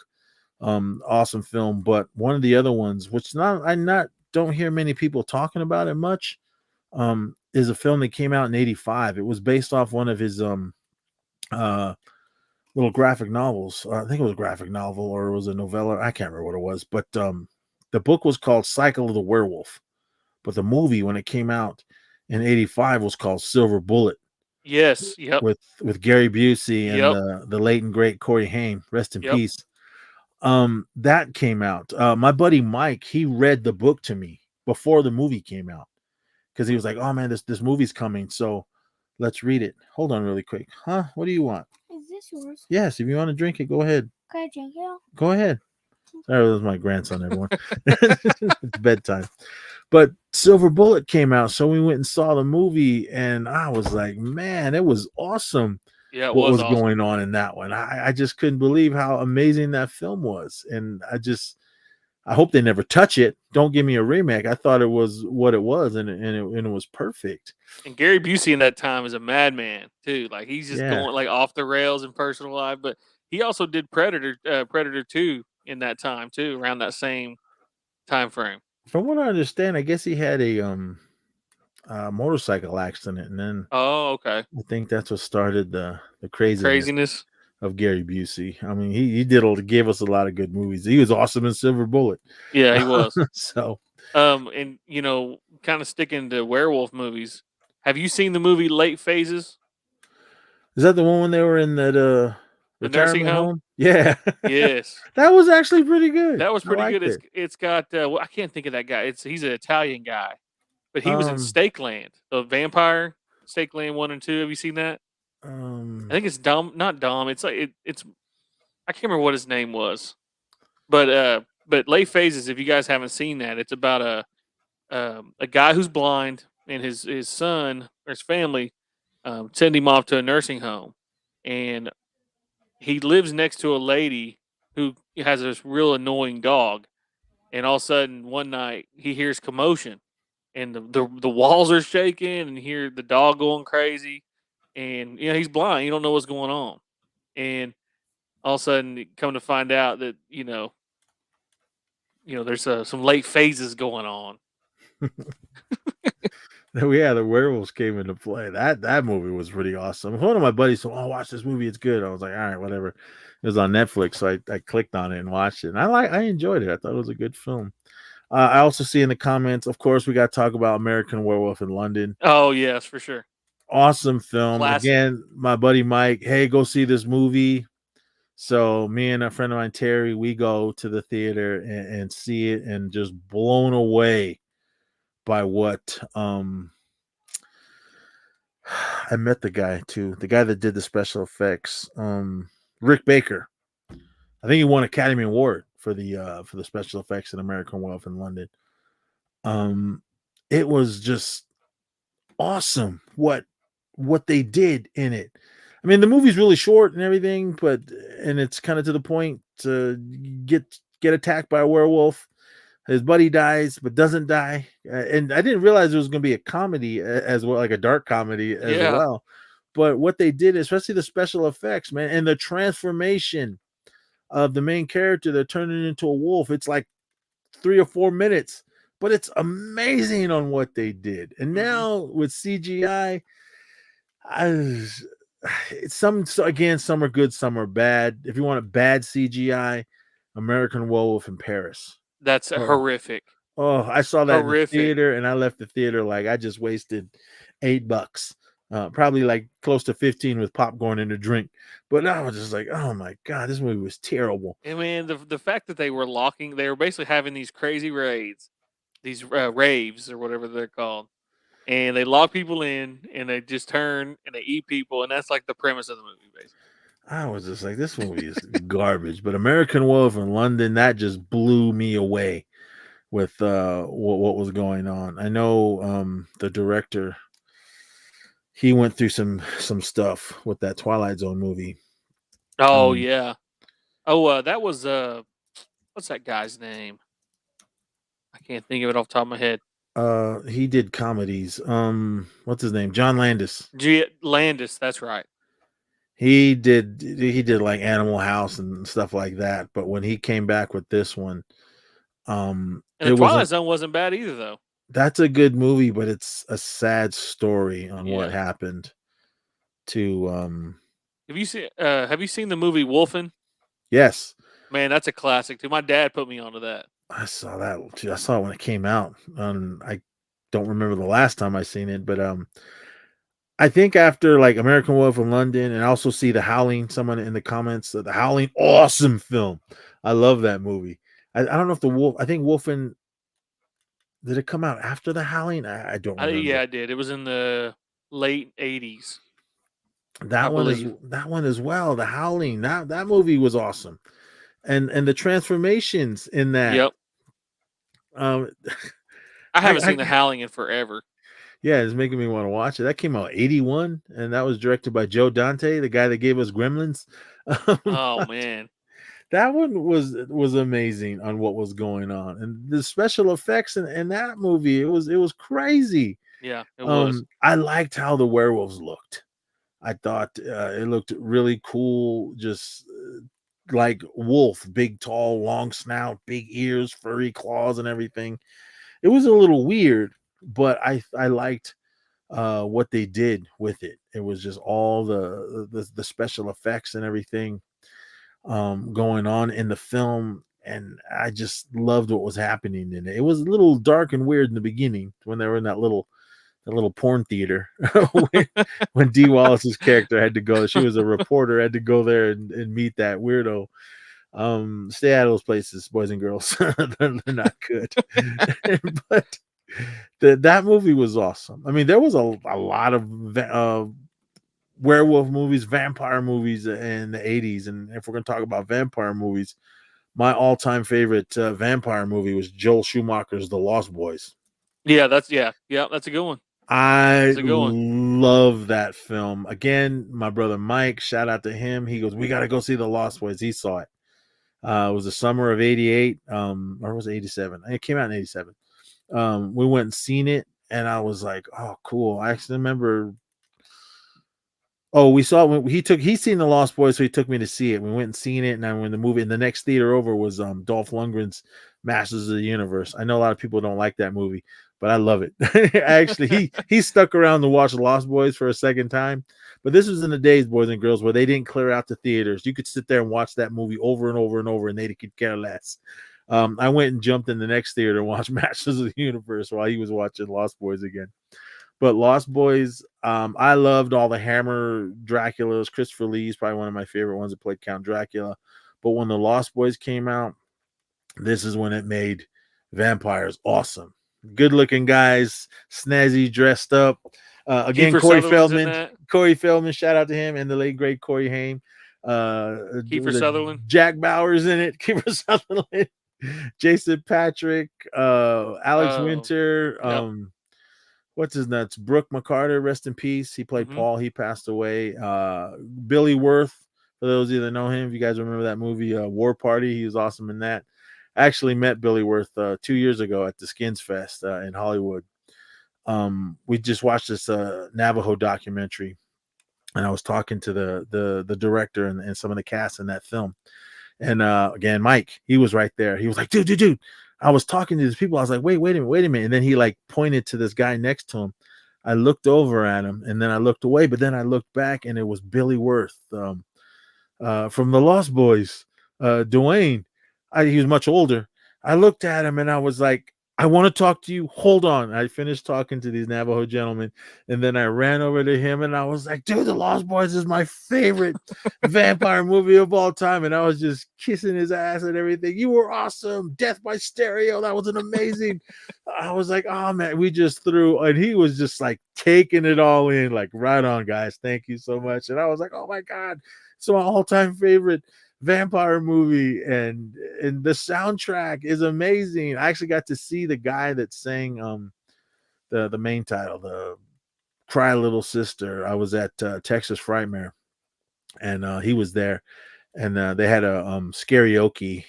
Awesome film. But one of the other ones, which don't hear many people talking about it much, is a film that came out in 85. It was based off one of his little graphic novels. I think it was a graphic novel or it was a novella. I can't remember what it was, but the book was called Cycle of the Werewolf. But the movie, when it came out in 85, was called Silver Bullet. Yes, yep. With Gary Busey and the late and great Corey Haim, rest in peace. That came out. My buddy Mike, he read the book to me before the movie came out because he was like, "Oh man, this movie's coming, so let's read it." Hold on, really quick. Huh? What do you want? Is this yours? Yes. If you want to drink it, go ahead. Can I drink it? Go ahead. Sorry, that was my grandson. Everyone, it's bedtime. But Silver Bullet came out, so we went and saw the movie, and I was like, man, it was awesome. Yeah, what was awesome. Going on in that one. I just couldn't believe how amazing that film was, and I hope they never touch it. Don't give me a remake. I thought it was what it was, and it was perfect. And Gary Busey in that time is a madman too. Like he's just going like off the rails in personal life, but he also did Predator 2 in that time too, around that same time frame. From what I understand, I guess he had a motorcycle accident, and then Oh, okay. I think that's what started the craziness of Gary Busey. I mean, he gave us a lot of good movies. He was awesome in Silver Bullet. Yeah, he was. So, and kind of sticking to werewolf movies. Have you seen the movie Late Phases? is that the one when they were in that The nursing retirement home? Yeah. Yes. That was actually pretty good. That was I pretty liked good. it. It's got well, I can't think of that guy. He's an Italian guy, but he was in Stakeland, the vampire Stakeland 1 and 2. Have you seen that? I think it's not Dom. It's like it's I can't remember what his name was, but Late Phases. If you guys haven't seen that, it's about a guy who's blind and his son or his family send him off to a nursing home, and he lives next to a lady who has this real annoying dog, and all of a sudden one night he hears commotion, and the walls are shaking, and you hear the dog going crazy, and he's blind, you don't know what's going on, and all of a sudden you come to find out that there's some late phases going on. Yeah, the werewolves came into play. That movie was pretty awesome. One of my buddies said, "Oh, watch this movie. It's good." I was like, "All right, whatever." It was on Netflix, so I clicked on it and watched it. And I enjoyed it. I thought it was a good film. I also see in the comments, of course, we got to talk about American Werewolf in London. Oh yes, for sure. Awesome film. Classic. Again, my buddy Mike, hey, go see this movie. So me and a friend of mine, Terry, we go to the theater and see it, and just blown away by what I met the guy too, the guy that did the special effects, Rick Baker. I think he won Academy Award for the special effects in American Werewolf in London. It was just awesome what they did in it. I mean, the movie's really short and everything, and it's kind of to the point. To get attacked by a werewolf, his buddy dies but doesn't die, and I didn't realize it was going to be a comedy as well, like a dark comedy as well. But what they did, especially the special effects, man, and the transformation of the main character, they're turning into a wolf. It's like 3 or 4 minutes, but it's amazing on what they did. And now with CGI, some are good, some are bad. If you want a bad CGI, American Werewolf in Paris. That's horrific. Oh, I saw that in the theater, and I left the theater like I just wasted $8. Probably like close to 15 with popcorn and a drink. But I was just like, oh my God, this movie was terrible. And man, the fact that they were basically having these crazy raids, these raves or whatever they're called, and they lock people in, and they just turn and they eat people, and that's like the premise of the movie, basically. I was just like, this movie is garbage. But American Werewolf in London, that just blew me away with what was going on. I know the director, he went through some stuff with that Twilight Zone movie. Oh yeah. Oh, that was what's that guy's name? I can't think of it off the top of my head. He did comedies. What's his name? John Landis. Landis, that's right. He did like Animal House and stuff like that. But when he came back with this one, and the Twilight Zone wasn't bad either, though. That's a good movie, but it's a sad story on what happened to Have you seen the movie Wolfen? Yes. Man, that's a classic too. My dad put me onto that. I saw that too. I saw it when it came out. I don't remember the last time I seen it, but I think after like American Werewolf in London, and I also see The Howling. Someone in the comments, The Howling, awesome film. I love that movie. I don't know if I think Wolfen, did it come out after The Howling? I don't remember. Yeah, I did. It was in the late 80s. That one as well. The Howling. That movie was awesome. And the transformations in that. Yep. I haven't seen The Howling in forever. Yeah, it's making me want to watch it. That came out 81, and that was directed by Joe Dante, the guy that gave us Gremlins. Oh man. That one was amazing on what was going on, and the special effects in that movie, it was crazy. Yeah, it was. I liked how the werewolves looked. I thought it looked really cool. Just like wolf, big, tall, long snout, big ears, furry claws, and everything. It was a little weird, but I liked what they did with it. It was just all the special effects and everything going on in the film, and I just loved what was happening in it. It was a little dark and weird in the beginning when they were in that little porn theater when Dee Wallace's character had to go. She was a reporter, had to go there and meet that weirdo. Stay out of those places, boys and girls. They're not good. But that movie was awesome. I mean, there was a lot of werewolf movies, vampire movies in the 80s. And if we're going to talk about vampire movies, my all-time favorite vampire movie was Joel Schumacher's The Lost Boys. Yeah, that's a good one. I love that film. Again, my brother Mike, shout out to him. He goes, we got to go see The Lost Boys. He saw it. It was the summer of 88, or was it 87? It came out in 87. We went and seen it, and I was like, oh, cool. I actually remember. Oh, we saw it when he's seen The Lost Boys, so he took me to see it. We went and seen it, and then when the movie in the next theater over was Dolph Lundgren's Masters of the Universe. I know a lot of people don't like that movie, but I love it. Actually, he stuck around to watch Lost Boys for a second time. But this was in the days, boys and girls, where they didn't clear out the theaters. You could sit there and watch that movie over and over and over, and they could care less. I went and jumped in the next theater and watched Masters of the Universe while he was watching Lost Boys again. But Lost Boys, I loved all the Hammer Draculas. Christopher Lee is probably one of my favorite ones that played Count Dracula. But when the Lost Boys came out, this is when it made vampires awesome. Good-looking guys, snazzy, dressed up. Again, Corey Feldman, shout out to him, and the late great Corey Haim. Kiefer Sutherland, Jack Bauer's in it. Kiefer Sutherland, Jason Patrick, Alex Winter. Yep. What's his nuts? Brooke McCarter, rest in peace. He played Paul. He passed away. Billy Worth, for those of you that know him, if you guys remember that movie, War Party, he was awesome in that. I actually met Billy Worth 2 years ago at the Skins Fest in Hollywood. We just watched this Navajo documentary, and I was talking to the director and some of the cast in that film. And again, Mike, he was right there. He was like, dude. I was talking to these people. I was like, wait a minute. And then he like pointed to this guy next to him. I looked over at him, and then I looked away, but then I looked back, and it was Billy Worth from the Lost Boys. Dwayne, he was much older. I looked at him, and I was like, I want to talk to you. Hold on. I finished talking to these Navajo gentlemen, and then I ran over to him, and I was like, dude, The Lost Boys is my favorite vampire movie of all time. And I was just kissing his ass and everything. You were awesome. Death by Stereo. That was an amazing. I was like, oh, man, we just threw. And he was just like taking it all in, like, right on, guys. Thank you so much. And I was like, oh, my God. It's my all-time favorite vampire movie, and the soundtrack is amazing. I actually got to see the guy that sang the main title, the Cry Little Sister. I was at Texas Frightmare, and he was there, and they had a karaoke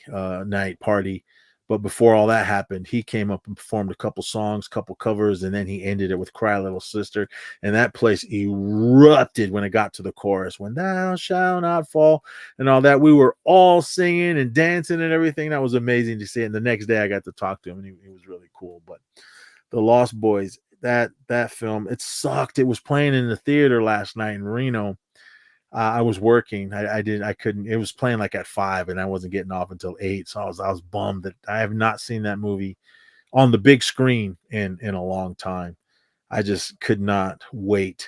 night party. But before all that happened, he came up and performed a couple songs, couple covers, and then he ended it with Cry Little Sister. And that place erupted when it got to the chorus, when thou shalt not fall, and all that. We were all singing and dancing and everything. That was amazing to see. And the next day I got to talk to him, and he was really cool. But The Lost Boys, that film, it sucked. It was playing in the theater last night in Reno. I was working. I couldn't. It was playing like at 5, and I wasn't getting off until 8. So I was bummed that I have not seen that movie on the big screen in a long time. I just could not wait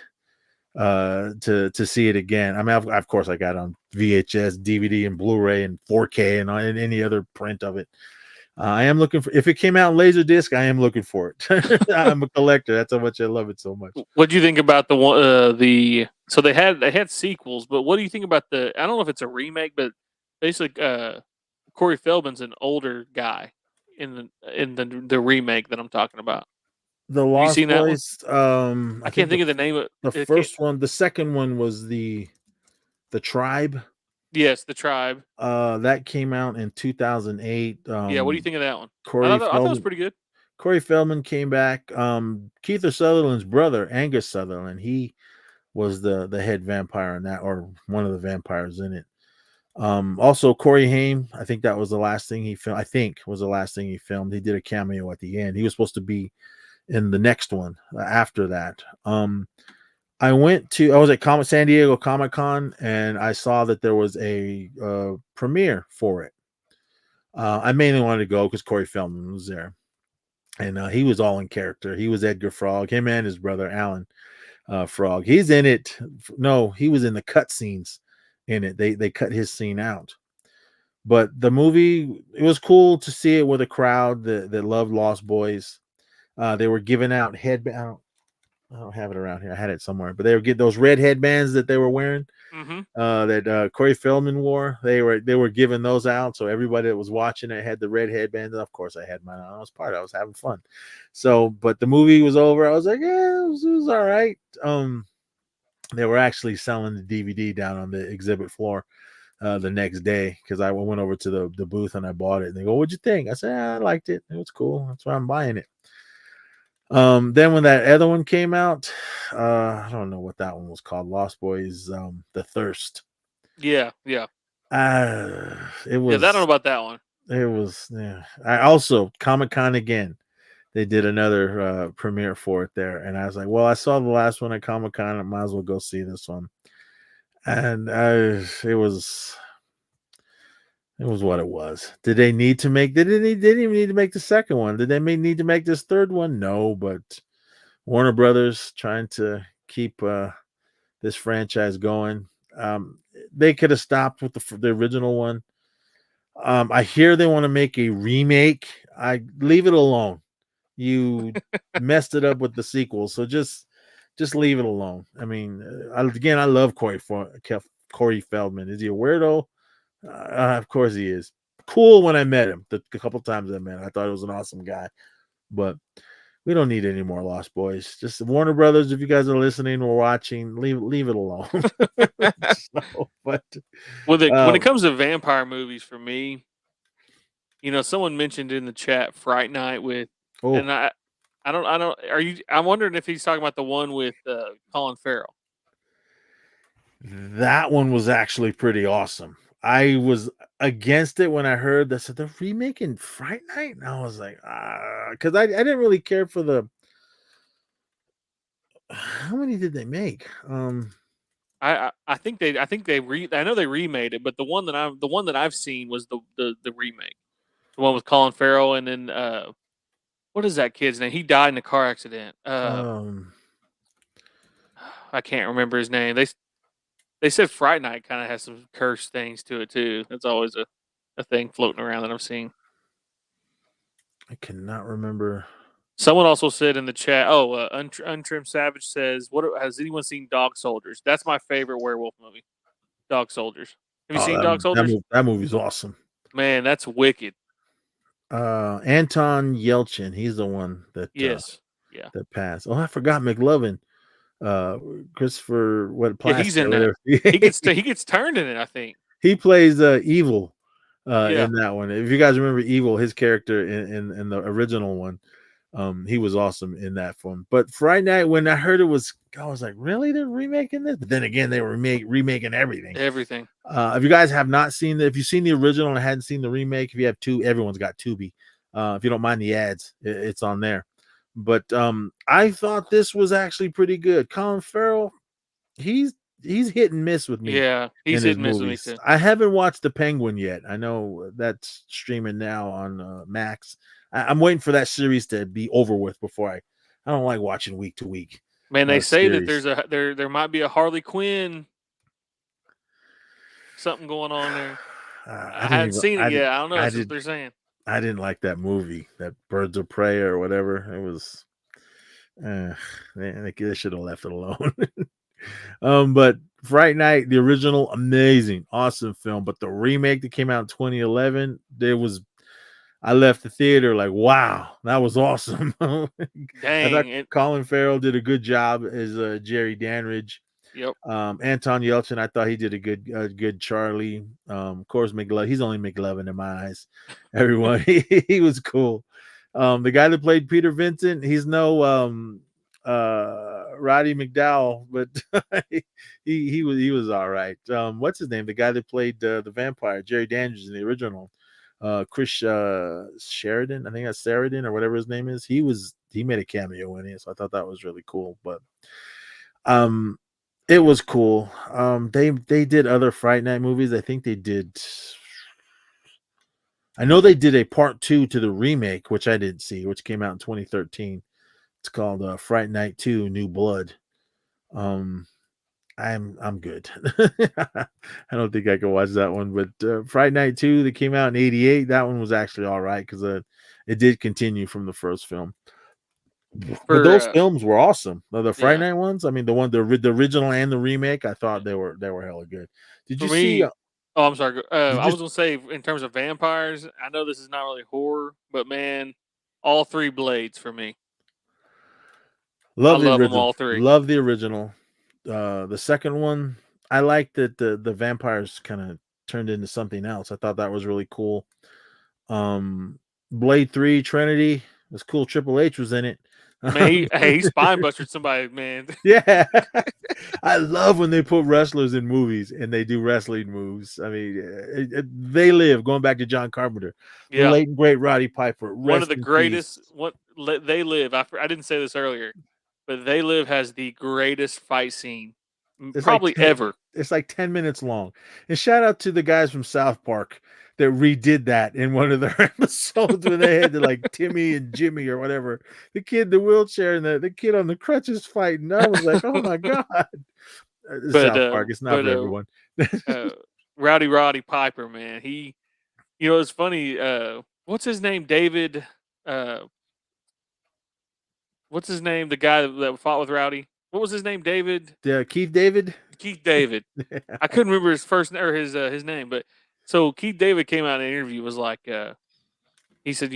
to see it again. I mean, of course, I got it on VHS, DVD, and Blu-ray, and 4K, and any other print of it. I am looking for. If it came out in Laserdisc, I am looking for it. I'm a collector. That's how much I love it so much. What do you think about the one? So they had sequels, but what do you think about I don't know if it's a remake, but basically, Corey Feldman's an older guy in the remake that I'm talking about. The Lost Boys. I can't think of the name of the first one. The second one was the Tribe. Yes, The Tribe. That came out in 2008. Yeah, what do you think of that one? I thought it was pretty good. Corey Feldman came back. Kiefer Sutherland's brother, Angus Sutherland, he was the head vampire in that, or one of the vampires in it. Also Corey Haim, I think that was the last thing he filmed. I think was the last thing he filmed. He did a cameo at the end. He was supposed to be in the next one after that. I was at San Diego Comic-Con, and I saw that there was a premiere for it. I mainly wanted to go because Corey Feldman was there, and he was all in character. He was Edgar Frog, him and his brother Alan Frog. He's in it. No, he was in the cut scenes in it. They cut his scene out. But the movie, it was cool to see it with a crowd that loved Lost Boys. They were giving out headband. I don't have it around here. I had it somewhere, but they were getting those red headbands that they were wearing. That Corey Feldman wore. They were giving those out, so everybody that was watching it had the red headbands. And of course, I had mine on. I was having fun. So, but the movie was over. I was like, yeah, it was all right. They were actually selling the DVD down on the exhibit floor the next day because I went over to the booth and I bought it. And they go, "What'd you think?" I said, "I liked it. It was cool. That's why I'm buying it." Then when that other one came out, I don't know what that one was called. Lost Boys, The Thirst. Yeah. It was. Yeah, I don't know about that one. It was. Yeah. I also Comic-Con again. They did another premiere for it there, and I was like, "Well, I saw the last one at Comic-Con. I might as well go see this one." And it was what it was. Did they need to make? They didn't even need to make the second one. Did they need to make this third one? No, but Warner Brothers trying to keep this franchise going. They could have stopped with the original one. I hear they want to make a remake. I leave it alone. You messed it up with the sequel, so just leave it alone. I mean, I love Corey Feldman. Is he a weirdo? Of course he is. Cool when I met him. The couple times I met him, I thought he was an awesome guy. But we don't need any more Lost Boys. Just Warner Brothers, if you guys are listening or watching, leave it alone. But when it comes to vampire movies, for me, someone mentioned in the chat Fright Night with, and I don't. I'm wondering if he's talking about the one with Colin Farrell. That one was actually pretty awesome. I was against it when I heard that they're remaking Fright Night, and I was like, because I didn't really care for the. How many did they make? I think they I know they remade it, but the one that I've seen was the remake, the one with Colin Farrell, and then what is that kid's name? He died in a car accident. I can't remember his name. They said Fright Night kind of has some cursed things to it too. That's always a thing floating around that I'm seeing. I cannot remember. Someone also said in the chat, Untrimmed Savage says, has anyone seen Dog Soldiers? That's my favorite werewolf movie. Dog Soldiers. Have you seen Dog Soldiers? That movie's awesome. Man, that's wicked. Anton Yelchin, he's the one that that passed. Oh, I forgot McLovin. Christopher he's in there. he gets turned in it, I think. He plays Evil in that one. If you guys remember Evil, his character in the original one, he was awesome in that one. But Friday Night, when I heard it was, I was like, really? They're remaking this? But then again, they were remaking everything. Everything. If you guys have not seen if you've seen the original and hadn't seen the remake, if you have everyone's got Tubi. If you don't mind the ads, it's on there. But I thought this was actually pretty good. Colin Farrell, he's hit and miss with me. Yeah, he's hit and miss with me too. I haven't watched The Penguin yet. I know that's streaming now on Max. I'm waiting for that series to be over with before I don't like watching week to week. Man, they say series. That there might be a Harley Quinn something going on there. I haven't seen it yet. I don't know. That's what they're saying. I didn't like that movie, that Birds of Prey or whatever. It was, man, they should have left it alone. But Fright Night, the original, amazing, awesome film. But the remake that came out in 2011, I left the theater like, wow, that was awesome. Dang, I thought Colin Farrell did a good job as Jerry Danridge. Yep. Anton Yelchin, I thought he did a good Charlie. Of course, McLovin. He's only McLovin in my eyes. Everyone, he was cool. The guy that played Peter Vincent, he's no Roddy McDowell, but he was all right. What's his name? The guy that played the vampire, Jerry Daniels in the original. Chris Sheridan, I think that's Sheridan or whatever his name is. He made a cameo in it, so I thought that was really cool. But it was cool. They did other Fright Night movies. I think they did. I know they did a part 2 to the remake, which I didn't see, which came out in 2013. It's called Fright Night 2: New Blood. I'm good. I don't think I can watch that one, but Fright Night 2 that came out in '88, that one was actually all right because it did continue from the first film. But those films were awesome. The Fright Night ones, I mean, the original and the remake, I thought they were hella good. Did you see? Oh, I'm sorry. I was gonna say, in terms of vampires, I know this is not really horror, but man, all 3 Blades for me. Love the original. Them all 3. Love the original. The second one, I liked that the vampires kind of turned into something else. I thought that was really cool. Blade 3 Trinity was cool. Triple H was in it. Man, he spine busted somebody, man. Yeah. I love when they put wrestlers in movies and they do wrestling moves. I mean, They Live, going back to John Carpenter. Yeah. The late and great Roddy Piper. One of the greatest. They Live. I didn't say this earlier, but They Live has the greatest fight scene probably ever. It's like 10 minutes long. And shout out to the guys from South Park that redid that in one of their episodes when they had like Timmy and Jimmy or whatever. The kid in the wheelchair and the kid on the crutches fighting. I was like, oh my God. South Park, it's not for everyone. Roddy Piper, man. It's funny. What's his name? David. What's his name? The guy that fought with Rowdy. What was his name? David. Keith David. Keith David. I couldn't remember his first or his name, but so Keith David came out in an interview. Was like, he said,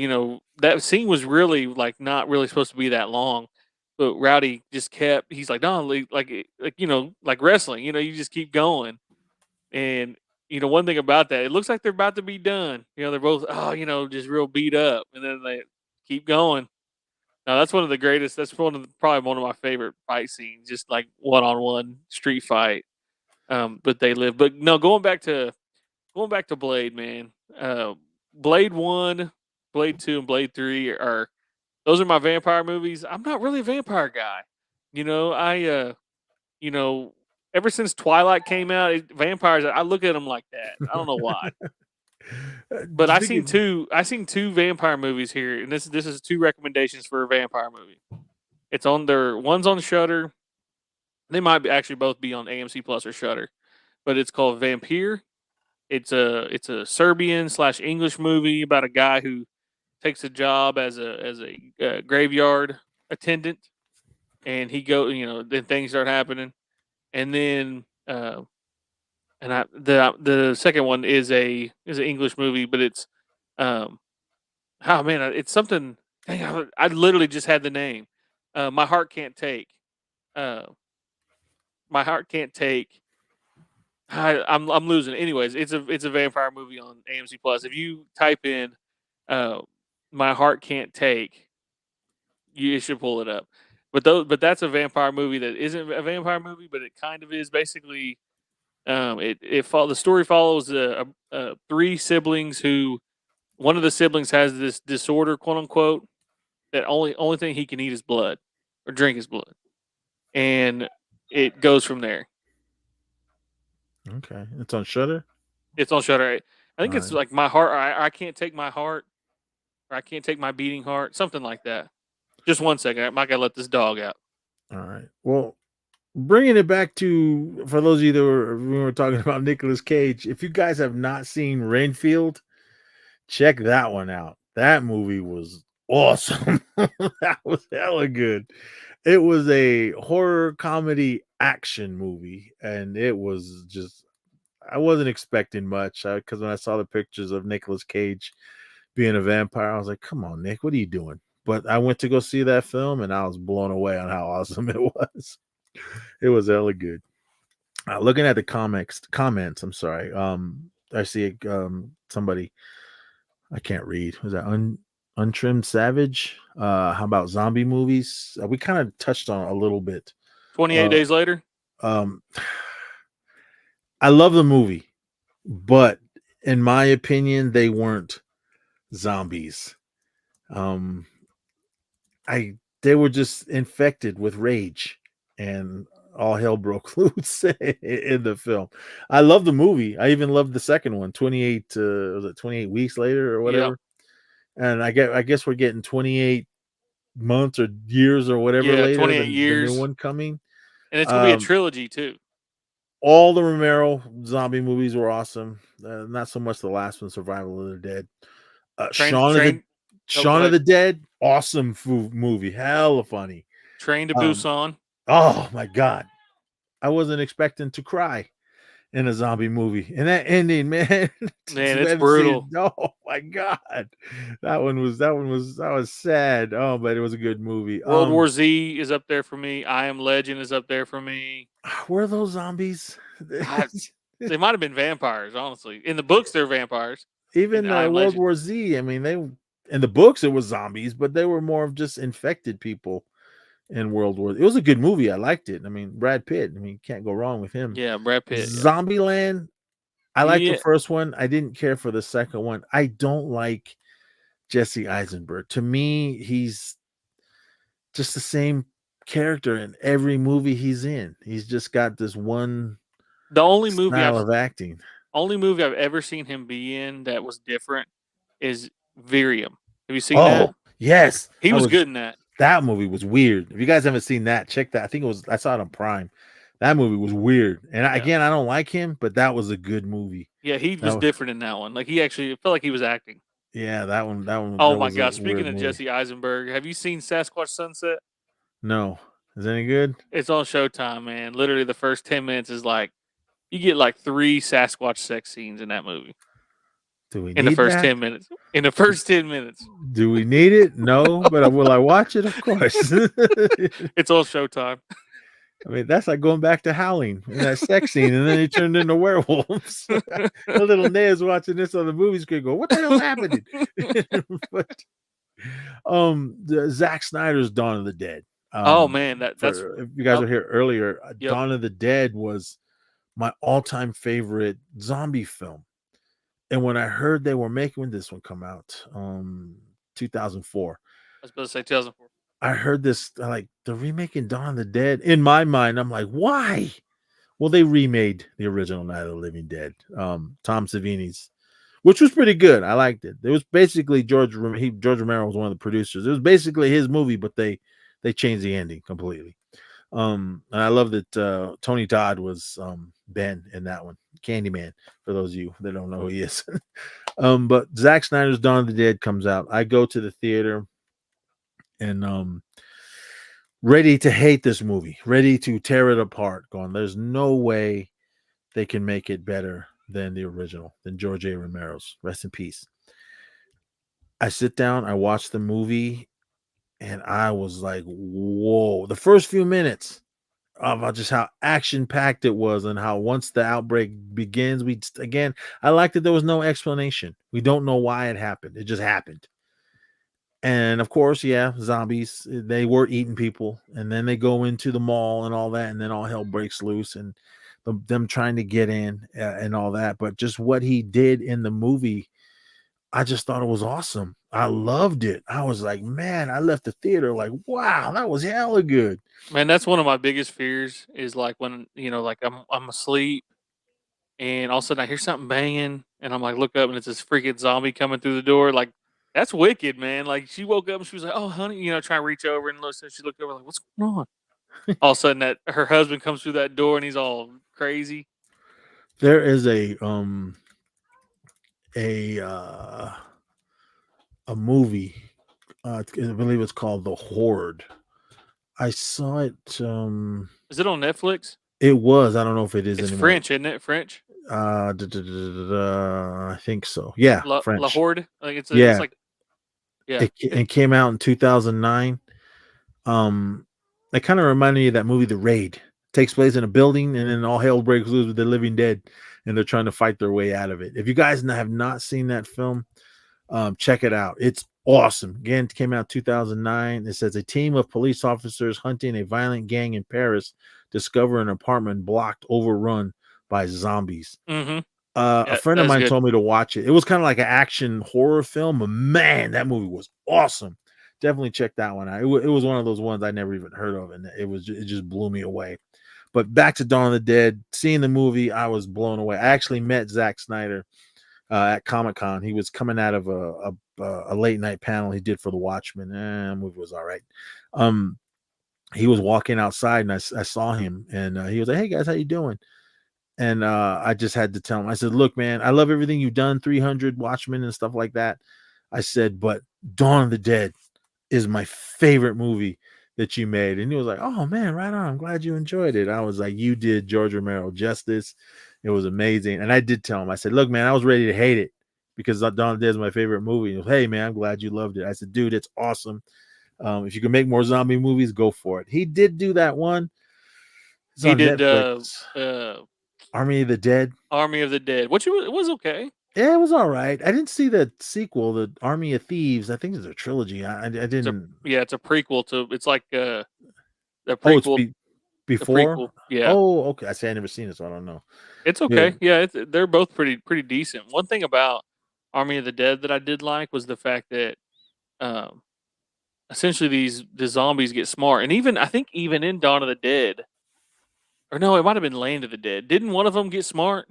that scene was really like not really supposed to be that long, but Rowdy just kept. He's like, no, like wrestling. You just keep going, and one thing about that, it looks like they're about to be done. They're both just real beat up, and then they keep going. Now that's one of the greatest. That's probably one of my favorite fight scenes, just like one-on-one street fight. But They Live. But no, going back to Blade, man. Blade 1, Blade 2, and Blade 3 those are my vampire movies. I'm not really a vampire guy. Ever since Twilight came out, vampires, I look at them like that. I don't know why. But I seen two vampire movies here, and this is 2 recommendations for a vampire movie. One's on Shudder. They might actually both be on AMC Plus or Shudder, but it's called Vampire. It's a Serbian/English movie about a guy who takes a job as a graveyard attendant, and then things start happening, and then the second one is an English movie, but it's it's something. Dang, I literally just had the name. My Heart Can't Take. My Heart Can't Take. I'm losing. Anyways, it's a vampire movie on AMC Plus. If you type in My Heart Can't Take, you should pull it up. But that's a vampire movie that isn't a vampire movie, but it kind of is. Basically, the story follows 3 siblings who one of the siblings has this disorder, quote unquote, that only thing he can eat is blood or drink is blood, and it goes from there. Okay, it's on Shudder. It's on Shudder. I think it's like My Heart. I can't take my heart, or I can't take my beating heart, something like that. Just 1 second. I might gotta let this dog out. All right. Well, bringing it back to, for those of you that were talking about Nicolas Cage, if you guys have not seen Rainfield, check that one out. That movie was awesome. That was hella good. It was a horror comedy action movie, and it was just, I wasn't expecting much because when I saw the pictures of Nicolas Cage being a vampire, I was like, come on, Nick, what are you doing? But I went to go see that film, and I was blown away on how awesome it was. It was hella good. Looking at the comments, I'm sorry. I see somebody, I can't read. Was that Untrimmed Savage? How about zombie movies? We kind of touched on a little bit 28 days later. I love the movie, but in my opinion, they weren't zombies. They were just infected with rage, and all hell broke loose in the film. I love the movie. I even loved the second one, 28 was it 28 weeks later or whatever. Yep. And I guess we're getting 28 months or years or whatever later. 28 years. The new one coming. And it's gonna be a trilogy too. All the Romero zombie movies were awesome. Not so much the last one, Survival of the Dead. Shaun of the Dead, awesome movie, hella funny. Train to Busan. Oh my God, I wasn't expecting to cry in a zombie movie, and that ending, man, it's brutal. Oh my God, that was sad. Oh, but it was a good movie. World War Z is up there for me. I Am Legend is up there for me. Were those zombies? They might have been vampires, honestly. In the books, they're vampires. Even World War Z, I mean, in the books it was zombies, but they were more of just infected people in World War. It was a good movie. I liked it. I mean, Brad Pitt. I mean, you can't go wrong with him. Yeah, Brad Pitt. Zombieland. I liked the first one. I didn't care for the second one. I don't like Jesse Eisenberg. To me, he's just the same character in every movie he's in. He's just got this one. The only movie of acting. Only movie I've ever seen him be in that was different is Virium. Have you seen that? Yes. He was good in that. That movie was weird. If you guys haven't seen that, check that. I saw it on Prime. That movie was weird. And again, I don't like him, but that was a good movie. Yeah, he was different in that one. Like he actually felt like he was acting. Yeah, that one. Oh my God! Speaking of Jesse Eisenberg, have you seen Sasquatch Sunset? No. Is it any good? It's on Showtime, man. Literally, the first 10 minutes is like you get like 3 Sasquatch sex scenes in that movie. Do we in the first 10 minutes? In the first 10 minutes. Do we need it? No, but will I watch it? Of course. It's on Showtime. I mean, that's like going back to Howling in that sex scene, and then they turned into werewolves. The little Ned's watching this on the movie screen, go, "What the hell happened?" But Zack Snyder's Dawn of the Dead. Oh man, that's if you guys were here earlier. Dawn of the Dead was my all-time favorite zombie film. And when I heard they were making this one come out, 2004. I was supposed to say 2004. I heard this, like, they're remaking Dawn of the Dead. In my mind, I'm like, why? Well, they remade the original Night of the Living Dead, Tom Savini's, which was pretty good. I liked it. It was basically George Romero was one of the producers. It was basically his movie, but they changed the ending completely. And I love that Tony Todd was Ben in that one, Candyman, for those of you that don't know who he is. But Zack Snyder's Dawn of the Dead comes out. I go to the theater and ready to hate this movie, ready to tear it apart, going, there's no way they can make it better than the original, than George A. Romero's. Rest in peace. I sit down, I watch the movie, and I was like, whoa. The first few minutes of just how action-packed it was, and how once the outbreak begins, I liked that there was no explanation. We don't know why it happened. It just happened. And of course, zombies, they were eating people, and then they go into the mall and all that, and then all hell breaks loose, and them trying to get in and all that. But just what he did in the movie, I just thought it was awesome. I loved it. I was like, man, I left the theater like, wow, that was hella good. Man, that's one of my biggest fears is like when, like I'm asleep and all of a sudden I hear something banging and I'm like, look up and it's this freaking zombie coming through the door. Like, that's wicked, man. Like, she woke up and she was like, oh, honey, trying to reach over and look. So she looked over like, what's going on? All of a sudden her husband comes through that door and he's all crazy. There is a movie, I believe it's called The Horde. I saw it. Is it on Netflix? It was. I don't know if it is it's anymore. French, isn't it? French? I think so. Yeah, French. La Horde. Like it's like, yeah. It came out in 2009. It kind of reminded me of that movie, The Raid. It takes place in a building, and then all hell breaks loose with the living dead, and they're trying to fight their way out of it. If you guys have not seen that film, check it out. It's awesome. Again, it came out 2009. It says a team of police officers hunting a violent gang in Paris discover an apartment blocked, overrun by zombies. Mm-hmm. A friend of mine told me to watch it. It was kind of like an action horror film, but man, that movie was awesome. Definitely check that one out. It was one of those ones I never even heard of, and it just blew me away. But back to Dawn of the Dead, seeing the movie, I was blown away. I actually met Zack Snyder at Comic-Con. He was coming out of a late night panel he did for The Watchmen. The movie was all right. He was walking outside, and I saw him, and he was like, "Hey guys, how you doing?" And I just had to tell him. I said, "Look, man, I love everything you've done, 300, Watchmen, and stuff like that." I said, "But Dawn of the Dead is my favorite movie that you made." And he was like, "Oh man, right on. I'm glad you enjoyed it." I was like, "You did George Romero justice. It was amazing." And I did tell him, I said, "Look, man, I was ready to hate it because Dawn of the Dead is my favorite movie." He was, "Hey man, I'm glad you loved it." I said, "Dude, it's awesome. If you can make more zombie movies, go for it." He did do that one. He did Army of the Dead. Army of the Dead, which it was okay. Yeah, it was all right. I didn't see the sequel, the Army of Thieves. I think it's a trilogy. I didn't. It's a prequel to. It's like the prequel. Before. The prequel, yeah. Oh, okay. I say I never seen it, so I don't know. It's okay. Yeah, they're both pretty decent. One thing about Army of the Dead that I did like was the fact that, essentially the zombies get smart, and I think even in Dawn of the Dead, or no, it might have been Land of the Dead. Didn't one of them get smart?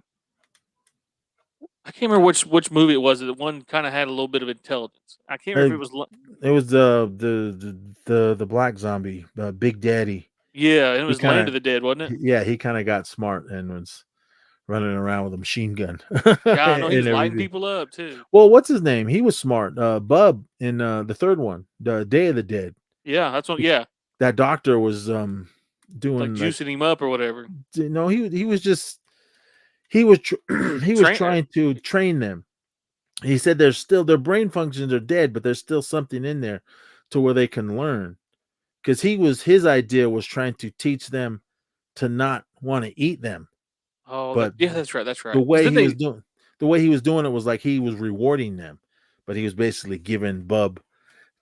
I can't remember which movie it was. That one kind of had a little bit of intelligence. I can't remember if it was. It was the black zombie, Big Daddy. Yeah, it was Land of the Dead, wasn't it? Yeah, he kind of got smart and was running around with a machine gun. Yeah, I know he was lighting people up too. Well, what's his name? He was smart. Bub in the third one, the Day of the Dead. Yeah, that's what. Yeah, that doctor was doing like juicing him up or whatever. No, he was just. He was trying to train them. He said their brain functions are dead, but there's still something in there to where they can learn. Because his idea was trying to teach them to not want to eat them. Oh, but yeah, that's right. That's right. The way he was doing it was like he was rewarding them, but he was basically giving Bub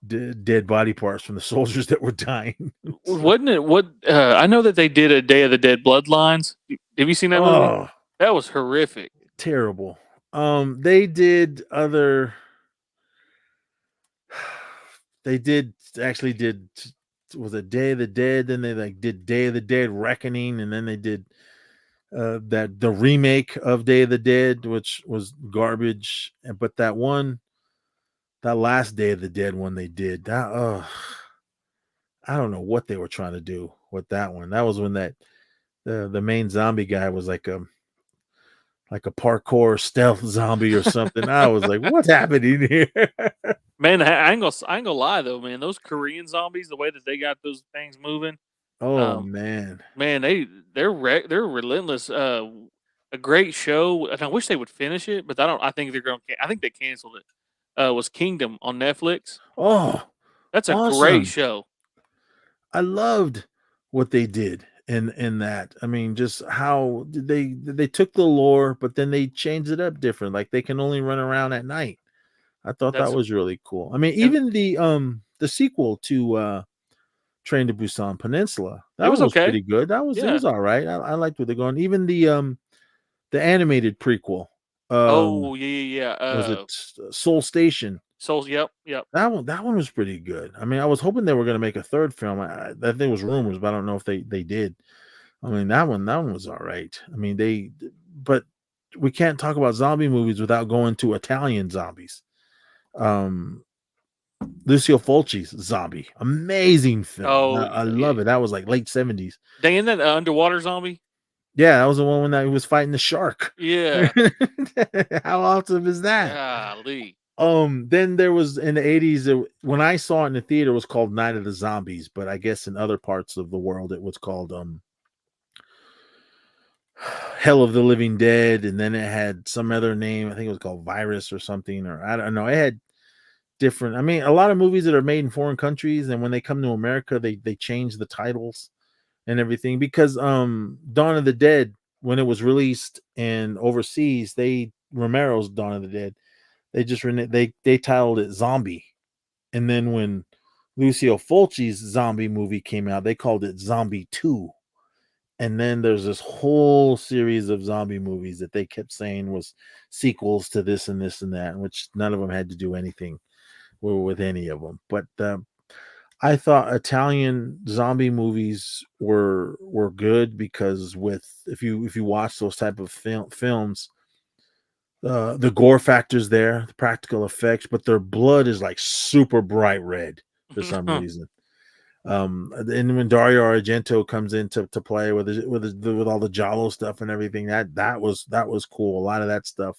dead body parts from the soldiers that were dying. Wasn't it? What I know that they did a Day of the Dead Bloodlines. Have you seen that movie? That was horrific. Terrible. They did other. They did was it Day of the Dead? Then they did Day of the Dead Reckoning, and then they did the remake of Day of the Dead, which was garbage. But that last Day of the Dead one they did that. I don't know what they were trying to do with that one. That was when the main zombie guy was like a parkour stealth zombie or something. I was like, what's happening here? Man, I ain't gonna lie though, man. Those Korean zombies, the way that they got those things moving. Oh man, they're relentless. A great show, and I wish they would finish it, but I think they canceled it. Was Kingdom on Netflix? Oh, that's a great show. I loved what they did in that. I mean, just how they took the lore, but then they changed it up different. Like they can only run around at night. I thought that was really cool. I mean, even the sequel to Train to Busan Peninsula, that was okay. Pretty good. It was all right. I liked where they're going. Even the animated prequel. Was it Seoul Station? Yep. That one was pretty good. I mean, I was hoping they were going to make a third film. That there was rumors, but I don't know if they did. I mean, that one was all right. I mean, but we can't talk about zombie movies without going to Italian zombies. Lucio Fulci's Zombie, amazing film. Oh, I love it. That was like late 70s. Dang, that underwater zombie. Yeah, that was the one when he was fighting the shark. Yeah. How awesome is that? Golly. Then there was in the 80s, when I saw it in the theater, it was called Night of the Zombies, but I guess in other parts of the world it was called Hell of the Living Dead, and then it had some other name. I think it was called Virus or something, or I don't know. It had different. I mean, a lot of movies that are made in foreign countries, and when they come to America, they change the titles and everything, because Dawn of the Dead, when it was released in overseas, Romero's Dawn of the Dead, they just they titled it Zombie, And then when Lucio Fulci's zombie movie came out, they called it Zombie 2. And then there's this whole series of zombie movies that they kept saying was sequels to this and this and that, which none of them had to do anything with any of them. But I thought Italian zombie movies were good because if you watch those type of films, the gore factor's there, the practical effects, but their blood is like super bright red for some reason. And when Dario Argento comes into play with all the Giallo stuff and everything, that was cool. A lot of that stuff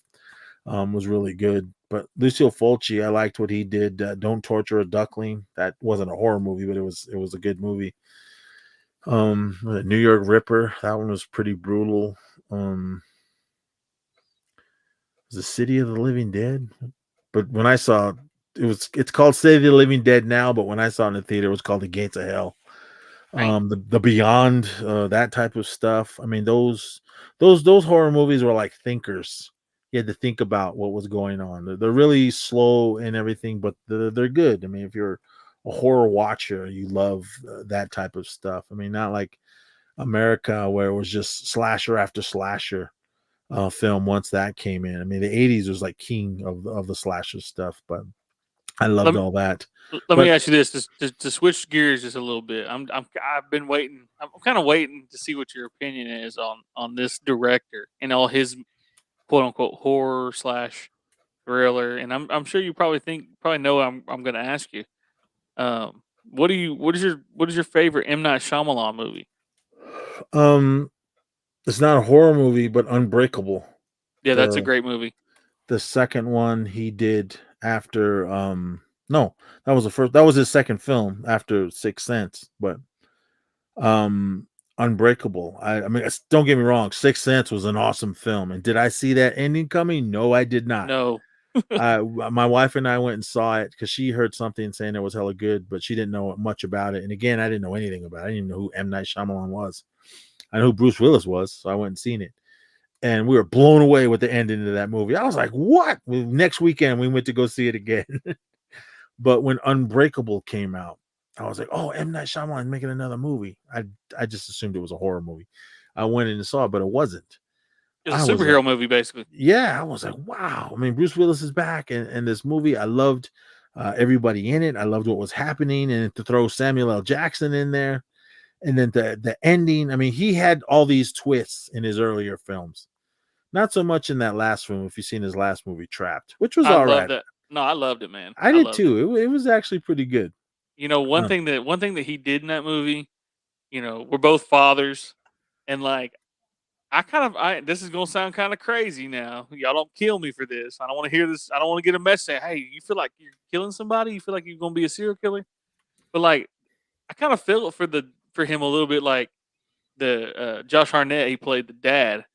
was really good. But Lucio Fulci, I liked what he did. Don't Torture a Duckling. That wasn't a horror movie, but it was a good movie. New York Ripper. That one was pretty brutal. The City of the Living Dead. But when I saw it's called City of the Living Dead now, but when I saw it in the theater, it was called The Gates of Hell. Right. The Beyond, that type of stuff. I mean, those horror movies were like thinkers. You had to think about what was going on. They're really slow and everything, but they're good. I mean, if you're a horror watcher, you love that type of stuff. I mean, not like America where it was just slasher after slasher film once that came in. I mean, the 80s was like king of the slasher stuff, but I loved all that. Let me ask you this, to switch gears just a little bit. I've been waiting. I'm kind of waiting to see what your opinion is on this director and all his quote unquote horror / thriller. And I'm sure you probably know I'm going to ask you. What is your favorite M. Night Shyamalan movie? It's not a horror movie, but Unbreakable. Yeah, that's a great movie. The second one he did after no, that was his second film after Sixth Sense, but Unbreakable. I mean, don't get me wrong, Sixth Sense was an awesome film. And did I see that ending coming? No, I did not. No. My wife and I went and saw it because she heard something saying it was hella good, but she didn't know much about it. And again, I didn't know anything about it. I didn't even know who M. Night Shyamalan was. I know who Bruce Willis was, so I went and seen it. And we were blown away with the ending of that movie. I was like, what? Next weekend, we went to go see it again. But when Unbreakable came out, I was like, oh, M. Night Shyamalan making another movie. I just assumed it was a horror movie. I went in and saw it, but it wasn't. It's a superhero movie, basically. Yeah, I was like, wow. I mean, Bruce Willis is back, and this movie, I loved everybody in it. I loved what was happening, and to throw Samuel L. Jackson in there. And then the ending, I mean, he had all these twists in his earlier films. Not so much in that last film, if you've seen his last movie, Trapped, which was all right. No, I loved it, man. I did too. It was actually pretty good. You know, one thing that he did in that movie, you know, we're both fathers, and like, this is gonna sound kind of crazy now. Y'all don't kill me for this. I don't want to hear this. I don't want to get a message saying, "Hey, you feel like you're killing somebody? You feel like you're gonna be a serial killer?" But like, I kind of feel it for him a little bit, like the Josh Hartnett. He played the dad.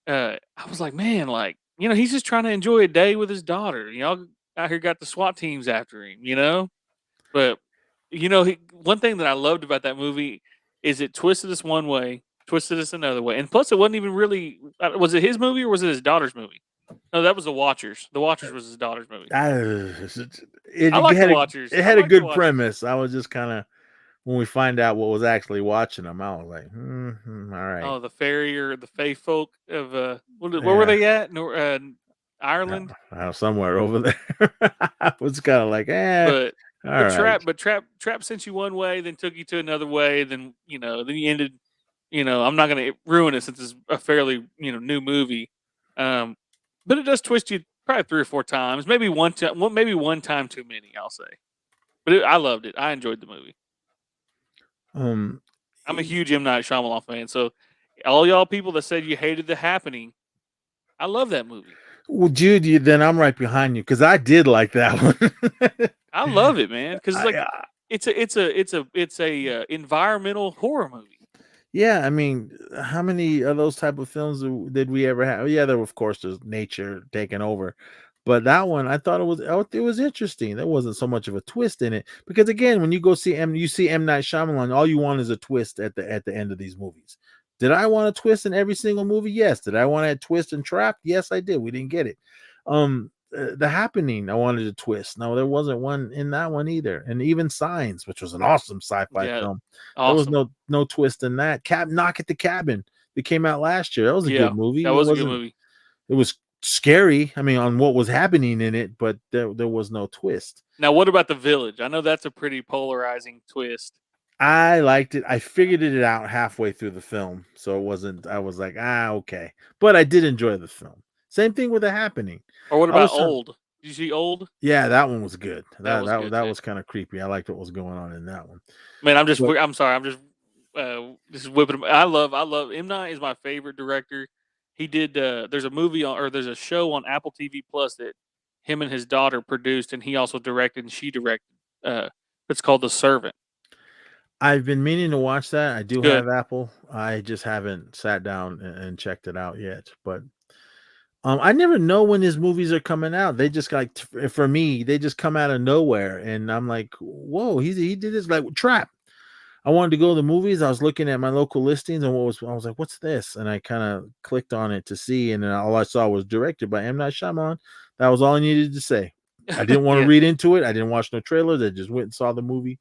I was like, man, like, you know, he's just trying to enjoy a day with his daughter. Y'all out here got the SWAT teams after him, you know. But you know, one thing that I loved about that movie is it twisted us one way, twisted us another way, and plus it wasn't even really. Was it his movie or was it his daughter's movie? No, that was The Watchers. The Watchers was his daughter's movie. I like The Watchers. It had a good premise. I was just kind of, when we find out what was actually watching them, I was like, all right. Oh, the fairy or the fae folk of where were they at? Ireland? Somewhere over there. I was kind of like, but Trap sent you one way, then took you to another way, then you you ended. You know, I'm not going to ruin it since it's a fairly new movie, but it does twist you probably 3 or 4 times, maybe one time too many, I'll say. But I loved it. I enjoyed the movie. I'm a huge M. Night Shyamalan fan, so all y'all people that said you hated The Happening, I love that movie. Well, Jude, then I'm right behind you because I did like that one. I love it, man, because it's a environmental horror movie. Yeah, I mean, how many of those type of films did we ever have? Yeah, there, of course, there's nature taking over. But that one, I thought it was interesting. There wasn't so much of a twist in it. Because again, when you go see M Night Shyamalan, all you want is a twist at the end of these movies. Did I want a twist in every single movie? Yes. Did I want a twist in Trapped? Yes, I did. We didn't get it. The Happening. I wanted a twist. No, there wasn't one in that one either. And even Signs, which was an awesome sci-fi Yeah, film, awesome. there was no twist in that. Knock at the Cabin. It came out last year. That was a Yeah, good movie. that was a good movie. It was scary. I mean, on what was happening in it, but there was no twist. Now, what about The Village? I know that's a pretty polarizing twist. I liked it. I figured it out halfway through the film, so it wasn't. I was like, okay, but I did enjoy the film. Same thing with The Happening. Or what about Old? Did you see Old? Yeah, that one was good. That good, was kind of creepy. I liked what was going on in that one. Man, I'm sorry. I'm just whipping. I love M. Night is my favorite director. He did. There's a show on Apple TV Plus that him and his daughter produced, and he also directed, and she directed. It's called The Servant. I've been meaning to watch that. I do have Apple. I just haven't sat down and checked it out yet. But I never know when his movies are coming out. They just for me, they just come out of nowhere, and I'm like, whoa, he did this like Trap. I wanted to go to the movies. I was looking at my local listings, and I was like, what's this? And I kind of clicked on it to see, and then all I saw was directed by M. Night Shyamalan. That was all I needed to say. I didn't want to read into it. I didn't watch no trailers. I just went and saw the movie.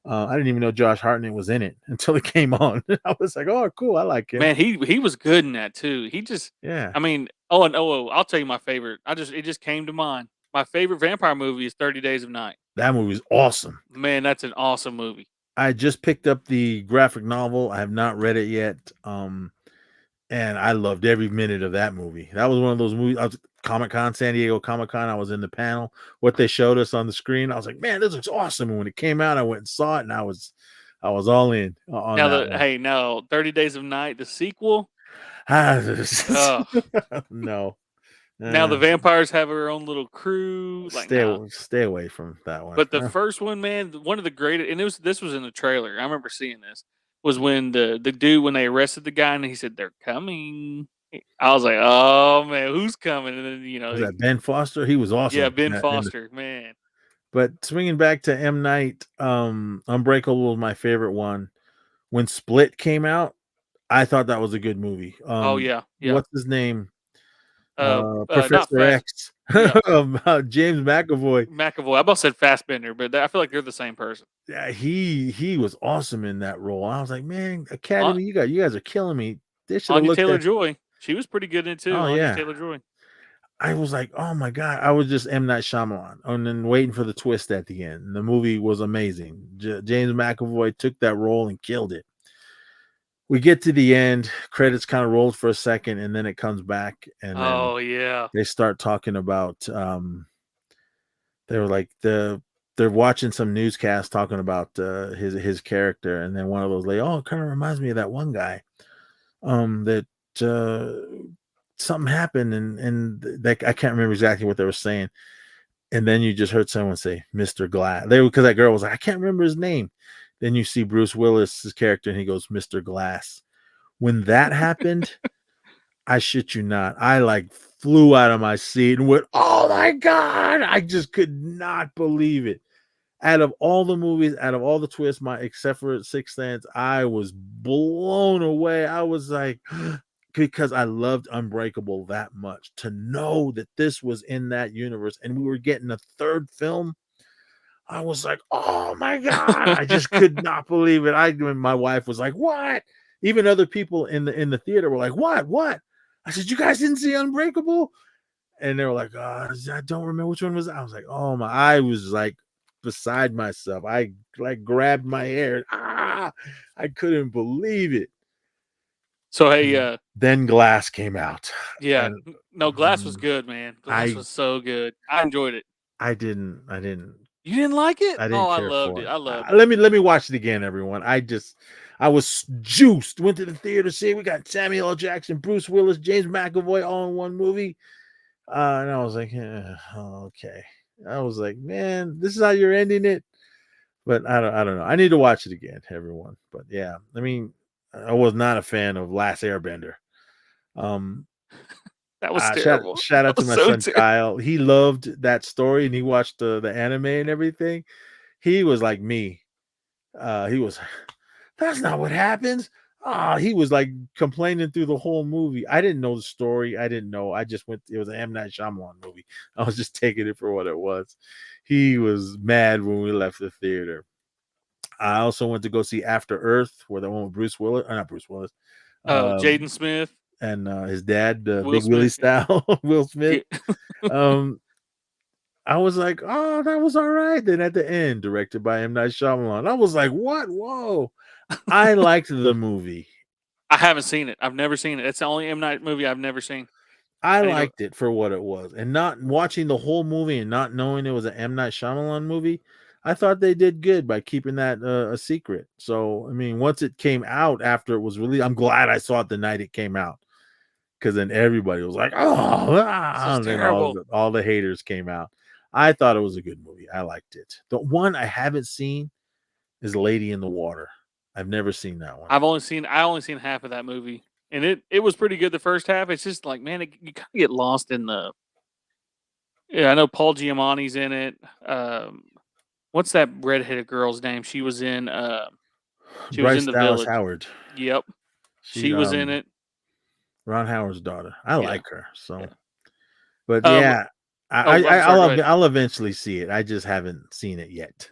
I didn't even know Josh Hartnett was in it until it came on. I was like, oh, cool. I like him. Man, he was good in that too. He just, I mean, I'll tell you my favorite. It just came to mind. My favorite vampire movie is 30 Days of Night. That movie is awesome. Man, that's an awesome movie. I just picked up the graphic novel. I have not read it yet. And I loved every minute of that movie. That was one of those movies. Comic-Con, San Diego Comic-Con. I was in the panel. What they showed us on the screen, I was like, man, this looks awesome. And when it came out, I went and saw it, and I was all in on that. Now 30 Days of Night, the sequel. No. Now the vampires have their own little crew. Stay away from that one. But the first one, man, one of the greatest, and this was in the trailer. I remember seeing this. Was when the dude, when they arrested the guy, and he said they're coming. I was like, oh man, who's coming? And then was that Ben Foster? He was awesome. Yeah, Ben Foster, man. But swinging back to M. Night, Unbreakable was my favorite one. When Split came out, I thought that was a good movie. Yeah. What's his name? Professor X. Yeah. James McAvoy. I about said Fassbender, but I feel like they're the same person. Yeah, he was awesome in that role. I was like, man, Academy, you guys are killing me. Anya Taylor-Joy, she was pretty good in it too. Oh, Anya Taylor-Joy. I was like, oh my god, I was just M. Night Shyamalan, and then waiting for the twist at the end. The movie was amazing. James McAvoy took that role and killed it. We get to the end, credits kind of rolled for a second, and then it comes back, and they start talking about. They were like they're watching some newscast talking about his character, and then one of those like, oh, it kind of reminds me of that one guy, that something happened, and I can't remember exactly what they were saying, and then you just heard someone say Mr. Glass. Because that girl was like, I can't remember his name. Then you see Bruce Willis's character, and he goes, Mr. Glass. When that happened, I shit you not, I like flew out of my seat and went, oh my God, I just could not believe it. Out of all the movies, out of all the twists, except for Sixth Sense, I was blown away. I was like, because I loved Unbreakable that much, to know that this was in that universe and we were getting a third film. I was like, oh my God, I just could not believe it. My wife was like, what? Even other people in the theater were like, what? I said, you guys didn't see Unbreakable? And they were like, I don't remember which one was that. I was like, oh my, I was like beside myself. I like grabbed my hair. I couldn't believe it. So, hey, then Glass came out. Yeah. No, Glass was good, man. Glass was so good. I enjoyed it. I didn't. You didn't like it? I didn't. I loved it. I loved it. Let me watch it again, everyone. I was juiced. Went to the theater to see it. We got Samuel L. Jackson, Bruce Willis, James McAvoy all in one movie. And I was like, okay. I was like, man, this is how you're ending it. But I don't know. I need to watch it again, everyone. But yeah, I mean, I was not a fan of Last Airbender. That was terrible. Shout out to my son Kyle. He loved that story, and he watched the anime and everything. He was like me. He was, that's not what happens. he was like complaining through the whole movie. I didn't know the story. I didn't know. I just went. It was an M. Night Shyamalan movie. I was just taking it for what it was. He was mad when we left the theater. I also went to go see After Earth, where the one with Bruce Willis, not Bruce Willis, Jaden Smith and his dad, Will Big Willie style, Will Smith. Yeah. I was like, oh, that was all right. Then at the end, directed by M. Night Shyamalan, I was like, what? Whoa! I liked the movie. I haven't seen it. I've never seen it. It's the only M. Night movie I've never seen. I liked it for what it was, and not watching the whole movie and not knowing it was an M. Night Shyamalan movie. I thought they did good by keeping that a secret. So, I mean, once it came out after it was released, I'm glad I saw it the night it came out, because then everybody was like, "Oh, and then all the haters came out." I thought it was a good movie. I liked it. The one I haven't seen is Lady in the Water. I've never seen that one. I only seen half of that movie, and it was pretty good the first half. It's just like, man, you kind of get lost in the. Yeah, I know Paul Giamatti's in it. What's that redheaded girl's name? She was in. She Bryce was in the Dallas Village. Howard. Yep, she was in it. Ron Howard's daughter. I like her. So, Yeah. But I'll eventually see it. I just haven't seen it yet.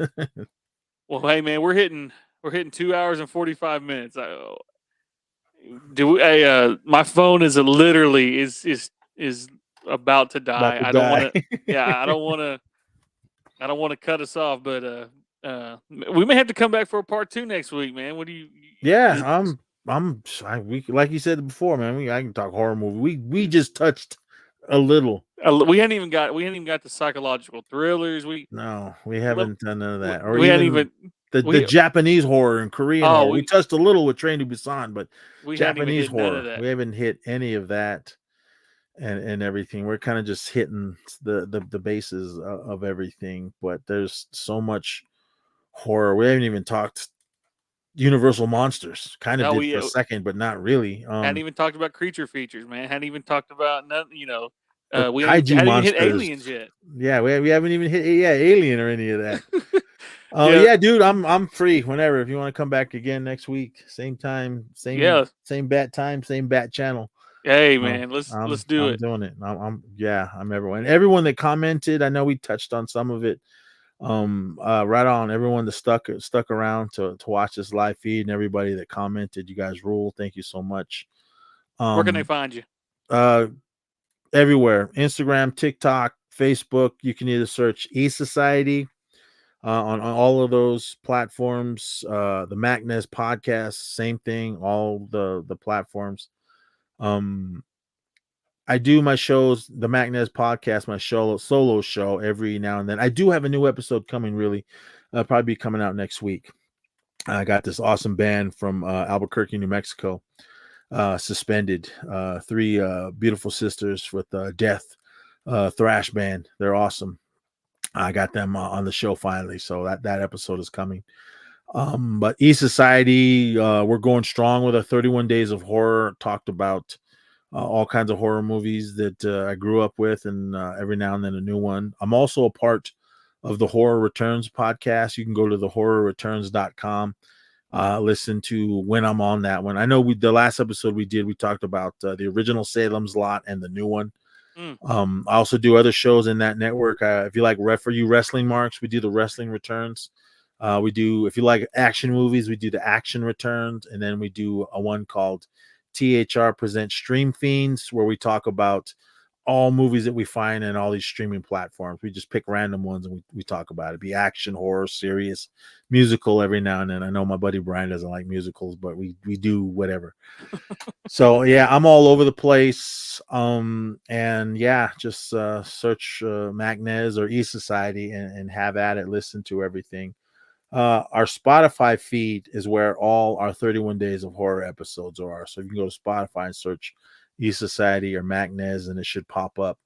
Well, hey man, we're hitting 2 hours and 45 minutes. My phone is literally is about to die. I don't want to. Yeah, I don't want to cut us off, but we may have to come back for a part 2 next week, man. What do you? Yeah, we like you said before, man. I can talk horror movie. We just touched a little. We hadn't even got the psychological thrillers. We haven't done none of that. Or we hadn't even the Japanese horror and Korean horror. We touched a little with Train to Busan, but Japanese horror, we haven't hit any of that and everything. We're kind of just hitting the bases of everything, but there's so much horror. We haven't even talked Universal Monsters. Kind of did for a second, but not really. Hadn't even talked about creature features, man. Hadn't even talked about nothing, we hadn't even hit aliens yet. Yeah, we haven't even hit Alien or any of that. Yeah, dude, I'm free whenever. If you want to come back again next week, same time, same bat time, same bat channel. Hey man, let's do it. I'm doing it. I'm everyone. Everyone that commented, I know we touched on some of it. Right on. Everyone that stuck around to watch this live feed, and everybody that commented, you guys rule. Thank you so much. Where can they find you? Everywhere. Instagram, TikTok, Facebook. You can either search E-Society on all of those platforms. The MacNez podcast, same thing, all the platforms. I do my shows, the MacNez podcast, my solo show every now and then. I do have a new episode coming, really. Probably be coming out next week. I got this awesome band from Albuquerque, New Mexico, Suspended. 3 beautiful sisters with Death thrash band. They're awesome. I got them on the show finally, so that episode is coming. But E-Society, we're going strong with our 31 Days of Horror. Talked about all kinds of horror movies that I grew up with, and every now and then a new one. I'm also a part of the Horror Returns podcast. You can go to thehorrorreturns.com. Listen to when I'm on that one. I know the last episode we talked about the original Salem's Lot and the new one. I also do other shows in that network. If you like for you wrestling marks, we do the Wrestling Returns. We do, if you like action movies, we do the Action Returns, and then we do a one called THR Presents Stream Fiends, where we talk about all movies that we find in all these streaming platforms. We just pick random ones and we talk about it. Be action, horror, serious, musical every now and then. I know my buddy Brian doesn't like musicals, but we do whatever. So yeah, I'm all over the place. And yeah, just search MacNez or E-Society and have at it. Listen to everything. Our Spotify feed is where all our 31 Days of Horror episodes are. So you can go to Spotify and search E-Society or MacNez, and it should pop up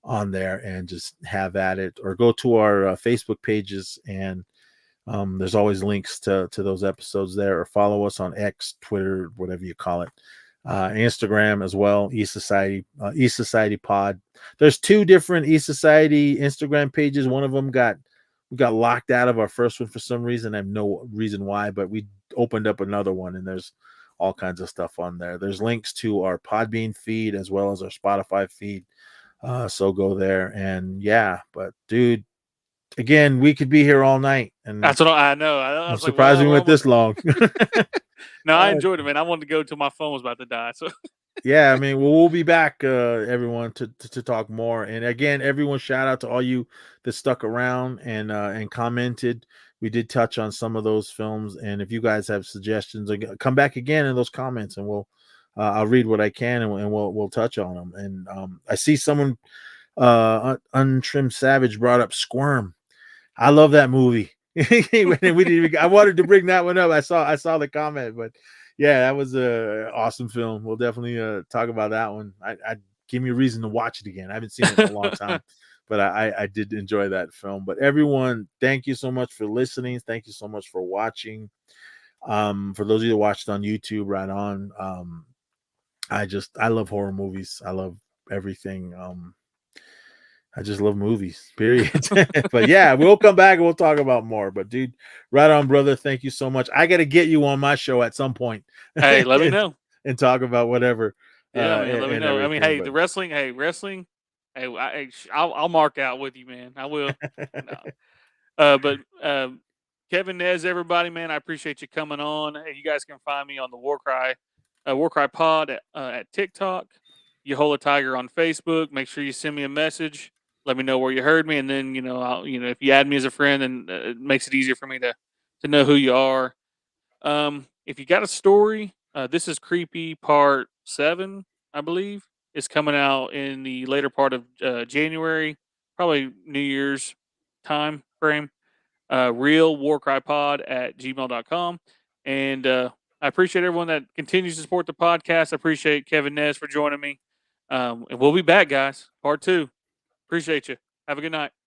on there, and just have at it. Or go to our Facebook pages, and there's always links to those episodes there. Or follow us on X, Twitter, whatever you call it. Instagram as well, E-Society, E-Society Pod. There's 2 different E-Society Instagram pages. One of them we got locked out of our first one for some reason. I have no reason why, but we opened up another one, and there's all kinds of stuff on there. There's links to our Podbean feed as well as our Spotify feed. So go there. And yeah, but dude, again, we could be here all night. And that's what I know. I was surprised we went this long. No, I enjoyed it, man. I wanted to go till my phone was about to die. So yeah, I mean, we'll be back, everyone, to talk more. And again, everyone, shout out to all you that stuck around and commented. We did touch on some of those films, and if you guys have suggestions, come back again in those comments, and I'll read what I can, and we'll touch on them. And I see someone, Untrimmed Savage, brought up Squirm. I love that movie. I wanted to bring that one up. I saw the comment, but yeah, that was a awesome film. We'll definitely talk about that one. I give me a reason to watch it again. I haven't seen it in a long time, but I did enjoy that film. But everyone, thank you so much for listening. Thank you so much for watching. For those of you that watched on YouTube, right on. I love horror movies. I love everything. I just love movies, period. But yeah, we'll come back and we'll talk about more. But dude, right on, brother. Thank you so much. I got to get you on my show at some point. Hey, let me know. And talk about whatever. Yeah, man, let me know. I mean, hey, the wrestling. Hey, I'll mark out with you, man. I will. No. But Kevin Nez, everybody, man, I appreciate you coming on. Hey, you guys can find me on the Warcry Pod at TikTok, Yahola Tiger on Facebook. Make sure you send me a message. Let me know where you heard me, and then if you add me as a friend, then it makes it easier for me to know who you are. If you got a story, this is Creepy Part 7, I believe. It's coming out in the later part of January, probably New Year's time frame. realwarcrypod@gmail.com. And I appreciate everyone that continues to support the podcast. I appreciate Kevin Nez for joining me. And we'll be back, guys. Part 2. Appreciate you. Have a good night.